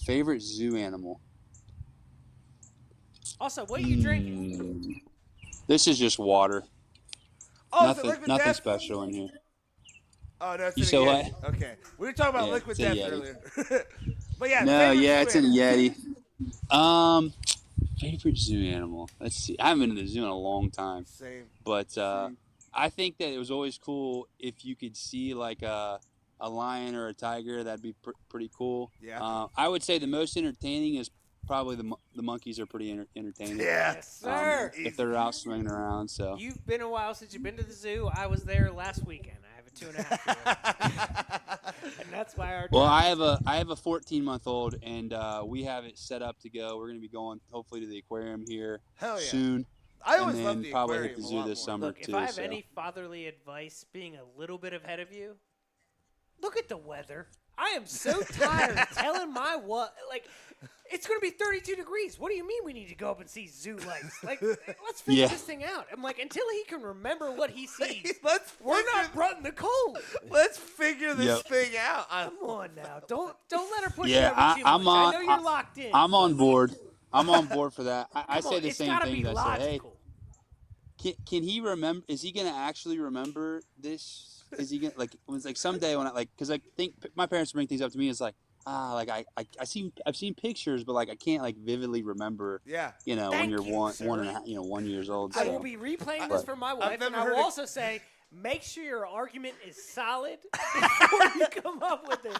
Favorite zoo animal? Also, what are you drinking? This is just water. Oh, it's a liquid Nothing death? special in here. Oh, no, it's You in a said Yeti. Okay. We were talking about Yeah, liquid it's a death Yeti. earlier. But yeah, No, favorite yeah, zoo it's in a animal. Yeti. Favorite zoo animal. Let's see. I haven't been to the zoo in a long time, Same. but I think that it was always cool if you could see like a lion or a tiger. That'd be pretty cool. Yeah. I would say the most entertaining is probably the monkeys are pretty entertaining. Yeah. Yes, sir. If they're out swinging around, so. You've been a while since you've been to the zoo. I was there last weekend. I have a 2.5-year-old. And that's why our Well, draft I have a 14-month-old, and we have it set up to go. We're going to be going hopefully to the aquarium here Hell yeah. soon. I always and love then the probably aquarium hit the a zoo lot this more. summer Look, too. if I have so. any fatherly advice, being a little bit ahead of you, look at the weather. I am so tired of telling my it's going to be 32 degrees. What do you mean we need to go up and see zoo lights? Like, let's figure this thing out. I'm like, until he can remember what he sees, we're not running the cold. Let's figure this thing out. Come on now. Don't let her push Yeah, you over too much. I know you're locked in. I'm on board. I'm on board for that. I say the it's same gotta thing. be I say, hey, logical. can he remember? Is he gonna actually remember this? Is he gonna it was like someday when because I think my parents bring things up to me. It's like I've seen pictures, but like I can't like vividly remember. Yeah. You know, Thank when you're you, one sir. and a half, 1 years old. I So. will be replaying this for my wife, and never I heard will it- also say, make sure your argument is solid before you come up with it,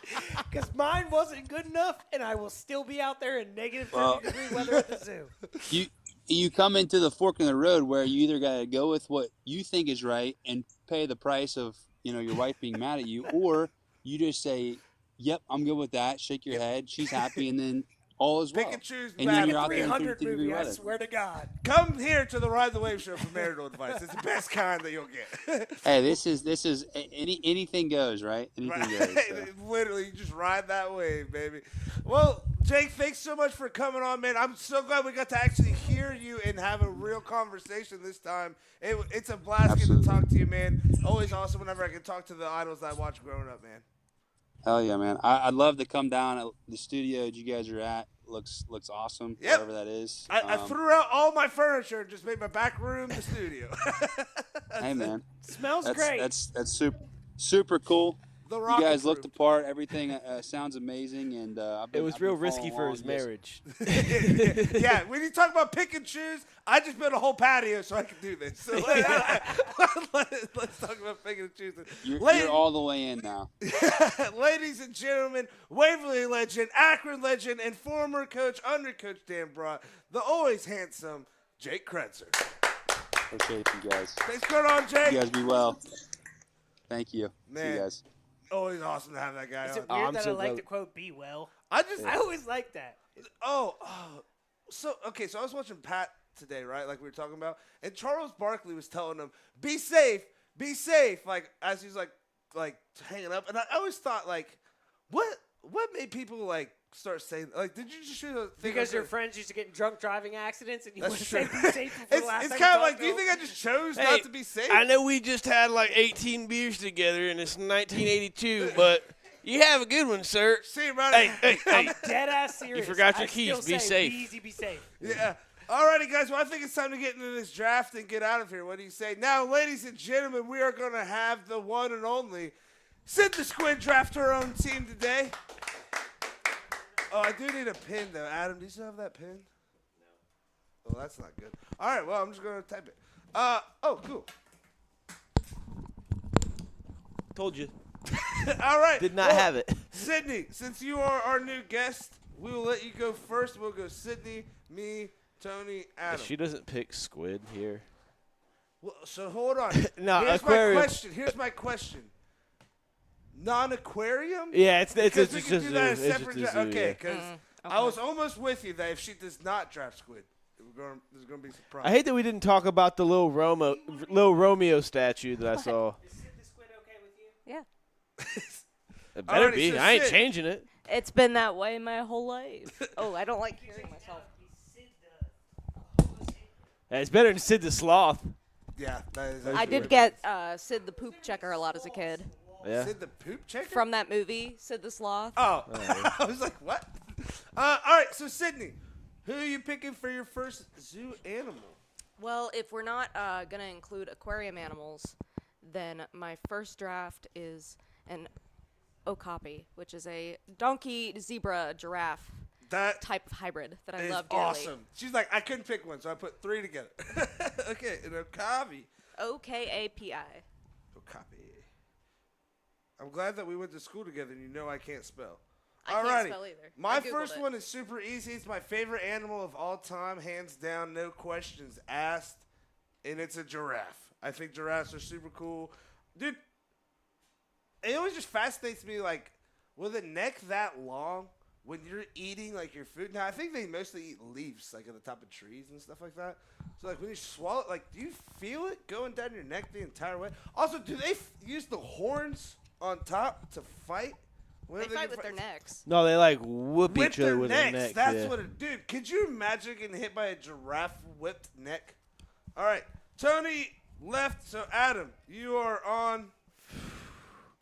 because mine wasn't good enough, and I will still be out there in negative 30-degree weather at the zoo. You come into the fork in the road where you either got to go with what you think is right and pay the price of your wife being mad at you, or you just say, "Yep, I'm good with that." Shake your head, she's happy, and then all is well. Pick and choose. And then you're out there in 300 30-degree movie, I weather. swear to God. Come here to the Ride the Wave show for marital advice. It's the best kind that you'll get. Hey, this is anything goes, right? Anything goes. So. Literally, you just ride that wave, baby. Well, Jake, thanks so much for coming on, man. I'm so glad we got to actually hear you and have a real conversation this time. It's a blast getting to talk to you, man. Always awesome whenever I can talk to the idols that I watched growing up, man. Hell yeah, man! I'd love to come down at the studio that you guys are at. Looks awesome. Yep. Wherever that is. I threw out all my furniture and just made my back room the studio. Hey man, Smells great. That's super cool. The You rocket guys looked proof. the part. Everything sounds amazing, and It was real risky for his marriage. Yeah, when you talk about pick and choose, I just built a whole patio so I could do this. So let's talk about pick and choosing. You're all the way in now. Ladies and gentlemen, Waverly legend, Akron legend, and former coach under Coach Dan Brott, the always handsome Jake Kretzer. Appreciate you guys. Thanks for coming on, Jake. You guys be well. Thank you. See Man. you guys. Always awesome to have that guy Is on. it weird I'm that so I like glad- to quote "Be well"? I always like that. So I was watching Pat today, right? Like we were talking about, and Charles Barkley was telling him, "Be safe, be safe." Like as he's like hanging up, and I always thought like, what made people like start saying like, did you just think Because your friends used to get in drunk driving accidents, and you want That's to say true. be safe before the last It's time kind of you like, talked do you to think I just chose Hey, not to be safe? I know we just had like 18 beers together and it's 1982, but you have a good one, sir. See you around. Hey, I'm dead ass serious. forgot your I keys. still Be say, safe. Be easy, be safe. Yeah. Alrighty, guys. Well, I think it's time to get into this draft and get out of here. What do you say? Now, ladies and gentlemen, we are going to have the one and only Sid the Squid draft her own team today. Oh, I do need a pin, though. Adam, do you still have that pin? No. Oh, that's not good. All right, well, I'm just going to type it. Oh, cool. Told you. All right. Did not have it. Sydney, since you are our new guest, we will let you go first. We'll go Sydney, me, Tony, Adam. She doesn't pick squid here. Well, so hold on. No, Here's aquarium. my question. Here's my question. Non-aquarium? Yeah, it's Because we just can a do zoo. that It's as just separate. a zoo, Okay, yeah. because I was almost with you that if she does not draft squid, there's going to be a surprise. I hate that we didn't talk about the little Romeo statue that I saw. Is Sid the Squid okay with you? Yeah. It better Alrighty, be. so I ain't Sid. changing it. It's been that way my whole life. Oh, I don't like hearing myself. It's better than Sid the Sloth. Yeah, that is. I actually did right. get Sid the Poop Checker a lot as a kid. Yeah. Sid the poop checker? From that movie, Sid the Sloth. Oh, I was like, what? All right, so Sydney, who are you picking for your first zoo animal? Well, if we're not going to include aquarium animals, then my first draft is an okapi, which is a donkey, zebra, giraffe That type of hybrid that I is love dearly. awesome. She's like, I couldn't pick one, so I put three together. Okay, an okapi. O-K-A-P-I. Okapi. I'm glad that we went to school together and you know I can't spell. I can't Alrighty. spell either. My I Googled first it. one is super easy. It's my favorite animal of all time, hands down, no questions asked. And it's a giraffe. I think giraffes are super cool. Dude, it always just fascinates me, like, with a neck that long, when you're eating, like, your food. Now, I think they mostly eat leaves, like, at the top of trees and stuff like that. So, like, when you swallow it, like, do you feel it going down your neck the entire way? Also, do they use the horns on top to fight? When They they fight can with their fight- necks. No, they like whoop With each other their with necks. their necks. That's yeah. what it. Dude, could you imagine getting hit by a giraffe whipped neck? All right, Tony left. So Adam, you are on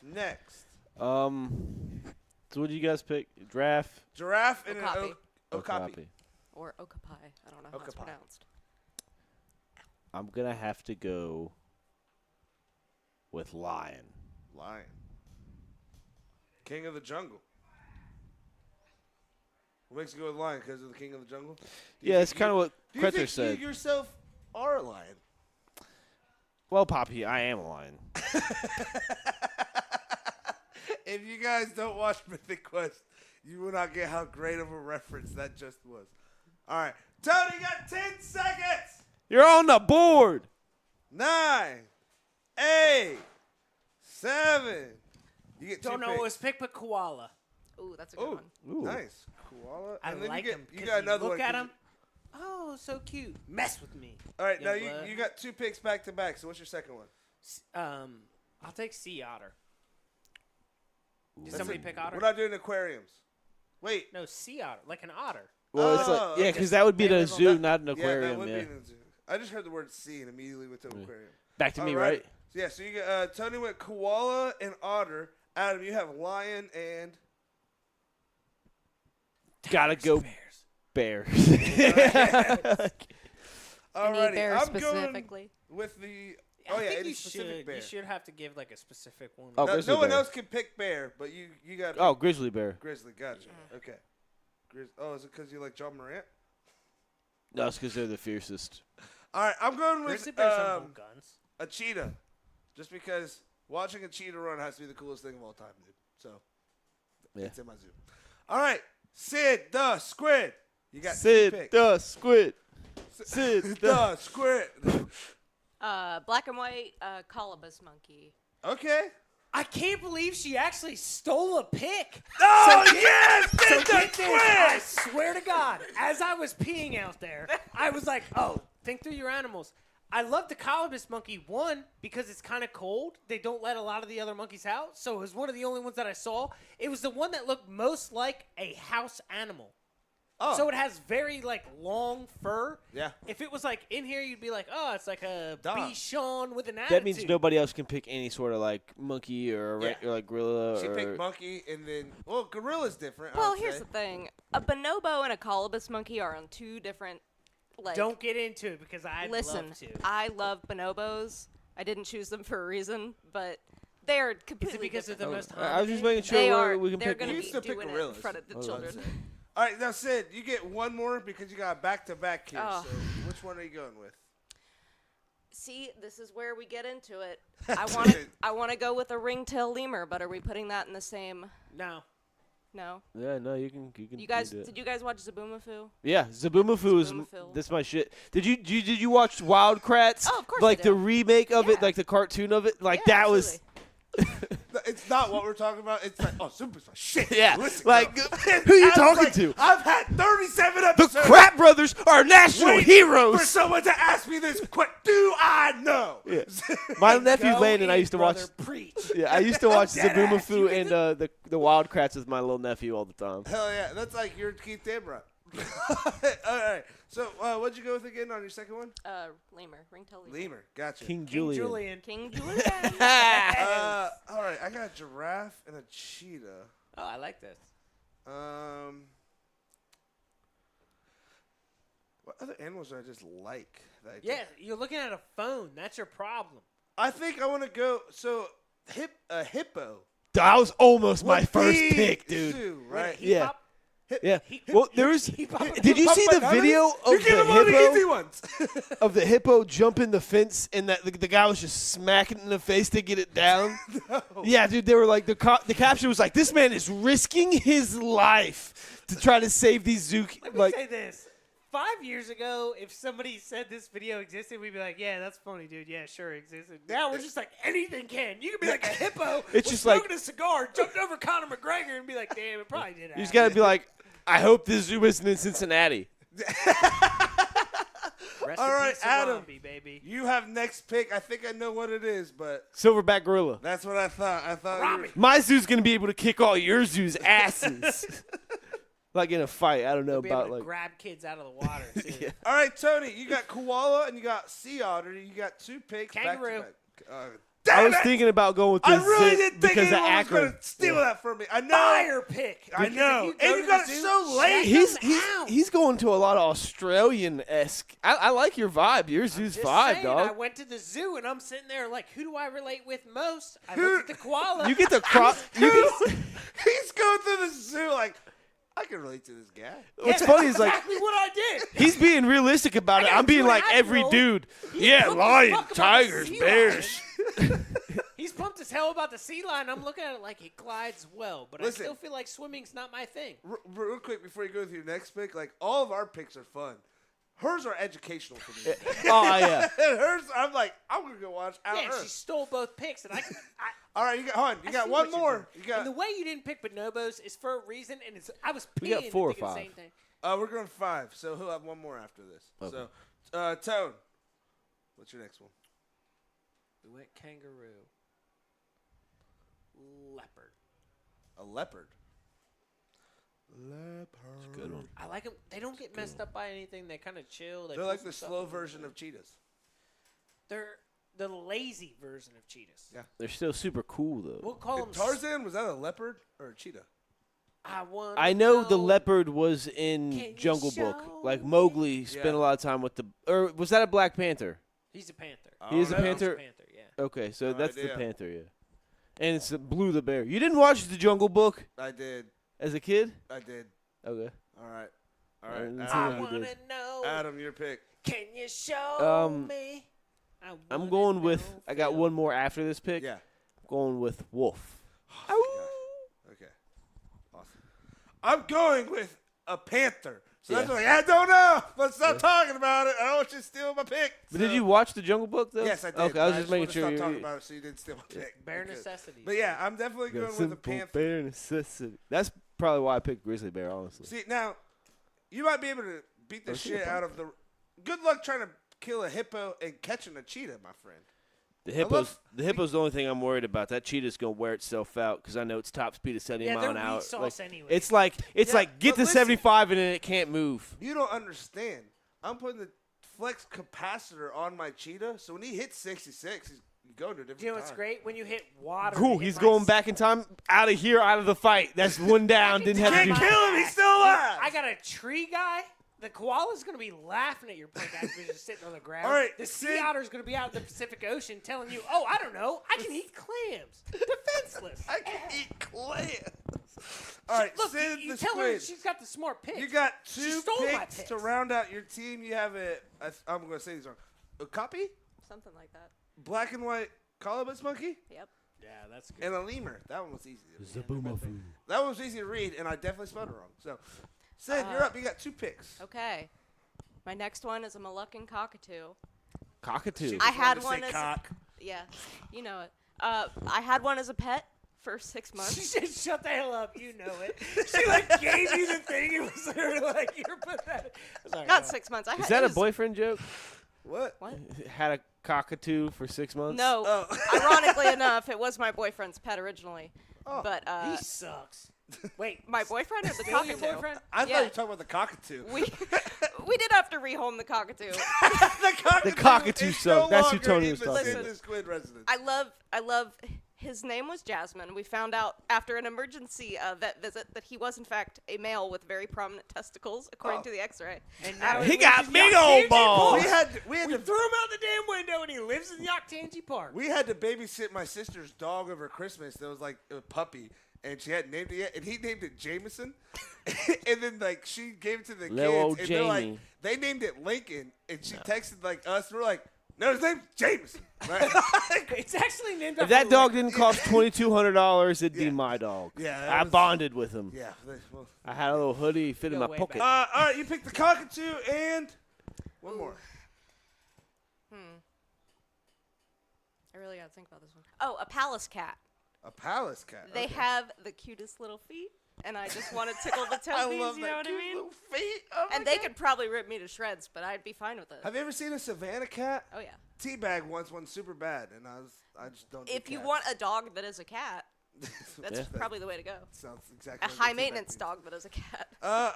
next. So what did you guys pick? Giraffe. Giraffe and Okapi. an okapi. Or okapi. I don't know how it's Okapi. pronounced. I'm gonna have to go with lion. Lion. King of the jungle. What makes you go with lion? Because of the king of the jungle? Yeah, it's kind of what Do you Kretter think said. you yourself are a lion? Well, Poppy, I am a lion. If you guys don't watch Mythic Quest, you will not get how great of a reference that just was. All right. Tony, you got 10 seconds. You're on the board. 9, 8, 7. You get 2 Don't know picks. what was picked, but koala. Ooh, that's a good Oh, one. Ooh. nice. Koala. I And then like you him. get, you got another look one. at 'cause him. Oh, so cute. Mess with me. All right, now Young blood. you got 2 picks back to back. So what's your second one? I'll take sea otter. Did That's somebody it. pick otter? We're not doing aquariums. Wait. No, sea otter, like an otter. Well, it's Oh, like, yeah, okay. because that would be They the live on zoo, that- not an Yeah, that aquarium. would Yeah, be in the zoo. I just heard the word sea and immediately went to aquarium. Back to me, All right? So yeah, so you got Tony went koala and otter. Adam, you have lion and Gotta go Bears. Bears. Any alrighty. bear I'm going specifically? with the. I Oh yeah, think any you specific should. bear. You should have to give like a specific one. Oh, No, grizzly no one bear. else can pick bear, but you got. Oh, grizzly bear. grizzly. Gotcha. Okay. Oh, is it because you like John Morant? No, it's because they're the fiercest. All right, I'm going Grizzly with bears don't hold guns. a cheetah, just because watching a cheetah run has to be the coolest thing of all time, dude. So Yeah. it's in my zoo. All right, Sid the Squid. You got 2 Sid picks. the squid. Sid the Squid. Black and white colobus monkey. Okay. I can't believe she actually stole a pick. Oh yes, So Sid the get this, I Squid. swear to God, as I was peeing out there, I was like, oh, think through your animals. I love the colobus monkey, one, because it's kind of cold. They don't let a lot of the other monkeys out, so it was one of the only ones that I saw. It was the one that looked most like a house animal. Oh. So it has very, like, long fur. Yeah. If it was, like, in here, you'd be like, oh, it's like a Dog. Bichon with an attitude. That means nobody else can pick any sort of like monkey or, Yeah. or like gorilla. She or picked monkey, and then gorilla's different. I Well, would here's say. the thing: a bonobo and a colobus monkey are on 2 different. Like, Don't get into it because I'd listen. love to. I love bonobos. I didn't choose them for a reason, but they are Is completely it because of different. the most I was just haunted? making sure They where are. we can They're pick. going You to used to be pick doing it in gorillas. front of the I was about to children. say. All right, now Sid, you get one more because you got back to back here. Oh. So which one are you going with? See, this is where we get into it. I want to go with a ringtail lemur, but are we putting that in the same? No. No. Yeah, no, you can. You guys, do it. did you guys watch Zaboomafoo? Yeah, Zaboomafoo is Zaboomafoo. that's my shit. Did you watch Wild Kratts? Oh, of course I Like the did. remake of it, Yeah. like the cartoon of it, like Yeah, that was. It's not what we're talking about. It's like, oh, Super's my shit. Yeah, Listen, like girl. who you I was talking like, to? I've had 37 The episodes. Crap Brothers are national Wait heroes. for someone to ask me this. Do I know? Yeah. My nephew Go Landon, I in, used to watch. brother, Preach. Yeah, I used to watch dead ass. Zaboomafoo and the Wild Kratts with my little nephew all the time. Hell yeah, that's like your Keith Damrot. All right. So what'd you go with again on your second one? Lemur, ringtail lemur. Lemur. Gotcha. King King Julian. Julian. King Julian. All right, I got a giraffe and a cheetah. Oh, I like this. What other animals do I just like? That I Yeah, you're looking at a phone. That's your problem. I think I want to go. So, a hippo. That was almost my would first be pick, dude. zoo, Wait, right? he Yeah. pop- Yeah. He- Well, there was. he pop- Did you Pump see my the gun? video You of give the him all the easy hippo? ones. Of the hippo jumping the fence and that the guy was just smacking it in the face to get it down? Yeah, dude. They were like the caption was like, "This man is risking his life to try to save these zoo." Let me Like, say this. 5 years ago, if somebody said this video existed, we'd be like, yeah, that's funny, dude. Yeah, sure, it existed. Now we're just like, anything can. You could be like a hippo It's was just like- smoking a cigar, jumped over Conor McGregor, and be like, damn, it probably did you happen. just gotta be like, "I hope this zoo isn't in Cincinnati." Rest All in right, peace, Adam. Harambe, baby. You have next pick. I think I know what it is, but Silverback gorilla. that's what I thought. I thought. You were, My zoo's gonna be able to kick all your zoo's asses. Like in a fight. I don't know You'll be able about to like. grab kids out of the water, too. Yeah. all right, Tony. You got koala and you got sea otter. You got 2 picks. Kangaroo. Back to back. I Damn was it! thinking about going with I this really zit didn't think because of anyone was Akron. going to steal that from me. I know. Fire pick. I Because know. if you And you go got to it the so zoo, late. check He's going to a lot of Australian-esque. I like your vibe. Your zoo's Just vibe, saying, dog. I went to the zoo and I'm sitting there like, who do I relate with most? I looked at the koala. You get the cross. He's going through the zoo like, I can relate to this guy. What's funny is like exactly what I did. he's being realistic about it. got I'm being like 2.5 every -year-old. dude. He's Yeah, pumped as lion, fuck about the tigers, sea bears. He's pumped as hell about the sea lion. I'm looking at it like it glides well, but Listen. I still feel like swimming's not my thing. Real quick before you go with your next pick, like all of our picks are fun. Hers are educational for me. Oh yeah. And hers, I'm like, I'm gonna go watch Out Yeah, and she Earth. stole both picks, and I All right, you got hold on, you I got see one what you're more. doing. You got. And the way you didn't pick bonobos is for a reason, and it's I was We got peeing 4 or thinking the 5. same thing. We're going 5, so he'll have one more after this. Okay. So, Tone, what's your next one? We went kangaroo, leopard. A leopard. Leopard. Good one. I like them. They don't get messed up by anything. They kind of chill. They're pull like some the stuff slow and- version of cheetahs. They're the lazy version of cheetahs. Yeah. They're still super cool though. We'll call them Tarzan, was that a leopard or a cheetah? I know the leopard was Can in you Jungle Book. show Like me? Mowgli spent Yeah. a lot of time with the. Or was that a Black Panther? He's a panther. He is a Oh, no. panther? He's a panther, yeah. Okay, so No that's the idea. panther, yeah. And it's Blue the bear. You didn't watch the Jungle Book I did. as a kid? I did. Okay. All right. All I didn't right. see I what you wanna did. know. Adam, your pick. Can you show me? I'm wanna going with. know, I got Phil. one more after this pick. Yeah. I'm going with wolf. Okay. Awesome. I'm going with a panther. So that's Yeah. like, I don't know. Let's stop talking about it. I don't want you to steal my pick. But So- did you watch the Jungle Book though? Yes, I did. Okay, I was but just making wanted to sure stop you. talking about it so you didn't steal my pick. Bare Because- necessities. But yeah, I'm definitely Got going with a simple panther. bare necessity. That's probably why I picked grizzly bear. Honestly. See, now, you might be able to beat the Let's see shit the out of the. Good luck trying to kill a hippo and catching a cheetah, my friend. The love- hippos. The hippo's the only thing I'm worried about. That cheetah's gonna wear itself out because I know its top speed is 70 Yeah, mile they're an hour. weak sauce anyway. It's like Yeah, get but to listen. 75 and then it can't move. You don't understand. I'm putting the flex capacitor on my cheetah, so when he hits 66, he's going to a different Do you know what's time. great? When you hit water. Cool. it He's hits going my back in time, out of here, out of the fight. That's one down. Didn't have to Can't do. kill him. He's still alive. I got a tree guy. The koala's going to be laughing at your punk ass bitch just sitting on the ground. All right, The sea Sid- otter's going to be out in the Pacific Ocean telling you, oh, I don't know, I can eat clams. Defenseless. I can eat clams. All right, Look, Sid you the tell her squid. she's got the smart pick. You got She 2 stole my picks picks. to round out your team. You have I'm going to say these wrong. A copy, Something like that. black and white colobus monkey, Yep. Yeah, that's good. and a lemur. That one was easy. That one was easy to read, and I definitely spelled it wrong. So, Sid, you're up. You got 2 picks. Okay. My next one is a Moluccan cockatoo. Cockatoo. I had Wanted to one say as cock. yeah, you know it. I had one as a pet for 6 She months. said, shut the hell up, you know it. She, like, gave you the thing. It was literally like, you're pathetic. Sorry, Not go 6 months. I had Is that it a was- boyfriend joke? What? What? Had a cockatoo for 6 months? No. Oh. Ironically enough, it was my boyfriend's pet originally. Oh. But He sucks. Wait, my boyfriend or the still your cockatoo? boyfriend? I thought Yeah. you were talking about the cockatoo. We did have to rehome the cockatoo. the cockatoo is suck. no That's who longer Tony in was the talking Sid about. the Squid residence. I love. His name was Jasmine. We found out after an emergency vet visit that he was in fact a male with very prominent testicles, according Oh. to the X-ray. And now He lives got in big Yoctangi old balls. Park. we had We to threw him out the damn window, and he lives in Yoctangi Park. we had to babysit my sister's dog over Christmas. That was like a puppy, and she hadn't named it yet, and he named it Jameson. And then like she gave it to the Little kids, old and they're like, Jamie. they named it Lincoln, and she texted like us. We're like, no, his name's Jameson. Right? It's actually named If after that dog Rick. didn't cost $2,200, it'd Yeah. be my dog. Yeah, that I was- bonded with him. yeah. Well, I had a little hoodie, fit in Go my way pocket. back. all right, you picked the cockatoo and one more. I really gotta think about this one. Oh, a palace cat. A palace cat. They okay. have the cutest little feet. and I just want to tickle the I toesies. love You know that what I cute mean? little feet. Oh my And they God. could probably rip me to shreds, but I'd be fine with it. Have you ever seen a Savannah cat? Oh yeah. Teabag once went super bad, and I just don't. If do you cats. want a dog that is a cat, that's Yeah. probably the way to go. sounds A exactly. like high Teabag maintenance means. dog that is a cat.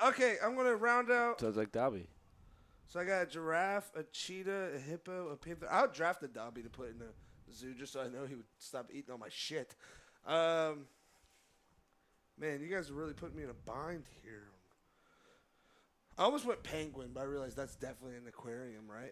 Okay, I'm gonna round out. Sounds like Dobby. So I got a giraffe, a cheetah, a hippo, a panther. I would draft a Dobby to put in the zoo just so I know he would stop eating all my shit. Man, you guys are really putting me in a bind here. I almost went penguin, but I realized that's definitely an aquarium, right?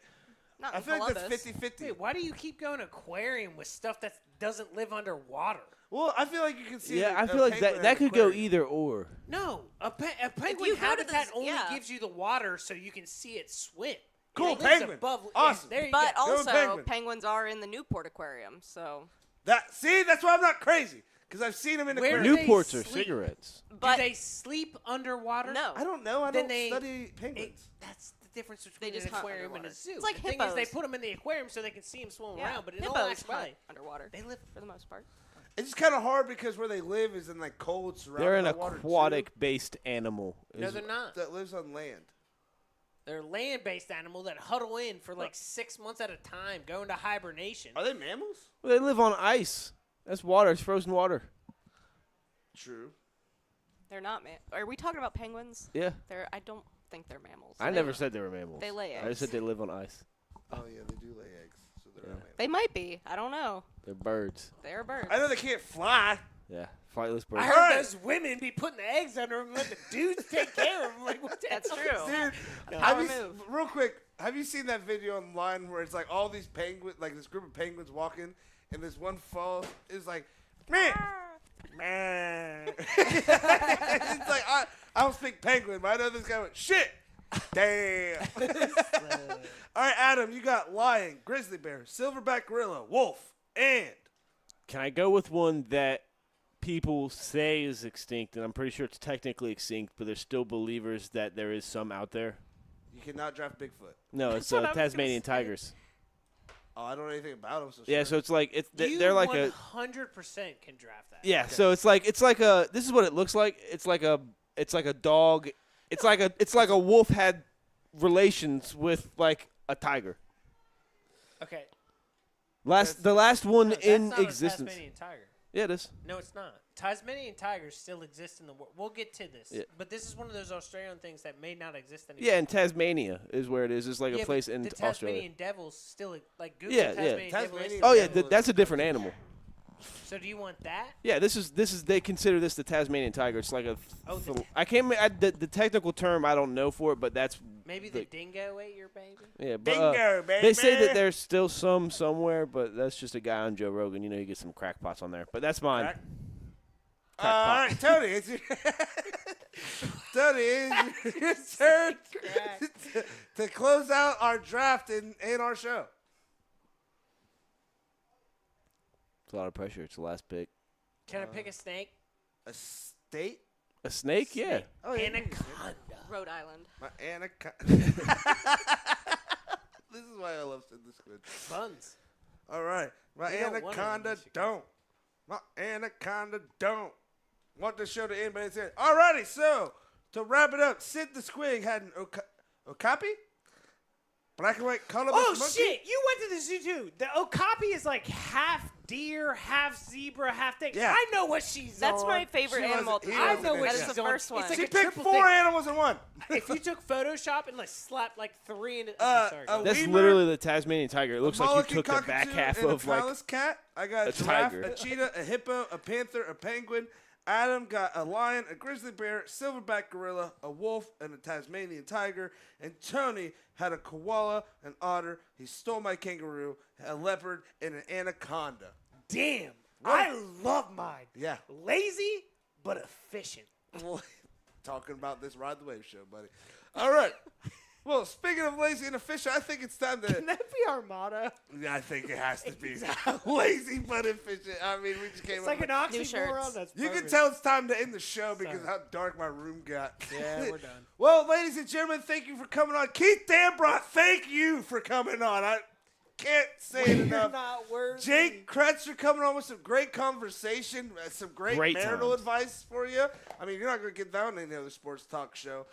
Not I in feel like Columbus. that's 50-50. Wait, why do you keep going aquarium with stuff that doesn't live underwater? Well, I feel like you can see. Yeah, a I feel like penguin that in that an could go aquarium. either or. No, a penguin you go to habitat the only yeah. gives you the water so you can see it swim. Cool, It lives penguin. above- Awesome. there you But go. Go with also, penguin. penguins are in the Newport Aquarium, so. That's why I'm not crazy because I've seen them in Where aquariums. do they Newports are sleep? cigarettes. But do they sleep underwater? no, I don't know. I Then don't they- study penguins. That's the difference between just an hunt aquarium and underwater. a zoo. It's like the thing is, they hippos. put them in the aquarium so they can see them swimming yeah, around. But in all hippos hunt actuality, underwater they live. for the most part. It's kind of hard because where they live is in like cold surrounded They're an by water, too, aquatic-based animal. No, is- they're not. that lives on land. They're a land-based animal that huddle in for like 6 months at a time, go into hibernation. Are they mammals? Well, they live on ice. That's water. It's frozen water. True. They're not Are we talking about penguins? Yeah. I don't think they're mammals. I never said they were mammals. They lay I just said eggs. they live on ice. Oh yeah, they do lay eggs, so they're Yeah. not mammals. They might be. I don't know. They're birds. They're birds. I know they can't fly. Yeah. Flightless birds. I heard Alright. those women be putting the eggs under them and let the dudes take care of them. Like, what the That's hell true. is Dude, that? have Power you, move. real quick, have you seen that video online where it's like all these penguins, like this group of penguins walking, and this one falls is like, man, man. It's like I don't speak penguin, but I know this guy went shit. Damn. All right, Adam, you got lion, grizzly bear, silverback gorilla, wolf, and Can I go with one that people say is extinct, and I'm pretty sure it's technically extinct, but there's still believers that there is some out there? you cannot draft Bigfoot. No, it's what I was gonna Tasmanian say. tigers. Oh, I don't know anything about them. So Yeah, sure. so it's like You they're like a 100% can draft that. yeah. So it's like a this is what it looks like. It's like a dog. It's like a wolf had relations with like a tiger. Okay. The last one No, that's in not a existence. Tasmanian tiger. Yeah, it is. No, it's not. Tasmanian tigers still exist in the world. We'll get to this. Yeah. But this is one of those Australian things that may not exist anymore. Yeah, and Tasmania is where it is. It's like Yeah, a place but in the Australia. Tasmanian devils still like Google Yeah, yeah. Tasmanian devil. Tasmanian Oh yeah, devil that's a different animal. So do you want that? Yeah, this is they consider this the Tasmanian tiger. It's like a Oh, I can't the technical term I don't know for it, but that's Maybe the dingo ate your baby? yeah. But, Bingo, baby. they say that there's still some somewhere, but that's just a guy on Joe Rogan. You know, you get some crackpots on there, but that's mine. Crack. All right, Tony, it's your Tony, it's your turn to close out our draft in our show. It's a lot of pressure. It's the last pick. Can I pick a snake? A state? A snake? Yeah. Oh, yeah. Anaconda. Rhode Island. My anaconda. This is why I love Sidney Squid. Buns. All right. My We don't want it in anaconda Michigan. don't. My anaconda don't. Want the show to end, but it's it. All righty, so to wrap it up, Sid the Squig had an okapi? Black and white colorless Oh, monkey? shit. You went to the zoo, too. The okapi is like half deer, half zebra, half thing. Yeah. I know what she's That's on. my favorite She animal. wasn't- to he I do. know what That she's is on. the first one. It's like She a picked triple 4 thing. animals in one. If you took Photoshop and like slapped like 3 in it. a Sorry. go ahead. That's Lemur, literally the Tasmanian tiger. It looks like Mulligan you took the back cockatoo, half and of a like palace cat. I got a a giraffe, tiger. a cheetah, a hippo, a panther, a penguin. Adam got a lion, a grizzly bear, silverback gorilla, a wolf, and a Tasmanian tiger. And Tony had a koala, an otter. He stole my kangaroo, a leopard, and an anaconda. Damn. I love mine. Yeah. Lazy, but efficient. Talking about this Ride the Wave show, buddy. All right. Well, speaking of lazy and efficient, I think it's time to. Can that be our motto? Yeah, I think it has to be lazy but efficient. I mean, we just came It's up like an with. New shirts. oxymoron. That's You can perfect. tell it's time to end the show because Sorry. how dark my room got. Yeah, we're done. Well, ladies and gentlemen, thank you for coming on. Keith Dambrot, thank you for coming on. Can't say it enough. Not worthy. Jake Kretzer coming on with some great conversation, some great marital times. advice for you. I mean, you're not going to get that on any other sports talk show.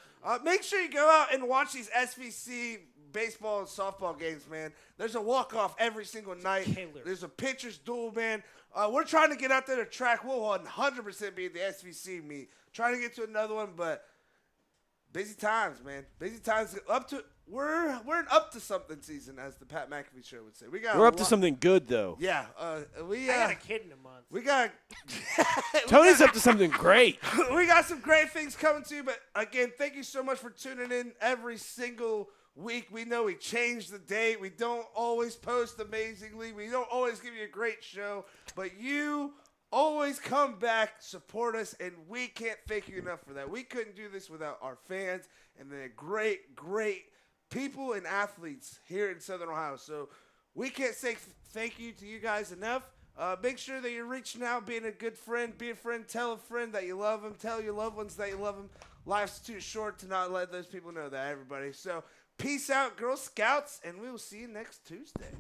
Make sure you go out and watch these SVC baseball and softball games, man. There's a walk-off every single night. Killer. There's a pitcher's duel, man. We're trying to get out there to track. We'll 100% be at the SVC meet. Trying to get to another one, but busy times, man. Busy times. We're an up to something season, as the Pat McAfee show would say. We're up to something good, though. Yeah. I got a kid in a month. We got Tony's up to something great. we got some great things coming to you, but again, thank you so much for tuning in every single week. We know we change the date. We don't always post amazingly. We don't always give you a great show, but you always come back, support us, and we can't thank you enough for that. We couldn't do this without our fans and the great people and athletes here in Southern Ohio. So we can't say thank you to you guys enough. Make sure that you're reaching out, being a good friend, be a friend, tell a friend that you love them, tell your loved ones that you love them. Life's too short to not let those people know that, everybody. So peace out, Girl Scouts, and we will see you next Tuesday.